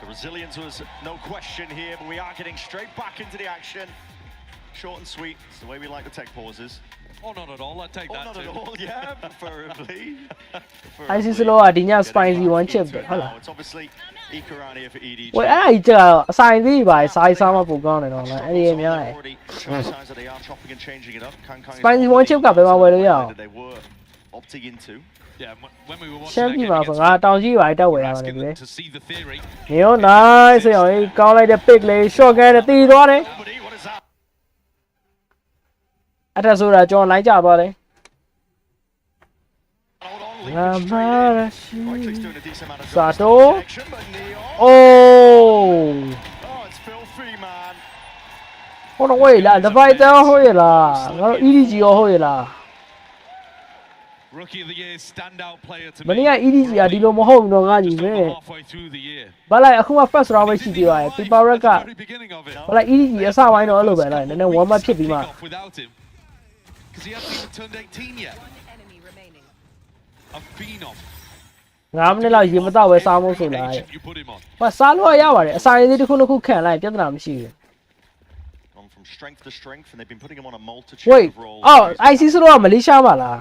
Speaker 18: The resilience was no question here, but we are getting straight back into the action. Short and sweet. It's the way we like to take pauses.
Speaker 5: Oh, not at all. I'd take that
Speaker 18: Not
Speaker 5: too.
Speaker 18: at all, yeah, preferably.
Speaker 1: IC slow ကဒီည spicy one chip ပဲဟုတ်လား
Speaker 18: It's obviously Ikaran here for EDG.
Speaker 1: ဝယ်အဲ့အကြီးကြာအဆိုင်သေးပါစားစားမပူကောင်းတယ်တော့လားအဲ့ဒီအများတယ်
Speaker 18: Showing signs that they are chopping and changing it up. Kang is
Speaker 1: spicy one chip ကဘယ်မှာဝယ်လို့ရအောင်
Speaker 18: that they were opting into.
Speaker 5: Yeah, when we were
Speaker 1: ရှမ်း
Speaker 5: watching
Speaker 1: ပြည်
Speaker 5: that
Speaker 1: မှာ
Speaker 5: game
Speaker 1: ဆို
Speaker 5: against
Speaker 1: ငါတောင်ကြီးပါတက်ဝယ်ရပါတယ်ကွယ်
Speaker 5: to see the theory.
Speaker 1: နေရော nice ဆိုရင်ကောင်းလိုက်တဲ့ pick လေး short ကဲနဲ့တီးသွားတယ်အဲ့ဒါဆိုတာကျွန်တော်လိုက်ကြသွားတယ်ငါမာရရှိစာတိုအိုးဟိုတော့ဝေးလာ Leviathan ဟုတ်ရဲ့လားငါတို့ EDG ရောဟုတ်ရဲ့လား
Speaker 5: Rookie of the year, standout player to
Speaker 1: မ
Speaker 5: me.
Speaker 1: နေ့က EDG ကဒီလိုမဟုတ်ဘူးတော့ငါညီမဲ
Speaker 5: Halfway through the year.
Speaker 1: ဘာလိုက်အခုမှ first round ပဲရှိသေးပါတယ် Paper Red ကဘာလိုက် EDG အစပိုင်းတော့အဲ့လိုပဲလိုက်နည်းနည်း warm up ဖြစ်ပြီးမှ
Speaker 5: Without him, because he hasn't even turned 18 yet. A phenom.
Speaker 1: 9 မိနစ်လောက်ရေမတော့ပဲစားမို့ဆိုလား
Speaker 5: You put him on.
Speaker 1: ဟောစားလို့ရပါတယ်အစာရည်လေးတစ်ခုတစ်ခုခံလိုက်ပြဿနာမရှိဘူး
Speaker 18: Gone from strength to strength, and they've been putting him on a multitude
Speaker 1: Wait
Speaker 18: of roles.
Speaker 1: အော် IC ဆိုတော့မလေးရှားပါလား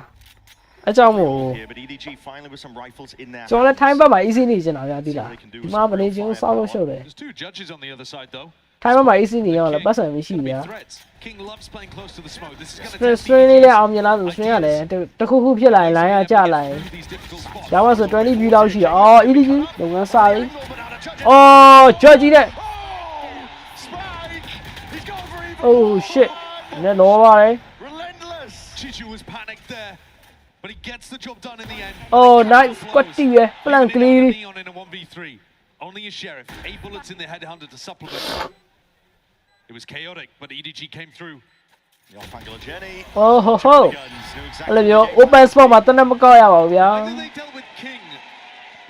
Speaker 1: အကြောင်းမို့
Speaker 18: Here, but EDG finally with some rifles in there.
Speaker 1: ကျွန်တော်လည်း time ဘက်မှာ easy နေချင်တာဗျာသိလားဒီမှာမနေချင်ဘူးစောက်လို့ရှုပ်တယ်
Speaker 5: There's two judges on the other side, though.
Speaker 1: time ဘက်မှာ easy နေရောလည်းပတ်စံမရှိဗျာ
Speaker 5: Threats. King loves playing close to the smoke. This is going to
Speaker 1: stress strain လေးလည်းအောင်မြင်လားဆို strain ကလည်းတစ်ခုခုဖြစ်လာရင် line ကကျလာရင်ဒါမှဆို20 view လောက်ရှိရအော် EDG လုပ်ငန်းစားပြီအော် judge နဲ့ oh shit နည်းလောပါတယ်
Speaker 5: Chichu was panicked there, but he gets the job done in the end.
Speaker 1: oh nice ကွတ်တီးရ plan clear
Speaker 5: Neon in a 1v3. Only a sheriff. 8 bullets in the headhunter to supplement. It was chaotic, but EDG came through.
Speaker 1: oh ho ho အဲ့လိုမျိုး open spot မှာတနက်မကောက်ရပါဘူးဗျာ
Speaker 5: They dealt with King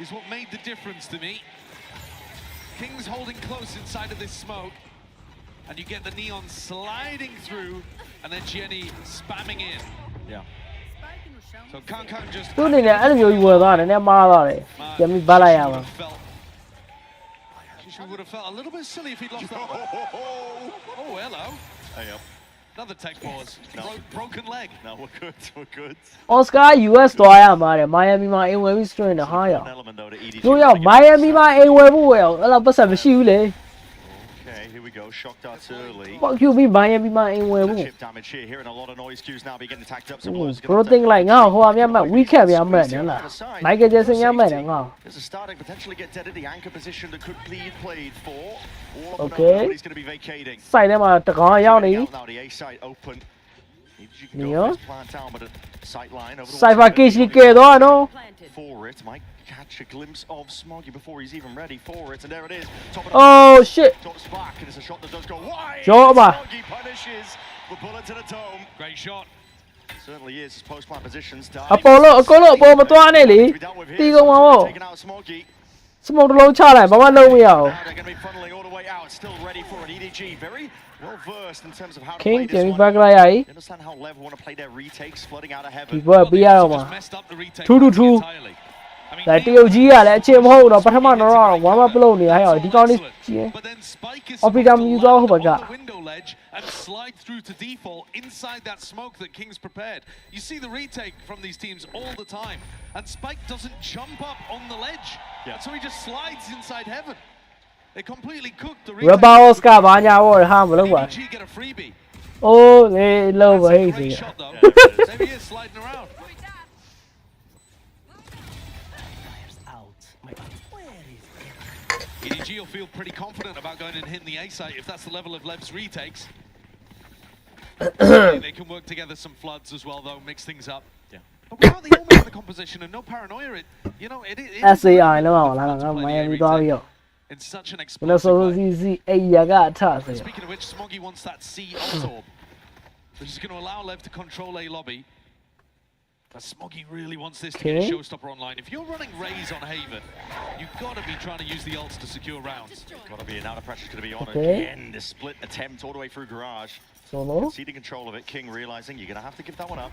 Speaker 5: is what made the difference to me. King's holding close inside of this smoke, and you get the Neon sliding through, and then Jenny spamming in.
Speaker 18: Yeah.
Speaker 5: So Kang just
Speaker 1: သူအနေနဲ့အဲ့လိုမျိုးကြီးဝယ်သွားတယ်နည်းမှားသွားတယ်ပြန်ပြီးပတ်လိုက်ရပါ
Speaker 5: Chichu would have felt a little bit silly if he'd lost that one. Oh, hello.
Speaker 18: Hey up.
Speaker 5: Another tech pause. Broken leg.
Speaker 18: No, we're good. We're good.
Speaker 1: Oscar US သွားရမှာတဲ့ Miami မှာအိမ်ဝယ်ပြီး strain နဲ့ဟာရ
Speaker 18: An element though to
Speaker 1: တို့ရောက်မိုင်းယမီမှာအိမ်ဝယ်ဖို့ရောအဲ့လောက်ပတ်စံမရှိဘူးလေ
Speaker 18: Okay, here we go. Shock darts early.
Speaker 1: Fuck you ပြီးမိုင်းယမီမှာအိမ်ဝယ်ဖို့
Speaker 18: Chip damage here. Hearing a lot of noise cues now. Beginning to tacked up.
Speaker 1: ဘရိုတင်လိုက်ငါဟိုအမြတ်မှဝီခက်ပြမ်းမဲ့နော်လားမိုက်ကယ်ဂျက်ဆန်ရမဲ့နော်ငါ
Speaker 18: There's a starting potentially get dead at the anchor position that could be played for. All
Speaker 1: Okay.
Speaker 18: He's going to be vacating.
Speaker 1: စိုက်ထဲမှာတကောင်ရောက်နေ
Speaker 18: Now the A side open. You can
Speaker 1: Neo.
Speaker 18: go for this plant down, but a sight line over the
Speaker 1: Cypher Kish ကြီးကဲတော့နော်
Speaker 18: for it. Might catch a glimpse of Smoggy before he's even ready for it, and there it is. Top of
Speaker 1: Oh shit
Speaker 18: top spark, and it's a shot that does go wide.
Speaker 1: ကျော်ပါ
Speaker 18: Smoggy punishes the bullet to the dome.
Speaker 5: Great shot.
Speaker 18: Certainly is. His post plant positions.
Speaker 1: အပေါ်လို့အကုန်လုံးအပေါ်မသွားနဲ့လေတီးကုန်ပါဘော
Speaker 18: Taking out Smoggy.
Speaker 1: စမုတ်တစ်လုံးချလိုက်ဘာမှလုပ်မရအောင်
Speaker 18: Now they're going to be funneling all the way out. Still ready for an EDG. Very well versed in terms of how to
Speaker 1: King
Speaker 18: play this
Speaker 1: ပြန်ပြီး
Speaker 18: one.
Speaker 1: ဘက်ကလိုက်ရည်
Speaker 18: You understand how Lev want to play their retakes, flooding out of heaven.
Speaker 1: ဒီဘောပေးရတော့မှာထူးထူးထူးဒါတရုတ်ကြီးကလည်းအခြေမဟုတ်တော့ပထမတော့ဝမ်းမပလို့နေရဟဲ့ဒီကောင်းလေးကြီး Operator မြူတော့ဟုတ်ပါက
Speaker 5: window ledge and slide through to default inside that smoke that King's prepared. You see the retake from these teams all the time, and Spike doesn't jump up on the ledge, and so he just slides inside heaven. They completely cooked the retake.
Speaker 1: Rubber Oscar ဘာညာဘောဟာမလုပ်ပါ
Speaker 5: EDG get a freebie.
Speaker 1: အိုးလေလုံးပါဟိစီ
Speaker 5: Great shot though. There he is sliding around. EDG will feel pretty confident about going and hitting the A site if that's the level of Lev's retakes. They can work together some floods as well though, mix things up. Yeah. But without the element of the composition and no paranoia, it
Speaker 1: SAI လောက်အောင်လားငါမိုင်းယမီသွားပြီးတော့
Speaker 5: in such an
Speaker 1: ဘယ်လို
Speaker 5: explosive
Speaker 1: ဆို
Speaker 5: way.
Speaker 1: စီအေးရကအထဆို
Speaker 5: Speaking of which, Smoggy wants that C ult orb, which is going to allow Lev to control A lobby. But Smoggy really wants this to get a
Speaker 1: Okay.
Speaker 5: showstopper online. If you're running Raze on Haven, you've got to be trying to use the ults to secure rounds.
Speaker 18: Got to be, now the pressure's going to be on
Speaker 1: Okay.
Speaker 18: again. The split attempt all the way through Garage.
Speaker 1: Solo.
Speaker 18: Conceding control of it. King realizing you're going to have to give that one up.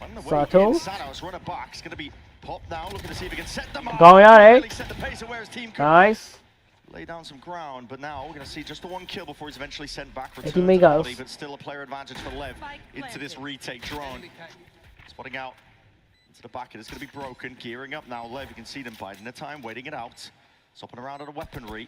Speaker 18: On the way
Speaker 1: Sato.
Speaker 18: in, Sanos run a box. Going to be popped now. Looking to see if he can set them up.
Speaker 1: ကောင်းရတယ်
Speaker 18: Really set the pace of where his team could
Speaker 1: Nice
Speaker 18: lay down some ground. But now we're going to see just the one kill before he's eventually sent back.
Speaker 1: He
Speaker 18: Return
Speaker 1: make
Speaker 18: to
Speaker 1: us.
Speaker 18: body, but still a player advantage for Lev into this retake drone. Spotting out into the back. It is going to be broken. Gearing up now. Lev, you can see them biding their time, waiting it out. Stopping around at a weaponry.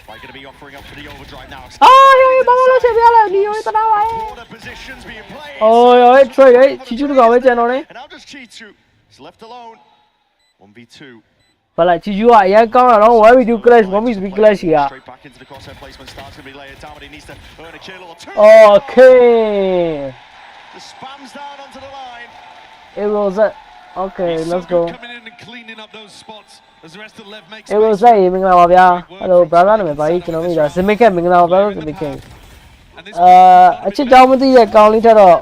Speaker 18: By going to be offering up for the overdrive now.
Speaker 1: အာဟေးဘာလို့ချက်ပြလဲဒီရောတနာပါ
Speaker 18: Quarter positions being played.
Speaker 1: အိုးရော trade ချီချူတကောင်ပဲကျန်တော့တယ်
Speaker 18: And now just Chichu is left alone. 1v2.
Speaker 1: ဘာလဲချီချူကအရင်ကောင်းတာတော့ why we do clash မမီစပီ clash ကြီးက
Speaker 18: Straight back into the crosshair placement. Starts to be layered down, but he needs to earn a kill or two.
Speaker 1: Okay
Speaker 18: Just spams down onto the line.
Speaker 1: Arrows Okay let's go
Speaker 5: Coming in and cleaning up those spots as the rest of Lev makes
Speaker 1: Arrows မင်္ဂလာပါဗျာ Hello brother နာမည်ပါကြီးကျွန်တော်မိသား Zimic မင်္ဂလာပါ brother Zimic အချစ်တောင်းမသိရဲ့ကောင်းလေးထက်တော့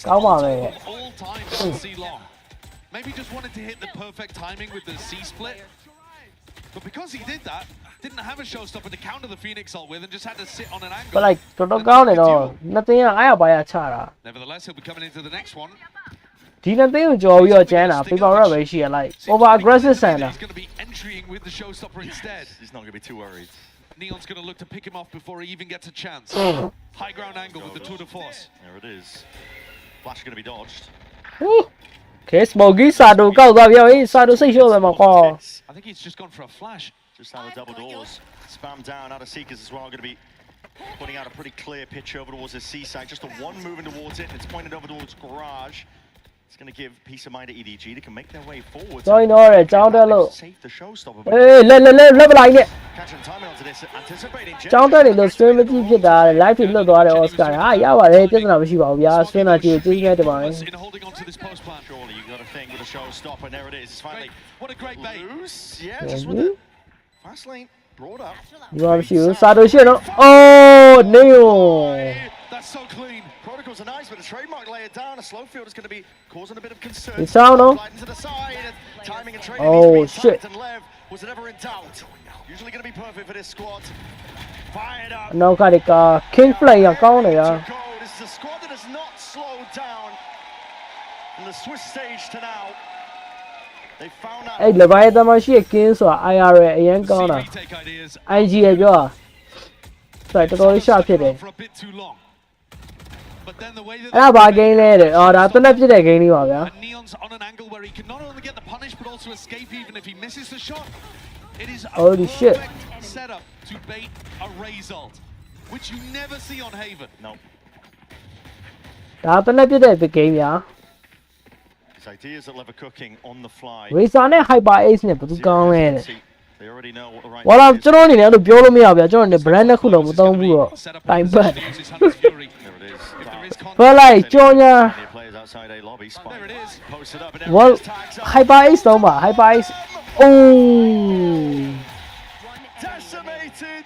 Speaker 1: ကောင်းပါပဲ
Speaker 5: all time for C long. Maybe just wanted to hit the perfect timing with the C split. But because he did that, didn't have a showstopper to counter the Phoenix ult with and just had to sit on an angle.
Speaker 1: But like တော်တော်ကောင်းနေတော့နှစ်သိန်းအားရပါရချတာ
Speaker 5: Nevertheless, he'll be coming into the next one.
Speaker 1: ဒီနှစ်သိန်းကိုကြော်ပြီးတော့ကျန်းတာ paper rap ပဲရှိရလိုက် over aggressive ဆန်တာ
Speaker 5: He's going to be entering with the showstopper instead.
Speaker 18: He's not going to be too worried.
Speaker 5: Neon's going to look to pick him off before he even gets a chance. High ground angle with the tour de force.
Speaker 18: There it is. Flash going to be dodged.
Speaker 1: Okay Smoggy စာတူကောက်သွားပြီဟေးစာတူစိတ်ရှုပ်တယ်မှာကွာ
Speaker 5: I think he's just gone for a flash.
Speaker 18: Just out the double doors. Spam down out of Seekers as well. Going to be putting out a pretty clear pitch over towards the seaside. Just a one moving towards it. It's pointed over towards Garage. It's going to give peace of mind to EDG. They can make their way forward.
Speaker 1: ကျောင်းတော့တယ်ကျောင်းတက်လို့
Speaker 18: Save the showstopper.
Speaker 1: အေးလက်လိုက်နဲ့
Speaker 18: Catching timing onto this. Anticipating.
Speaker 1: ကျောင်းတက်တယ်လို့ stream မကြည့်ဖြစ်တာ live ဖြစ်လွတ်သွားတယ် Oscar ဟာရပါတယ်ပြဿနာမရှိပါဘူးဗျာ stream တာကြည့်ကျေးဇူးများတင်ပါတယ်
Speaker 5: In holding on to this post plan.
Speaker 18: Surely you got a thing with a showstopper. There it is. It's finally
Speaker 5: What a great bait.
Speaker 18: loose. Yeah, just with the fast lane brought up.
Speaker 1: ဒီမှာမရှိဘူးစာတူရှင်းတော့ Oh Neo
Speaker 5: That's so clean.
Speaker 18: Protocols are nice, but a trademark layer down. A slow field is going to be causing a bit of concern.
Speaker 1: It's down, no?
Speaker 18: Sliding to the side. And timing and trading
Speaker 1: Oh,
Speaker 18: needs to be
Speaker 1: shit.
Speaker 18: tight. And Lev was it ever in doubt? Usually going to be perfect for this squad. Fired up.
Speaker 1: နောက်ကတည်းက King Fly ကကောင်းတယ်ဗျာ
Speaker 18: This is a squad that has not slowed down from the Swiss stage to now. They found out.
Speaker 1: အဲ့ Leviathan မှာရှိတဲ့ King ဆိုတာ IR ရဲ့အရင်ကောင်းတာ IG ရဲ့ပြောတာဆိုတော့တော်တော်လေးရှာဖြစ်တယ်
Speaker 5: For a bit too long. But then the way that
Speaker 1: အဲ့ဒါဘာ game လဲတဲ့အော်ဒါတနက်ပြစ်တဲ့ game လေးပါဗျာ
Speaker 5: Neon's on an angle where he can not only get the punish but also escape even if he misses the shot. It is a
Speaker 1: Holy shit.
Speaker 5: perfect setup to bait a result, which you never see on Haven.
Speaker 4: No.
Speaker 1: ဒါတနက်ပြစ်တဲ့ game ဗျာ
Speaker 4: His ideas that Lever cooking on the fly.
Speaker 1: Racer နဲ့ Hyper Ace နဲ့ဘယ်သူကောင်းလဲတဲ့
Speaker 4: They already know what the right
Speaker 1: ဝါလာကျွန်တော်အနေနဲ့အဲ့လိုပြောလို့မရဘူးဗျာကျွန်တော်အနေနဲ့ brand တစ်ခုလုံးမသုံးဘူးတော့တိုင်ပတ်
Speaker 4: There it is.
Speaker 1: But like ကြော်ညာ
Speaker 4: Players outside a lobby. Spike posted up and
Speaker 1: Well Hyper Ace သုံးပါ Hyper Ace Oh
Speaker 4: decimated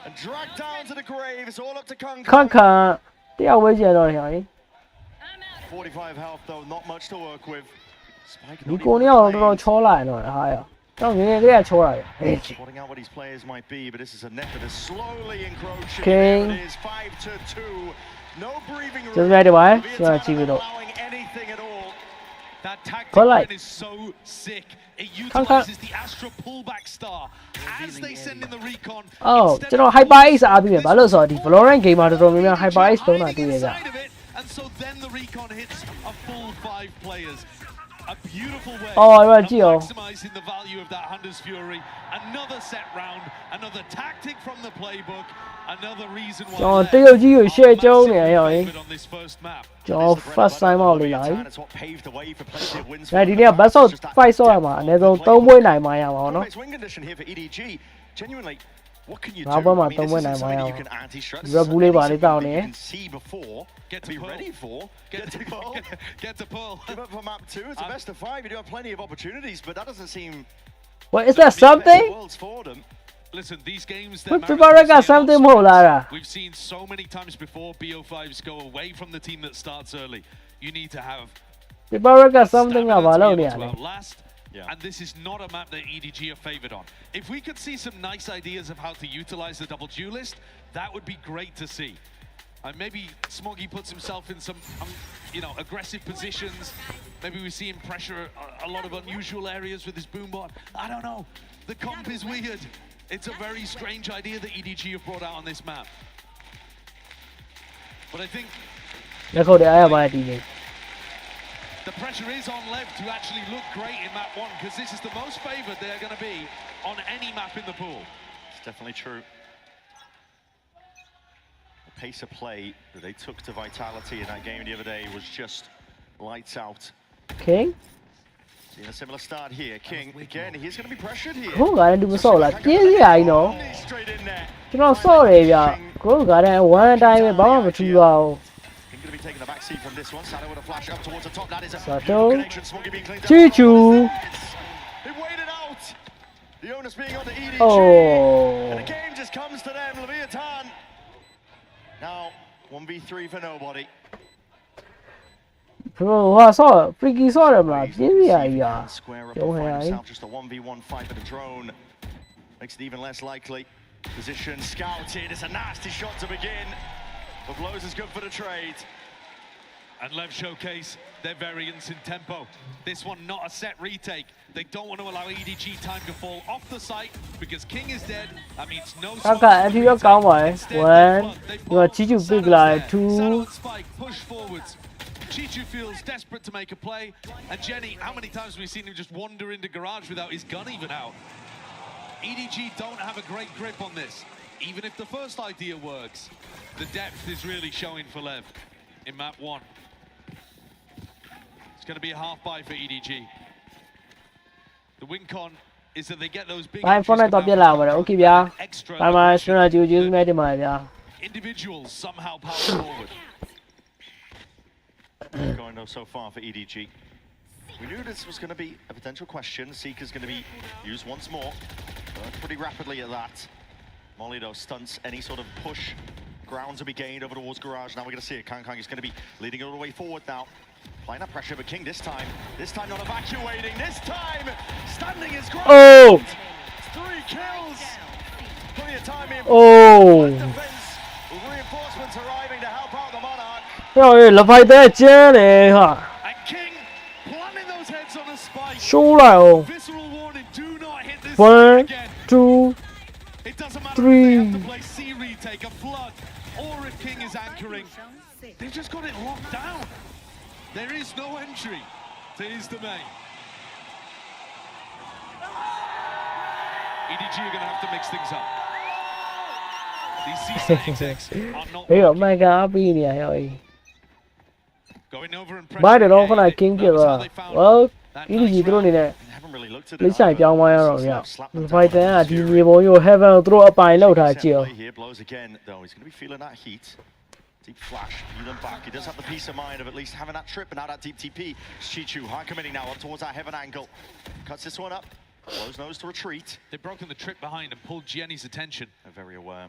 Speaker 4: and dragged down to the grave. It's all up to Kung.
Speaker 1: ခန့်ခန့်တယောက်ဝဲကျန်တော့တယ်ဟော
Speaker 4: 45 health though, not much to work with. Spike
Speaker 1: ဒီကိုနေတော့တော်တော်ချောလာရင်တော့ဟာရတော့ငယ်ငယ်ကလေးကချောလာတယ်
Speaker 4: spotting out what his players might be, but this is a net that is slowly encroaching.
Speaker 1: King.
Speaker 4: There it is, 5-2. No breathing room.
Speaker 1: ကျန်လိုက်တယ်ဗျာကျွန်တော်ကြည့်ပြီးတော့
Speaker 4: Anything at all.
Speaker 5: That tactic
Speaker 1: But like-
Speaker 5: is so sick. It
Speaker 1: Kung Kung-
Speaker 5: utilizes the Astra pullback star as they send in the recon.
Speaker 1: အော်ကျွန်တော် Hyper Ace အားပြီးမယ်ဘာလို့ဆိုတော့ဒီ Valorant game မှာတော်တော်များများ Hyper Ace သုံးတာတွေ့ရကြ
Speaker 5: And so then the recon hits a full 5 players. A beautiful way
Speaker 1: Oh,
Speaker 5: of
Speaker 1: right, Gio.
Speaker 5: maximizing the value of that Hunter's Fury. Another set round, another tactic from the playbook, another reason why
Speaker 1: ကျွန်တော်တရုတ်ကြီးကို share ကျုံးနေရရော
Speaker 5: on this first map.
Speaker 1: ကျွန်တော် first time အောက်လေးလာပြီ
Speaker 4: It's what paved the way for plenty of wins.
Speaker 1: ဒါဒီနေ့က best of 5 ဆော့ရမှာအနည်းဆုံး3ပွဲနိုင်မှရမှာပေါ့နော်
Speaker 4: It's win condition here for EDG. Genuinely, what can you do?
Speaker 1: နောက်ပွဲမှာ
Speaker 4: I mean, this
Speaker 1: 3ပွဲ
Speaker 4: isn't
Speaker 1: နိုင်မှရ
Speaker 4: something
Speaker 1: မှာ
Speaker 4: you can anti-stress.
Speaker 1: Red Bull လေးပါလေးတောင်းနေ
Speaker 4: You can see before,
Speaker 5: Get
Speaker 4: to
Speaker 5: to
Speaker 4: be
Speaker 5: Pearl.
Speaker 4: ready for.
Speaker 5: Get to Pearl. Get to Pearl.
Speaker 4: Give up for map 2. It's a best of 5. You do have plenty of opportunities, but that doesn't seem
Speaker 1: What is that something
Speaker 4: worlds for them.
Speaker 5: Listen, these games
Speaker 1: What
Speaker 5: they're
Speaker 1: people
Speaker 5: marathons,
Speaker 1: got
Speaker 5: they're not
Speaker 1: something more,
Speaker 5: sprints.
Speaker 1: Lara?
Speaker 5: We've seen so many times before BO5s go away from the team that starts early. You need to have
Speaker 1: the Barra got something
Speaker 5: stamina
Speaker 1: about
Speaker 5: to
Speaker 1: it
Speaker 5: be able to outlast.
Speaker 4: Yeah.
Speaker 5: And this is not a map that EDG are favored on. If we could see some nice ideas of how to utilize the double duelist, that would be great to see. And maybe Smoggy puts himself in some, aggressive positions. Maybe we see him pressure a lot of unusual areas with his boombot. I don't know. The comp is weird. It's a very strange idea that EDG have brought out on this map. But I think the pressure is on Lev to actually look great in map 1 because this is the most favored they're going to be on any map in the pool.
Speaker 4: It's definitely true. The pace of play that they took to Vitality in that game the other day was just lights out.
Speaker 1: King
Speaker 4: Seeing a similar start here. King, again, he's going to be pressured here.
Speaker 1: ခုကလည်းဒီမဆော့လားပြင်းစရာကြီးနော်ကျွန်တော်ဆော့တယ်ဗျခုကလည်း one time ပဲဘာမှမထူပါဘူး
Speaker 4: King going to be taking the back seat from this one. Sato with a flash up towards the top. That is a
Speaker 1: Sato.
Speaker 4: connection. Smoggy being cleaned up.
Speaker 1: Chichu.
Speaker 4: They waited out. The onus being on the EDG.
Speaker 1: Oh.
Speaker 4: And the game just comes to them. Leviathan. Now, 1v3 for nobody.
Speaker 1: bro ဟာဆော့ freaky ဆော့တယ်မလားပြင်းစရာကြီးอ่ะ
Speaker 4: Square up
Speaker 1: ရုံး
Speaker 4: and
Speaker 1: ဟဲ့
Speaker 4: find
Speaker 1: ကြီး
Speaker 4: himself just a 1v1 fight with a drone. Makes it even less likely. Position scouted. It's a nasty shot to begin. But blows is good for the trade.
Speaker 5: And Lev showcase their variance in tempo. This one not a set retake. They don't want to allow EDG time to fall off the site because King is dead. That means no
Speaker 1: ကကအထီးရောကောင်းပါလေ1ဒီကချီချူပစ်လာ2
Speaker 5: spike push forwards. Chichu feels desperate to make a play. And Jenny, how many times have we seen him just wander into garage without his gun even out? EDG don't have a great grip on this. Even if the first idea works, the depth is really showing for Lev in map 1. It's going to be a half buy for EDG. The win con is that they get those big
Speaker 1: ဘိုင်ဖုန်းနဲ့တော့ပြက်လာပါတယ်โอเคဗျာဘိုင်မှာကျွန်တော်ကြည့်နေတယ်မှာဗျာ
Speaker 5: individuals somehow power forward.
Speaker 4: Going though so far for EDG. We knew this was going to be a potential question. Seeker's going to be used once more. Pretty rapidly at that. Molly though stunts any sort of push. Ground to be gained over towards garage. Now we're going to see it. Kang Kang is going to be leading all the way forward now. Applying that pressure, but King this time not evacuating. This time standing his ground.
Speaker 1: Oh!
Speaker 4: 3 kills. Plenty of time in.
Speaker 1: Oh!
Speaker 4: Defense. Reinforcements arriving to help out the Monarch.
Speaker 1: ဟဲ့လေဖိုက်တဲ့ကျန်းတယ်ဟာ
Speaker 5: And King planting those heads on a spike.
Speaker 1: ရှိုးလိုက်အောင်
Speaker 5: Visceral warning, do not hit this
Speaker 1: 1
Speaker 5: again.
Speaker 1: 2
Speaker 5: It doesn't matter if they have to
Speaker 1: 3
Speaker 5: play C retake, a flood. or if King is anchoring, they've just got it locked down. There is no entry to his domain. EDG are going to have to mix things up. These C-Set are not
Speaker 1: ဟေးတော့မှန်ကန်အားပေးနေရဟဲ့
Speaker 5: going over and
Speaker 1: ဘာတယ်တော့ခဏ King ပြတော့ well EDG သူတို့အနေနဲ့လိမ့်ဆိုင်ပြောင်းသွားရတော့ဗျာ Fighter ကဒီမြေပုံကို Heaven ကိုသူတို့အပိုင်လောက်ထားကြည့်အောင်
Speaker 4: Here blows again though. He's going to be feeling that heat. Deep flash, peel him back. He does have the peace of mind of at least having that trip and now that deep TP. Chichu hard committing now up towards that Heaven angle. Cuts this one up. Blows nose to retreat.
Speaker 5: They've broken the trip behind and pulled Jenny's attention.
Speaker 4: They're very aware.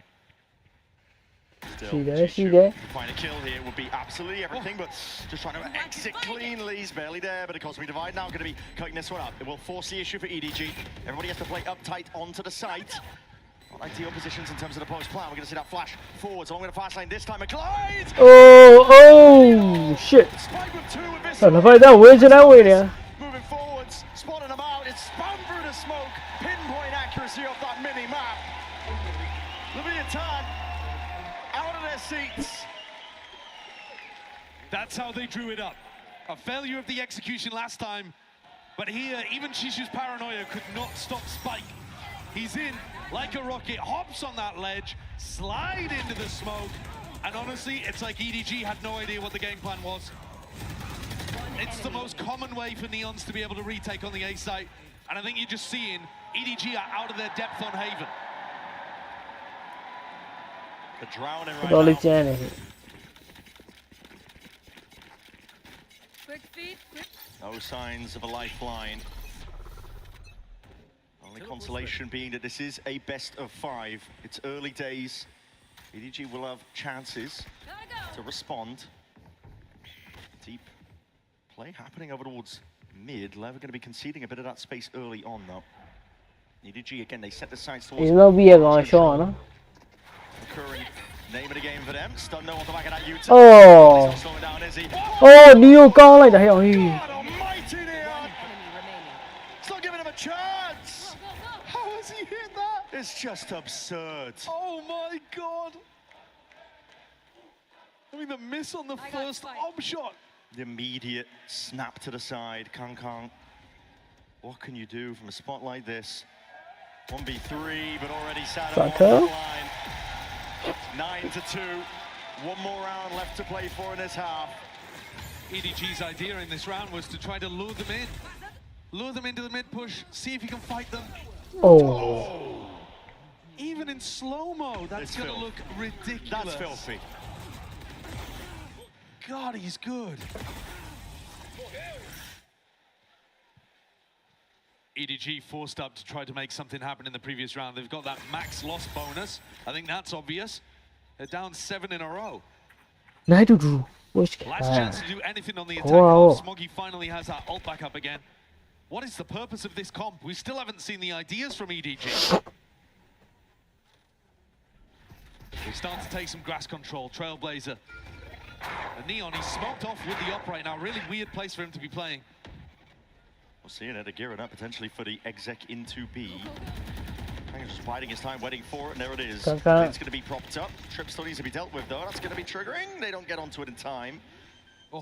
Speaker 1: See there.
Speaker 4: Find a kill here would be absolutely everything, but just trying to exit cleanly. He's barely there, but of course we divide now. Going to be cutting this one up. It will force the issue for EDG. Everybody has to play uptight onto the site. Not ideal positions in terms of the post plan. We're going to see that flash forwards along with the fast lane this time. McLeod!
Speaker 1: Oh shit. The Fighter ဝင်ချင်တယ်ဝင်နေ
Speaker 4: Moving forwards, spotting them out. It's spun through the smoke. Pinpoint accuracy off that mini map. Leviathan out of their seats.
Speaker 5: That's how they drew it up. A failure of the execution last time, but here even Chichu's paranoia could not stop Spike. He's in like a rocket, hops on that ledge, slide into the smoke, and honestly, it's like EDG had no idea what the game plan was. It's the most common way for Neons to be able to retake on the A site, and I think you're just seeing EDG are out of their depth on Haven.
Speaker 4: The drowning right now.
Speaker 3: Quick feet, quick.
Speaker 4: No signs of a lifeline. Only consolation being that this is a best of 5. It's early days. EDG will have chances to respond. Deep play happening over towards mid. Lever going to be conceding a bit of that space early on though. EDG again, they set the sights towards.
Speaker 1: He's not be a gone shot, no?
Speaker 4: Recurring name of the game for them. Stun no on the back of that U-turn.
Speaker 1: Oh.
Speaker 4: He's not slowing down, is he?
Speaker 1: Oh, Neo ကောင်းလိုက်တာဟဲ့
Speaker 4: Almighty Neon! It's not giving him a chance! How has he hit that? It's just absurd.
Speaker 5: Oh my god! I mean, the miss on the first op shot.
Speaker 4: The immediate snap to the side. Kang. What can you do from a spot like this? 1v3, but already Sato on the line. 9-2. One more round left to play for in this half.
Speaker 5: EDG's idea in this round was to try to lure them in. Lure them into the mid push, see if you can fight them.
Speaker 1: Oh.
Speaker 5: Even in slow-mo, that's going to look ridiculous.
Speaker 4: That's filthy.
Speaker 5: God, he's good. EDG forced up to try to make something happen in the previous round. They've got that max loss bonus. I think that's obvious. They're down 7 in a row.
Speaker 1: Last
Speaker 5: chance to do anything on the attack. Smoggy finally has that ult back up again. What is the purpose of this comp? We still haven't seen the ideas from EDG. They start to take some grass control. Trailblazer. And Neon, he's smoked off with the op right now. Really weird place for him to be playing.
Speaker 4: We're seeing it, gearing up potentially for the exec into B. Just biding his time, waiting for it, and there it is. It's going to be propped up. Trip still needs to be dealt with, though. That's going to be triggering. They don't get onto it in time.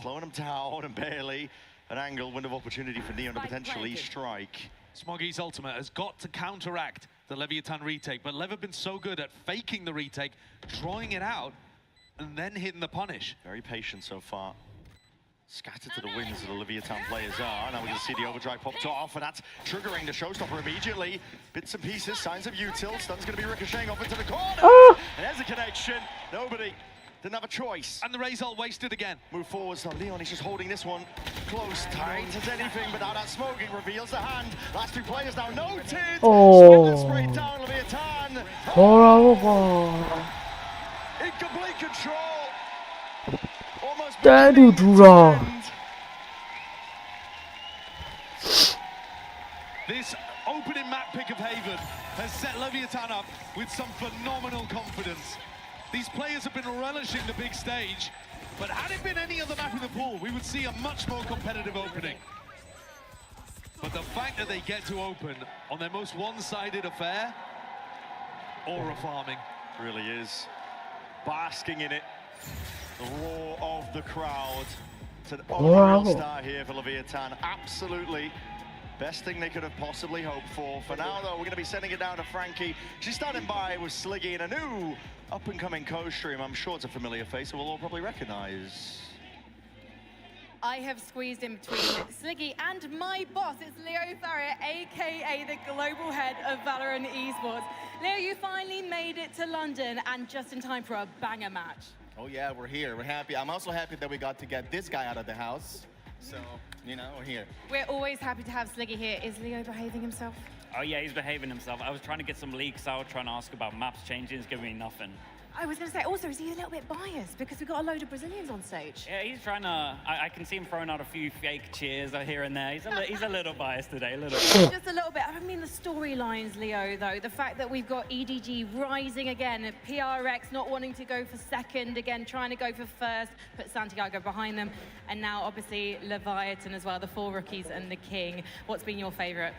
Speaker 4: Slowing them down, and barely an angle, window of opportunity for Neon to potentially strike.
Speaker 5: Smoggy's ultimate has got to counteract the Leviathan retake, but Lev have been so good at faking the retake, drawing it out, and then hitting the punish.
Speaker 4: Very patient so far. Scattered to the winds of the Leviathan players are. Now we can see the overdrive popped off, and that's triggering the showstopper immediately. Bits and pieces, signs of util. Stun's going to be ricocheting off into the corner. And there's a connection. Nobody didn't have a choice.
Speaker 5: And the Raze ult wasted again.
Speaker 4: Move forwards now. Leon, he's just holding this one close, tight as anything, but now that smoking reveals the hand. Last two players now noted. Split straight down Leviathan. Incomplete control. Almost
Speaker 5: this opening map pick of Haven has set Leviathan up with some phenomenal confidence. These players have been relishing the big stage, but had it been any other map in the pool, we would see a much more competitive opening. But the fact that they get to open on their most one-sided affair, aura farming.
Speaker 4: Really is. basking in it. The roar of the crowd. It's an unreal start here for Leviathan. Absolutely. Best thing they could have possibly hoped for. For now, though, we're going to be sending it down to Frankie. She's standing by with Sliggy and a new up-and-coming co-stream. I'm sure it's a familiar face that we'll all probably recognize.
Speaker 6: I have squeezed in between Sliggy and my boss. It's Leo Farrier, aka the global head of Valorant Esports. Leo, you finally made it to London and just in time for a banger match.
Speaker 8: Oh yeah, we're here. We're happy. I'm also happy that we got to get this guy out of the house. So, you know, we're here.
Speaker 6: We're always happy to have Sliggy here. Is Leo behaving himself?
Speaker 23: Oh yeah, he's behaving himself. I was trying to get some leaks out, trying to ask about maps changing. He's giving me nothing.
Speaker 6: I was going to say, also, is he a little bit biased because we've got a load of Brazilians on stage?
Speaker 23: Yeah, he's trying to. I can see him throwing out a few fake cheers here and there. He's a little biased today, a little bit.
Speaker 6: Just a little bit. I mean, the storylines, Leo, though. The fact that we've got EDG rising again, PRX not wanting to go for second again, trying to go for first, put Santiago behind them, and now obviously Leviathan as well, the 4 rookies and the King. What's been your favorite?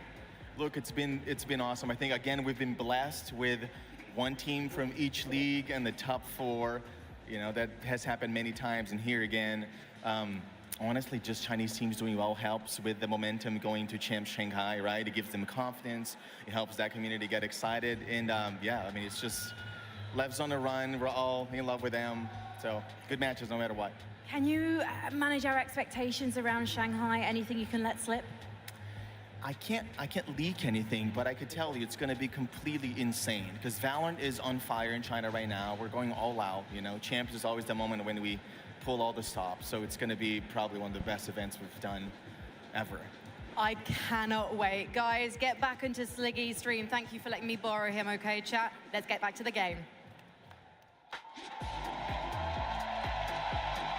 Speaker 8: Look, it's been awesome. I think again we've been blessed with one team from each league and the top 4. You know, that has happened many times, and here again, honestly, just Chinese teams doing well helps with the momentum going to Champs Shanghai, right? It gives them confidence. It helps that community get excited, and yeah, I mean, it's just Lev's on the run. We're all in love with them, so good matches no matter what.
Speaker 6: Can you manage our expectations around Shanghai? Anything you can let slip?
Speaker 8: I can't leak anything, but I could tell you it's going to be completely insane because Valorant is on fire in China right now. We're going all out, you know. Champs is always the moment when we pull all the stops, so it's going to be probably one of the best events we've done ever.
Speaker 6: I cannot wait. Guys, get back into Sliggy's stream. Thank you for letting me borrow him, okay, chat? Let's get back to the game.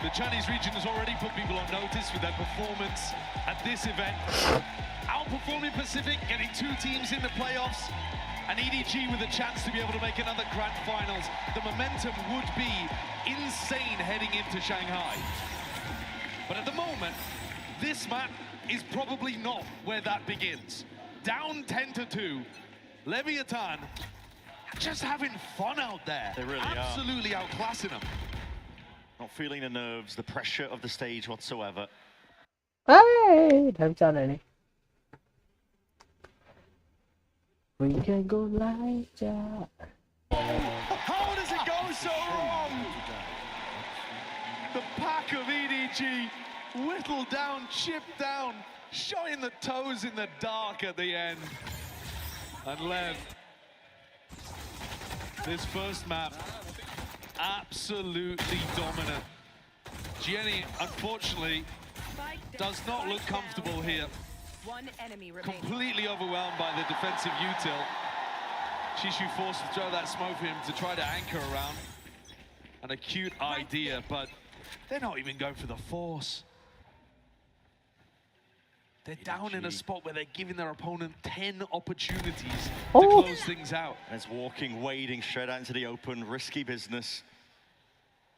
Speaker 5: The Chinese region has already put people on notice with their performance at this event. Outperforming Pacific, getting 2 teams in the playoffs, and EDG with a chance to be able to make another grand finals. The momentum would be insane heading into Shanghai. But at the moment, this map is probably not where that begins. Down 10-2, Leviathan just having fun out there.
Speaker 4: They really are.
Speaker 5: Absolutely outclassing them.
Speaker 4: Not feeling the nerves, the pressure of the stage whatsoever.
Speaker 1: Hey, time channel. We can go like that.
Speaker 4: How does it go so wrong?
Speaker 5: The pack of EDG whittled down, chipped down, showing the toes in the dark at the end. And Lev, this first map, absolutely dominant. Jenny, unfortunately, does not look comfortable here.
Speaker 6: One enemy remaining.
Speaker 5: Completely overwhelmed by the defensive util. Shishu forced to throw that smoke for him to try to anchor around. An acute idea, but they're not even going for the force. They're down in a spot where they're giving their opponent 10 opportunities to close things out.
Speaker 4: And it's walking, wading straight out into the open, risky business.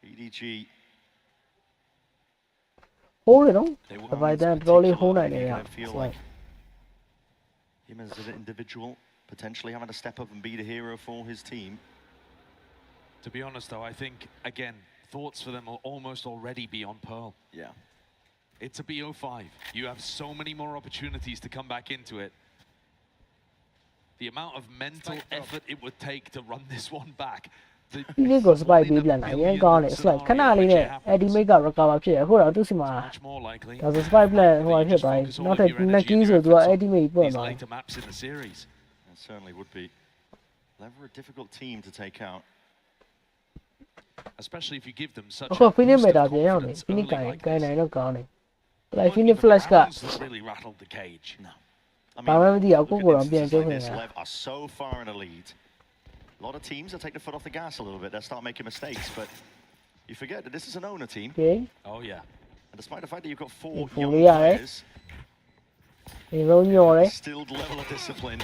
Speaker 4: EDG.
Speaker 1: Hold it on. By then, probably hold it.
Speaker 4: I feel like him as an individual potentially having to step up and be the hero for his team.
Speaker 5: To be honest, though, I think, again, thoughts for them will almost already be on Pearl.
Speaker 4: Yeah.
Speaker 5: It's a BO5. You have so many more opportunities to come back into it. The amount of mental effort it would take to run this one back.
Speaker 1: ဒီနေ့ကို spy ပေးပြန်တာအရင်ကောင်းတယ် slide ခဏလေးနဲ့ Ultimate က recover ဖြစ်ရအခုတော့သူ့စီမှာဒါဆို spy plan ဟိုဖြစ်သွားပြီနောက်ထပ် next key ဆိုသူက Ultimate ပွင့်သွားတယ်
Speaker 4: It certainly would be. Never a difficult team to take out.
Speaker 5: Especially if you give them such
Speaker 1: အခု Phoenix meta ပြန်ရောက်နေ Phoenix ကိုင်နိုင်တော့ကောင်းတယ် like Phoenix flash က
Speaker 5: really rattled the cage. No.
Speaker 1: ဘာမှမသိအောင်ကိုကိုတော့ပြန်ကျုံးနေတာ
Speaker 4: Lev are so far in a lead. A lot of teams will take the foot off the gas a little bit. They'll start making mistakes, but you forget that this is an owner team.
Speaker 1: Okay.
Speaker 5: Oh yeah.
Speaker 4: And despite the fact that you've got 4 young
Speaker 1: players,
Speaker 4: instilled level of discipline,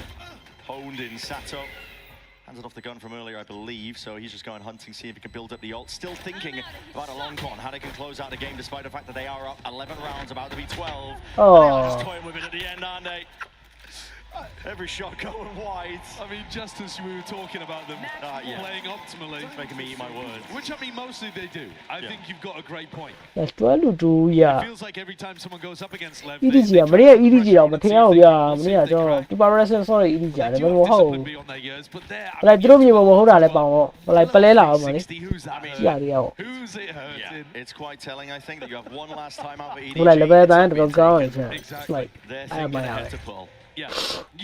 Speaker 4: honed in. Sato hands it off the gun from earlier, I believe. So he's just going hunting, see if he can build up the ult. Still thinking about a long con, how they can close out the game, despite the fact that they are up 11 rounds, about to be 12.
Speaker 1: Oh.
Speaker 4: They are just toying with it at the end, aren't they? Every shot going wide.
Speaker 5: I mean, just as we were talking about them playing optimally.
Speaker 4: It's making me eat my words.
Speaker 5: Which, I mean, mostly they do. I think you've got a great point.
Speaker 1: That's 12-2 yeah.
Speaker 5: It feels like every time someone goes up against Lev,
Speaker 1: EDG 啊，မနေ့ EDG တော့မထင်အောင်ဗျာမနေ့ကကျွန်တော် Super Wrestling sorry EDG ရတယ်ဘယ်လိုဟုတ်လိုက်သူတို့မြေပေါ်မဟုတ်တာလည်းပေါင်တော့လိုက်ပလဲလာအောင်ပါလေကြည့်ရသေးရော
Speaker 4: It's quite telling I think that you have one last time out for EDG
Speaker 1: ဘယ်လိုက် level တိုင်းတော့ကောင်းတယ်like I am
Speaker 5: Yeah,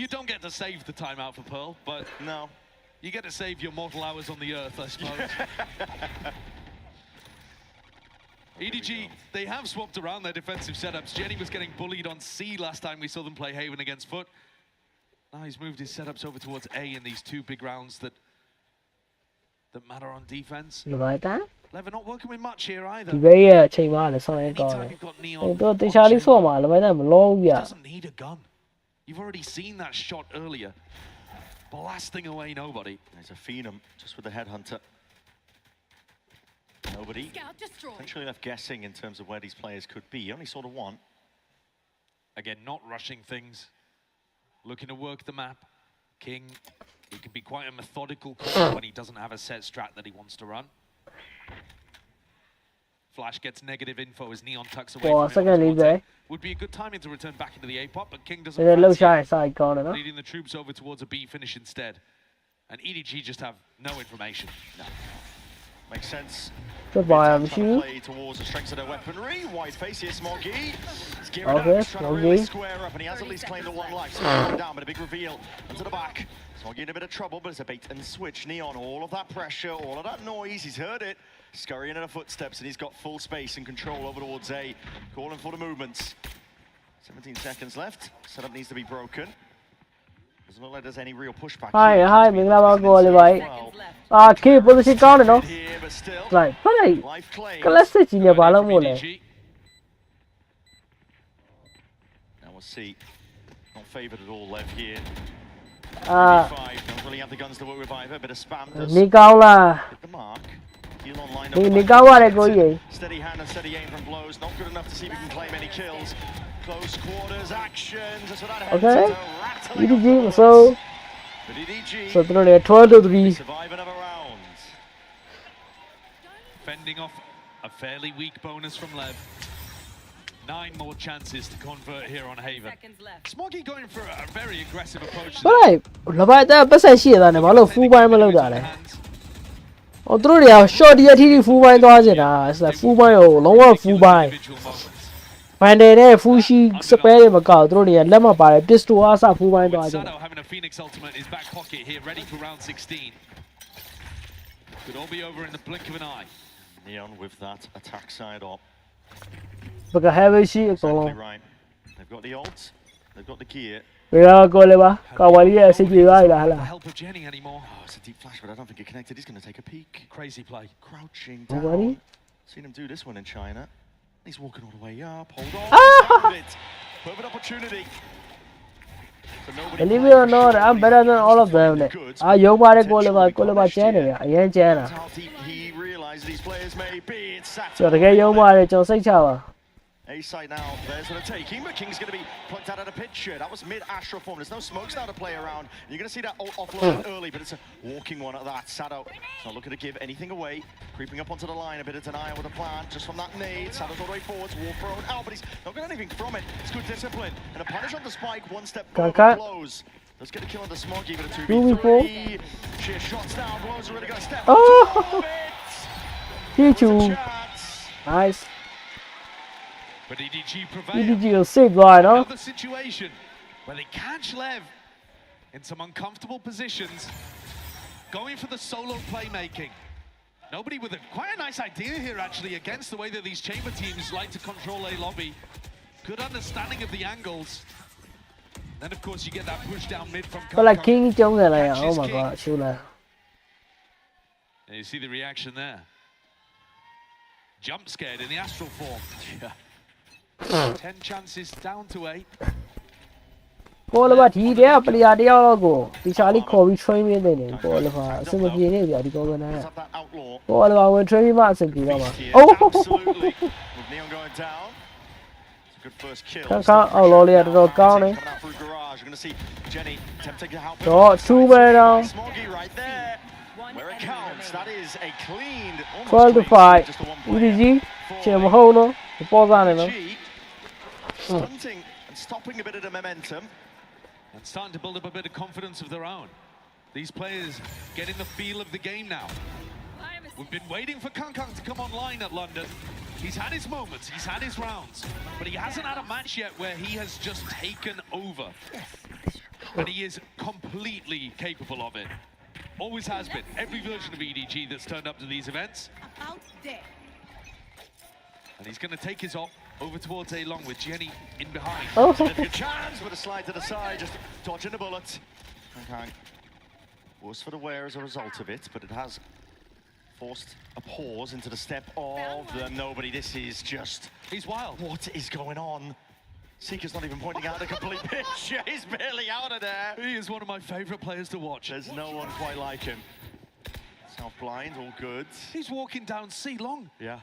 Speaker 5: you don't get to save the timeout for Pearl, but
Speaker 4: no,
Speaker 5: you get to save your mortal hours on the earth, I suppose. EDG, they have swapped around their defensive setups. Jenny was getting bullied on C last time we saw them play Haven against Foot. Now he's moved his setups over towards A in these two big rounds that matter on defense. Lever not working with much here either.
Speaker 1: ဒီဘေးရဲ့အချိန်မှလည်းဆောင်းရဲကောင်းတယ်။တော့တင်ရှာလေးဆော့မှာလည်းမလုံးဘူးဗျ။
Speaker 5: Doesn't need a gun. You've already seen that shot earlier. Blasting away nobody.
Speaker 4: There's a Phenom just with the headhunter. Nobody. Essentially left guessing in terms of where these players could be. Only sort of one.
Speaker 5: Again, not rushing things. Looking to work the map. King, he can be quite a methodical caller when he doesn't have a set strat that he wants to run. Flash gets negative info as Neon tucks away from him. Would be a good timing to return back into the A-pop, but King doesn't fancy leading the troops over towards a B finish instead. And EDG just have no information.
Speaker 4: No. Makes sense.
Speaker 1: Goodbye, I'm sure.
Speaker 4: Play towards the strengths of their weaponry. Wide face here, Smoggy. He's gearing up, trying to really square up, and he has at least claimed the one life. So down, but a big reveal into the back. Smoggy in a bit of trouble, but it's a bait and switch. Neon, all of that pressure, all of that noise, he's heard it. Scurrying in her footsteps, and he's got full space and control over towards A. Calling for the movements. 17 seconds left. Setup needs to be broken. Doesn't look like there's any real pushback.
Speaker 1: Hi, မင်္ဂလာပါကိုလေးပါအာ K position ကောင်းတယ်နော် like ဖလိုက် classic ကြီးနဲ့ဘာလို့မို့လဲ
Speaker 4: Now we'll see. Not favoured at all, Lev here.
Speaker 1: အာ
Speaker 4: don't really have the guns to work with either. Bit of spam.
Speaker 1: နေကောင်းလား
Speaker 4: Hit the mark. Heal online.
Speaker 1: နေကောင်းရတယ်ကိုကြီး
Speaker 4: Steady hand and steady aim from blows. Not good enough to see if he can claim any kills. Close quarters actions. That's what that
Speaker 1: okay EDG so they're 12-3
Speaker 4: survive another round.
Speaker 5: Fending off a fairly weak bonus from Lev. 9 more chances to convert here on Haven. Smoggy going for a very aggressive approach.
Speaker 1: Right, လပိုက်တဲ့ပတ်ဆက်ရှိရတာနဲ့ဘာလို့ full ပိုင်းမလုပ်တာလဲဟိုသူတို့တွေက short ရထိထိ full ပိုင်းသွားချင်တာ full ပိုင်းကိုလုံးဝ full ပိုင်း Bandai နဲ့ Fushi spare တွေမကောက်သူတို့တွေကလက်မပါတယ် pistol အားစ full ပိုင်းသွားချင်တာ
Speaker 5: having a Phoenix ultimate in his back pocket here, ready for round 16. Could all be over in the blink of an eye.
Speaker 4: Neon with that attack side up.
Speaker 1: ဘက heavy ရှိအကုန်လုံး
Speaker 4: Right. They've got the ult. They've got the gear.
Speaker 1: ဘယ်တော့ကိုလေးပါကာဝါလီရဲ့အစီအပြေသွားပြီလားဟလား
Speaker 5: Help of Jenny anymore.
Speaker 4: Oh, it's a deep flash, but I don't think it connected. He's going to take a peek.
Speaker 5: Crazy play.
Speaker 4: Crouching
Speaker 1: Nobody?
Speaker 4: down. Seen him do this one in China. He's walking all the way up. Hold on. Perfect opportunity.
Speaker 1: Believe it or not, I'm better than all of them. အာရုံပါတယ်ကိုလေးပါကျန်းတယ်ဗျအရင်ကျန်းတာ
Speaker 4: He realizes these players may be. It's sat.
Speaker 1: ဆိုတော့တကယ်ရုံပါတယ်ကျွန်တော်စိတ်ချပါ
Speaker 4: A side now, there's going to take him, but King's going to be plucked out of the picture. That was mid-Astro form. There's no smokes now to play around. You're going to see that offload early, but it's a walking one at that. Sado, not looking to give anything away. Creeping up onto the line, a bit of denial with a plan. Just from that nade, Sado's all the way forwards, wall thrown out, but he's not got anything from it. It's good discipline. And a punish on the spike, one step forward, blows. Let's get a kill on the Smoggy, but a 2v3. Sheer shots down, blows are really going to step up.
Speaker 1: Nice.
Speaker 5: But EDG prevail.
Speaker 1: EDG will save line, huh?
Speaker 5: Another situation where they catch Lev in some uncomfortable positions, going for the solo playmaking. Nobody with quite a nice idea here, actually, against the way that these chamber teams like to control a lobby. Good understanding of the angles. Then, of course, you get that push down mid from
Speaker 1: But like King Jong, oh my god, shoot.
Speaker 5: And you see the reaction there. Jump scared in the astral form. Yeah. 10 chances down to 8.
Speaker 1: ကိုလည်းပါဒီတည်းကပလီယာတယောက်တော့ကိုဒီချာလေးခေါ်ပြီး train ပေးနေတယ်ကိုလည်းပါအဆင်မပြေနေပြီဒီကောကနာကိုလည်းပါဝင် train ပြီးမှအဆင်ပြေတော့မှာအိုးခါအော်လော်လေးကတော်တော်ကောင်းတယ်
Speaker 4: barrage. We're going to see Jenny attempting to help.
Speaker 1: တော့2ပဲတော့
Speaker 4: Smoggy right there. Where it counts, that is a cleaned
Speaker 1: 12 to 5 EDG ချင်မဟုတ်နော်ပေါ်စားနေနော်
Speaker 4: stunting and stopping a bit of the momentum
Speaker 5: and starting to build up a bit of confidence of their own. These players getting the feel of the game now. We've been waiting for Kangkang to come online at London. He's had his moments, he's had his rounds, but he hasn't had a match yet where he has just taken over. And he is completely capable of it. Always has been. Every version of EDG that's turned up to these events. And he's going to take his op over towards A Long with Jenny in behind.
Speaker 4: Oh, good chance with a slide to the side, just dodging the bullet. Kangkang was for the wear as a result of it, but it has forced a pause into the step of the nobody. This is just...
Speaker 5: He's wild.
Speaker 4: What is going on? Seeker's not even pointing out the complete pitch. He's barely out of there.
Speaker 5: He is one of my favorite players to watch.
Speaker 4: There's no one quite like him. South blind, all good.
Speaker 5: He's walking down C Long.
Speaker 4: Yeah.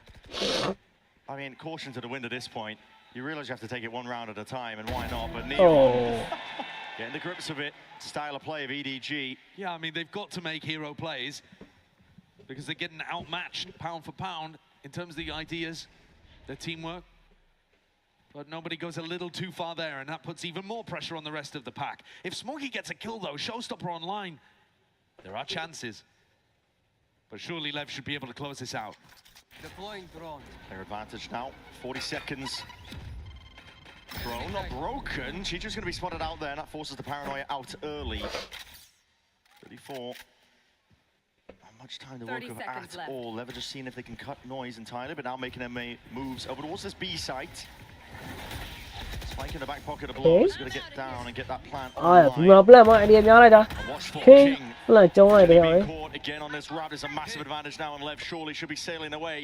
Speaker 4: I mean, caution to the wind at this point. You realize you have to take it one round at a time, and why not? But Neon getting the grips of it. Style of play of EDG.
Speaker 5: Yeah, I mean, they've got to make hero plays because they're getting outmatched pound for pound in terms of the ideas, their teamwork. But nobody goes a little too far there, and that puts even more pressure on the rest of the pack. If Smoggy gets a kill, though, Showstopper online, there are chances. But surely Lev should be able to close this out.
Speaker 2: Deploying drone.
Speaker 4: Their advantage now, 40 seconds. Drone not broken. Chicho's going to be spotted out there, and that forces the paranoia out early. 34. Not much time to work with at all. Lev just seeing if they can cut noise entirely, but now making their moves over towards this B site. Spike in the back pocket of Blow is going to get down and get that plant.
Speaker 1: ဒီမှာ plan မှာ idea များလိုက်တာ King plan ကျုံးလိုက်တယ်ဟဲ့
Speaker 4: Caught again on this route is a massive advantage now, and Lev surely should be sailing away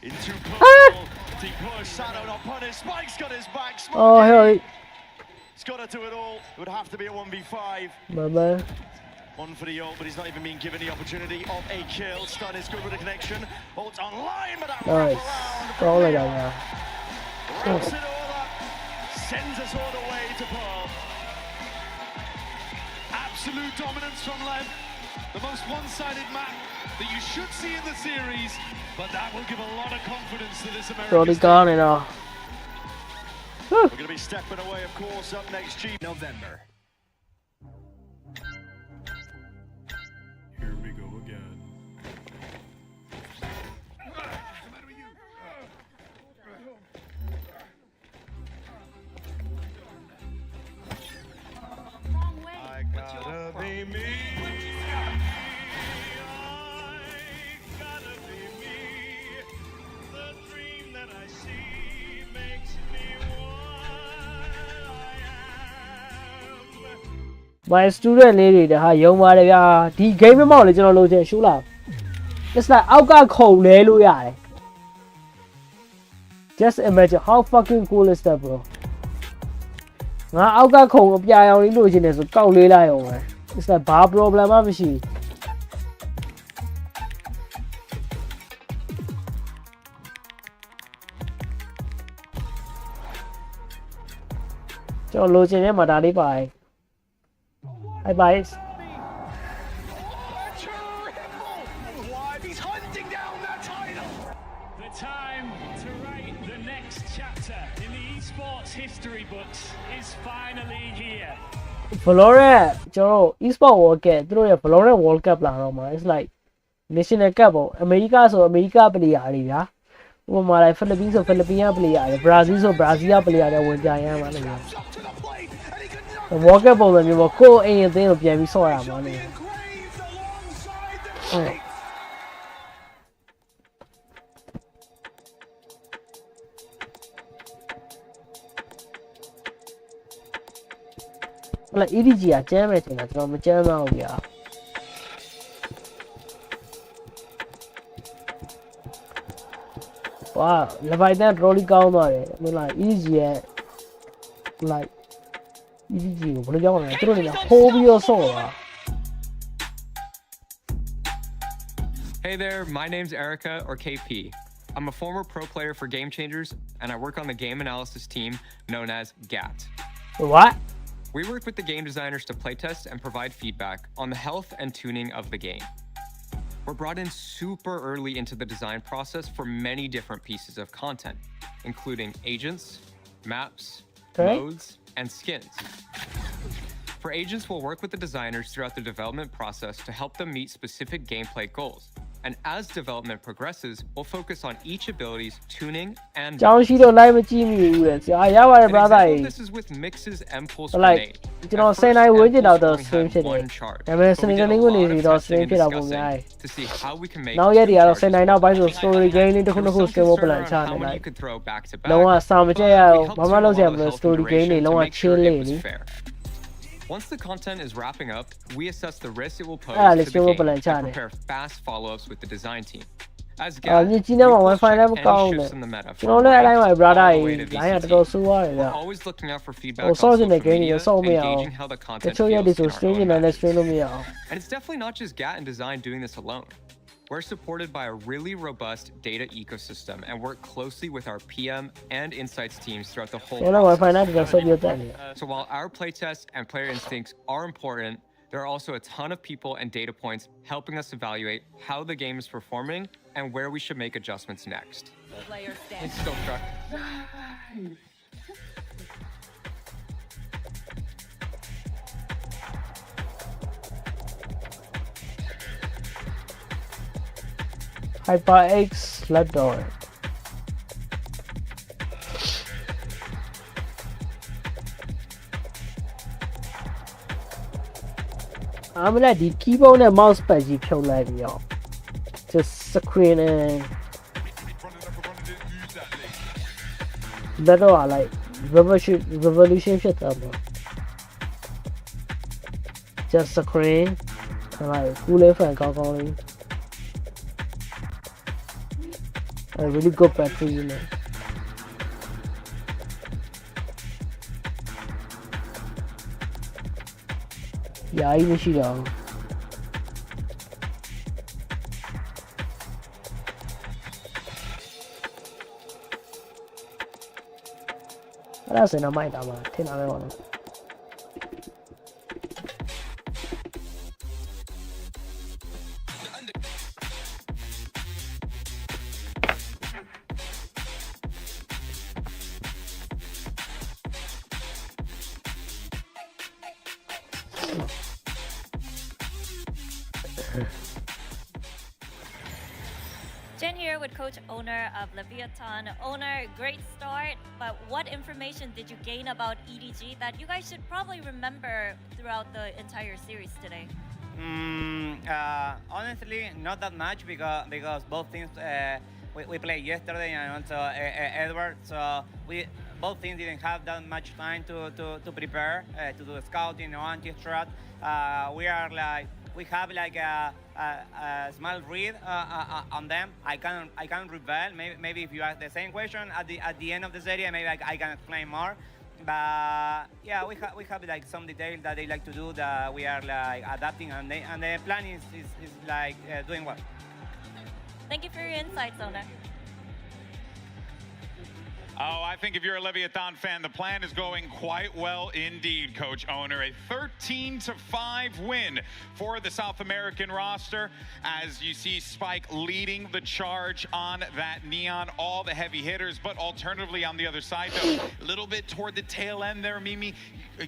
Speaker 4: into Pearl. Deep push, Sado not punished. Spike's got his back.
Speaker 1: Oh hell.
Speaker 4: He's got to do it all. It would have to be a 1v5.
Speaker 1: Bye-bye.
Speaker 4: One for the ult, but he's not even being given the opportunity of a kill. Stun is good with the connection. Ult's online, but that
Speaker 1: nice. All like that now.
Speaker 4: Wraps it all up. Sends us all the way to Pearl.
Speaker 5: Absolute dominance from Lev. The most one-sided map that you should see in the series, but that will give a lot of confidence to this American
Speaker 1: team.
Speaker 4: We're going to be stepping away, of course, up next G.
Speaker 2: November.
Speaker 11: Here we go again.
Speaker 18: I gotta be me.
Speaker 1: My student လေးတွေဟာယုံပါတယ်ဗျာဒီ game မောက်လေကျွန်တော်လိုချင်ရှူလာ It's like အောက်ကခုံလဲလို့ရတယ် Just imagine how fucking cool is that bro ငါအောက်ကခုံအပြာရောင်လေးလိုချင်တယ်ဆိုကောက်လေးလိုက်အောင်ပဲ It's like ဘာ problem မှမရှိကျွန်တော်လိုချင်တဲ့မှာဒါလေးပါတယ် Hi guys.
Speaker 11: He's hunting down that title.
Speaker 9: The time to write the next chapter in the esports history books is finally here.
Speaker 1: Valorant ကျွန်တော် esports World Cup သူတို့ရဲ့ Valorant World Cup လာတော့မှာ it's like national cup ပေါ့အမေရိကဆိုအမေရိက player တွေဗျာဥပမာလိုက်ဖိလစ်ပင်းဆိုဖိလစ်ပင်းက player တွေဘရာဇီးဆိုဘရာဇီးက player တွေဝင်ပြိုင်ရမှာလို့ World Cup ပုံစံမျိုးပေါ့ကိုယ်အိမ်အသင်းကိုပြန်ပြီးဆော့ရမှာလေဟလာ EDG ကကျမ်းမယ်ထင်တာကျွန်တော်မကျမ်းမအောင်ဗျာဝါလဘိုင်တန် trolley ကောင်းသွားတယ်ဟလာ EDG ရဲ့ like EDG ကိုဘယ်လိုကြောင်းလဲသူတို့နေဟိုးပြီးတော့ဆော့တာ
Speaker 10: Hey there, my name's Erica or KP. I'm a former pro player for Game Changers and I work on the game analysis team known as GAT.
Speaker 1: What?
Speaker 10: We work with the game designers to playtest and provide feedback on the health and tuning of the game. We're brought in super early into the design process for many different pieces of content, including agents, maps, modes, and skins. For agents, we'll work with the designers throughout the development process to help them meet specific gameplay goals. And as development progresses, we'll focus on each ability's tuning and
Speaker 1: An example of
Speaker 10: this is with Mix's Impulse
Speaker 1: Grenade.
Speaker 10: At
Speaker 1: ကျွန်တော်
Speaker 10: first,
Speaker 1: 10 နာရီဝန်းကျင်လောက်တော့
Speaker 10: Impulse
Speaker 1: stream
Speaker 10: only
Speaker 1: ဖြစ်
Speaker 10: had
Speaker 1: တယ်
Speaker 10: one charge,
Speaker 1: ။ဒါပေမဲ့
Speaker 10: but we did a
Speaker 1: Senegal
Speaker 10: lot
Speaker 1: နေ
Speaker 10: of
Speaker 1: ပြီးတော့
Speaker 10: testing
Speaker 1: stream
Speaker 10: and
Speaker 1: ဖြစ်တာပုံ
Speaker 10: discussing
Speaker 1: များတယ်
Speaker 10: to see how we can make
Speaker 1: နောက်ရက်တွေကတော့
Speaker 10: two
Speaker 1: 10 နာရီနောက်ပိုင်းဆို
Speaker 10: charges
Speaker 1: story game လေးတစ်ခုတစ်ခု stream ဖို့ plan ချ
Speaker 10: how
Speaker 1: နေ
Speaker 10: many
Speaker 1: လို
Speaker 10: you
Speaker 1: က်
Speaker 10: could throw back to
Speaker 1: လုံးဝ
Speaker 10: back.
Speaker 1: စာမကြက်ရအောင်
Speaker 10: We
Speaker 1: ဘာမှ
Speaker 10: helped
Speaker 1: လုပ်စရာမ
Speaker 10: through
Speaker 1: လို
Speaker 10: all the
Speaker 1: story game တွေ
Speaker 10: health
Speaker 1: လုံးဝ
Speaker 10: duration to
Speaker 1: chill
Speaker 10: make
Speaker 1: လေး
Speaker 10: sure it
Speaker 1: လी
Speaker 10: was fair. Once the content is wrapping up, we assess the risks it will pose
Speaker 1: Ah,
Speaker 10: to
Speaker 1: let's
Speaker 10: the
Speaker 1: go
Speaker 10: game
Speaker 1: plan
Speaker 10: and
Speaker 1: chane.
Speaker 10: prepare fast follow-ups with the design team. As
Speaker 1: အာ
Speaker 10: Gat,
Speaker 1: မြ
Speaker 10: we
Speaker 1: စ်ကြီးနဲ့မှာ
Speaker 10: pulse
Speaker 1: Wi-Fi
Speaker 10: check
Speaker 1: လည်းမ
Speaker 10: any
Speaker 1: ကောင်း
Speaker 10: shifts
Speaker 1: နဲ့
Speaker 10: in the meta
Speaker 1: ကျွန်တော်လည်း
Speaker 10: from
Speaker 1: အဲ့တိုင်းမှာ
Speaker 10: ranked
Speaker 1: brother
Speaker 10: all the
Speaker 1: ကြီး
Speaker 10: way to
Speaker 1: လိုင်းရ
Speaker 10: VCT.
Speaker 1: တော်တော်ဆိုးရတယ်ဗျ
Speaker 10: We're always looking out for feedback
Speaker 1: ဟို
Speaker 10: on
Speaker 1: စောင့်ချင်
Speaker 10: social
Speaker 1: တဲ့ game တွေ
Speaker 10: media
Speaker 1: စောင့်မ
Speaker 10: and
Speaker 1: ရအောင်
Speaker 10: gauging how the
Speaker 1: တ
Speaker 10: content
Speaker 1: ချို့ရက်တွေ
Speaker 10: feels
Speaker 1: ဆို
Speaker 10: in our
Speaker 1: stream
Speaker 10: own
Speaker 1: နေတယ်
Speaker 10: matches.
Speaker 1: stream လို့မရအောင်
Speaker 10: And it's definitely not just Gat and Design doing this alone. We're supported by a really robust data ecosystem and work closely with our PM and insights teams throughout the whole
Speaker 1: ကျွန်တော် Wi-Fi နဲ့
Speaker 10: process.
Speaker 1: တော့ဆက်ပြတ်တယ်
Speaker 10: So while our playtests and player instincts are important, there are also a ton of people and data points helping us evaluate how the game is performing and where we should make adjustments next. It's still truck.
Speaker 1: HyperX Lapdog I'm like the keyboard and mouse pad ကြီးဖြုတ်လိုက်ပြီးတော့ just screen and that are like revolution ဖြစ်သွားမှာ just screen and like cooling fan ကောင်းကောင်းလေး a really good battery you know yeah အရင်ရှိတော့ အဲ့ဒါဆိုရင်မိုက်တာပါထင်တာပဲပေါ့နော်
Speaker 15: Jen here with Coach Owner of Leviathan. Owner, great start, but what information did you gain about EDG that you guys should probably remember throughout the entire series today?
Speaker 12: Honestly, not that much because both teams we played yesterday and also Edward, so both teams didn't have that much time to prepare to do scouting or anti-strat. We have like a small read on them. I can reveal. Maybe if you ask the same question at the end of the series, maybe I can explain more. But yeah, we have like some details that they like to do that we are like adapting, and the plan is like doing well.
Speaker 15: Thank you for your insights, Owner.
Speaker 11: Oh, I think if you're a Leviathan fan, the plan is going quite well indeed, Coach Owner. A 13-5 win for the South American roster. As you see Spike leading the charge on that Neon, all the heavy hitters, but alternatively on the other side, though, a little bit toward the tail end there, Mimi.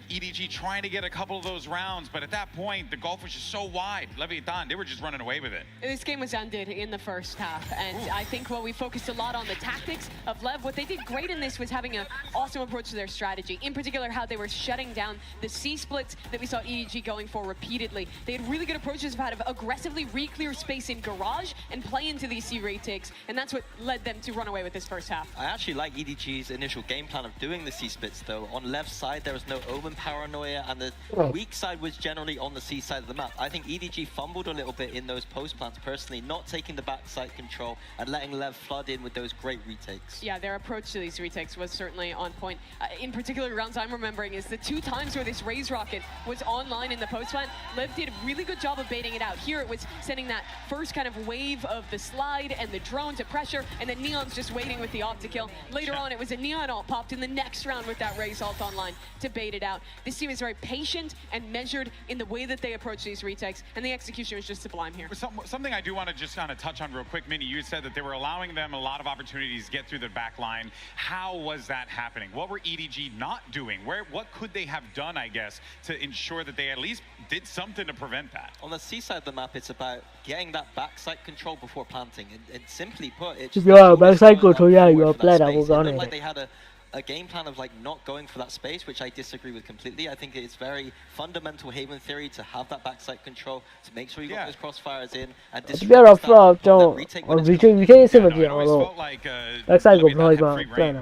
Speaker 11: EDG trying to get a couple of those rounds, but at that point, the gulf was just so wide. Leviathan, they were just running away with it.
Speaker 7: This game was ended in the first half, and I think we focused a lot on the tactics of Lev. What they did great in this was having an awesome approach to their strategy. In particular, how they were shutting down the C-splits that we saw EDG going for repeatedly. They had really good approaches of how to aggressively re-clear space in Garage and play into these C-rate takes, and that's what led them to run away with this first half.
Speaker 14: I actually like EDG's initial game plan of doing the C-splits, though. On left side, there was no Omen paranoia, and the weak side was generally on the C side of the map. I think EDG fumbled a little bit in those post plants personally, not taking the backside control and letting Lev flood in with those great retakes.
Speaker 7: Yeah, their approach to these retakes was certainly on point. In particular, rounds I'm remembering is the 2 times where this Raze rocket was online in the post plant. Lev did a really good job of baiting it out. Here it was sending that first kind of wave of the slide and the drone to pressure, and then Neon's just waiting with the ult to kill. Later on, it was a Neon ult popped in the next round with that Raze ult online to bait it out. This team is very patient and measured in the way that they approach these retakes, and the execution was just sublime here.
Speaker 11: Something I do want to just kind of touch on real quick, Minnie, you said that they were allowing them a lot of opportunities to get through the back line. How was that happening? What were EDG not doing? What could they have done, I guess, to ensure that they at least did something to prevent that?
Speaker 14: On the C side of the map, it's about getting that backside control before planting. And simply put, it's
Speaker 1: backside control, yeah, you're playing.
Speaker 14: It looked like they had a game plan of like not going for that space, which I disagree with completely. I think it's very fundamental Haven theory to have that backside control, to make sure you got those crossfires in and disrupt that retake when it's
Speaker 1: backside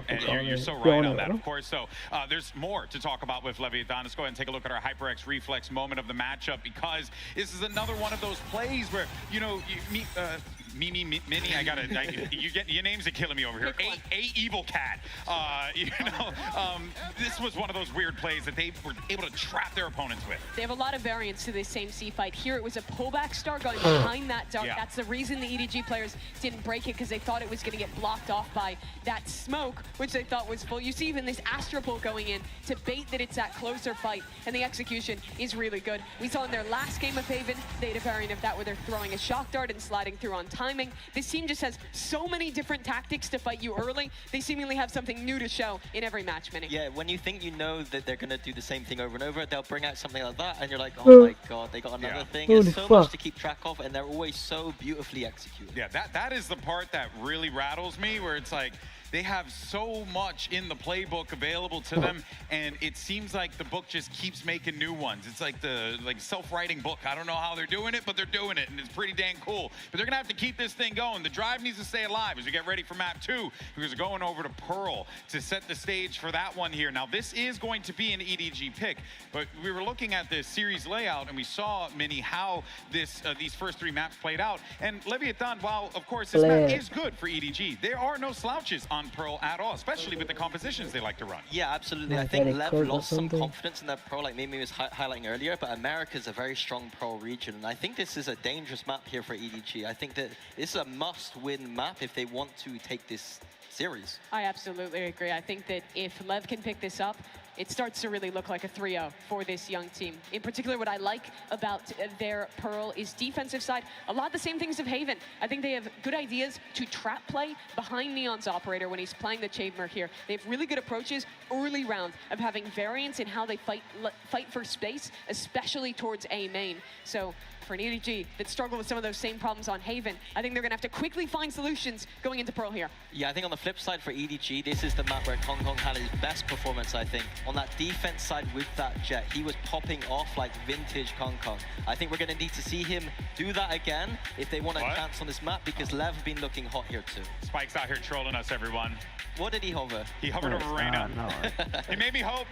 Speaker 1: control.
Speaker 11: You're so right on that, of course. So there's more to talk about with Leviathan. Let's go ahead and take a look at our HyperX Reflex moment of the matchup, because this is another one of those plays where, you know, Minnie, your names are killing me over here. A Evil Cat. You know, this was one of those weird plays that they were able to trap their opponents with.
Speaker 7: They have a lot of variants to this same C fight. Here it was a pullback start going behind that dart.
Speaker 11: Yeah.
Speaker 7: That's the reason the EDG players didn't break it, because they thought it was going to get blocked off by that smoke, which they thought was full. You see even this Astra pull going in to bait that it's that closer fight, and the execution is really good. We saw in their last game of Haven, they had a variant of that where they're throwing a shock dart and sliding through on timing. This team just has so many different tactics to fight you early. They seemingly have something new to show in every match, Minnie.
Speaker 14: Yeah, when you think you know that they're going to do the same thing over and over, they'll bring out something like that, and you're like, oh my god, they got another thing. There's so much to keep track of, and they're always so beautifully executed.
Speaker 11: Yeah, that is the part that really rattles me, where it's like, they have so much in the playbook available to them, and it seems like the book just keeps making new ones. It's like the self-writing book. I don't know how they're doing it, but they're doing it, and it's pretty dang cool. But they're gonna have to keep this thing going. The drive needs to stay alive as we get ready for map 2, because we're going over to Pearl to set the stage for that one here. Now, this is going to be an EDG pick, but we were looking at the series layout, and we saw, Minnie, how these first 3 maps played out. And Leviathan, while of course this map is good for EDG, there are no slouches on Pearl at all, especially with the compositions they like to run.
Speaker 14: Yeah, absolutely. I think Lev lost some confidence in that Pearl, like Mimi was highlighting earlier, but America's a very strong Pearl region, and I think this is a dangerous map here for EDG. I think that this is a must-win map if they want to take this series.
Speaker 7: I absolutely agree. I think that if Lev can pick this up, it starts to really look like a 3-0 for this young team. In particular, what I like about their Pearl is defensive side. A lot of the same things of Haven. I think they have good ideas to trap play behind Neon's operator when he's playing the Chamber here. They have really good approaches early round of having variance in how they fight for space, especially towards A main. So for an EDG that struggled with some of those same problems on Haven, I think they're going to have to quickly find solutions going into Pearl here.
Speaker 14: Yeah, I think on the flip side for EDG, this is the map where Kong Kong had his best performance, I think. On that defense side with that Jet, he was popping off like vintage Kong Kong. I think we're going to need to see him do that again if they want a chance on this map, because Lev have been looking hot here too.
Speaker 11: Spike's out here trolling us, everyone.
Speaker 14: What did he hover?
Speaker 11: He hovered over Reyna. He made me hope.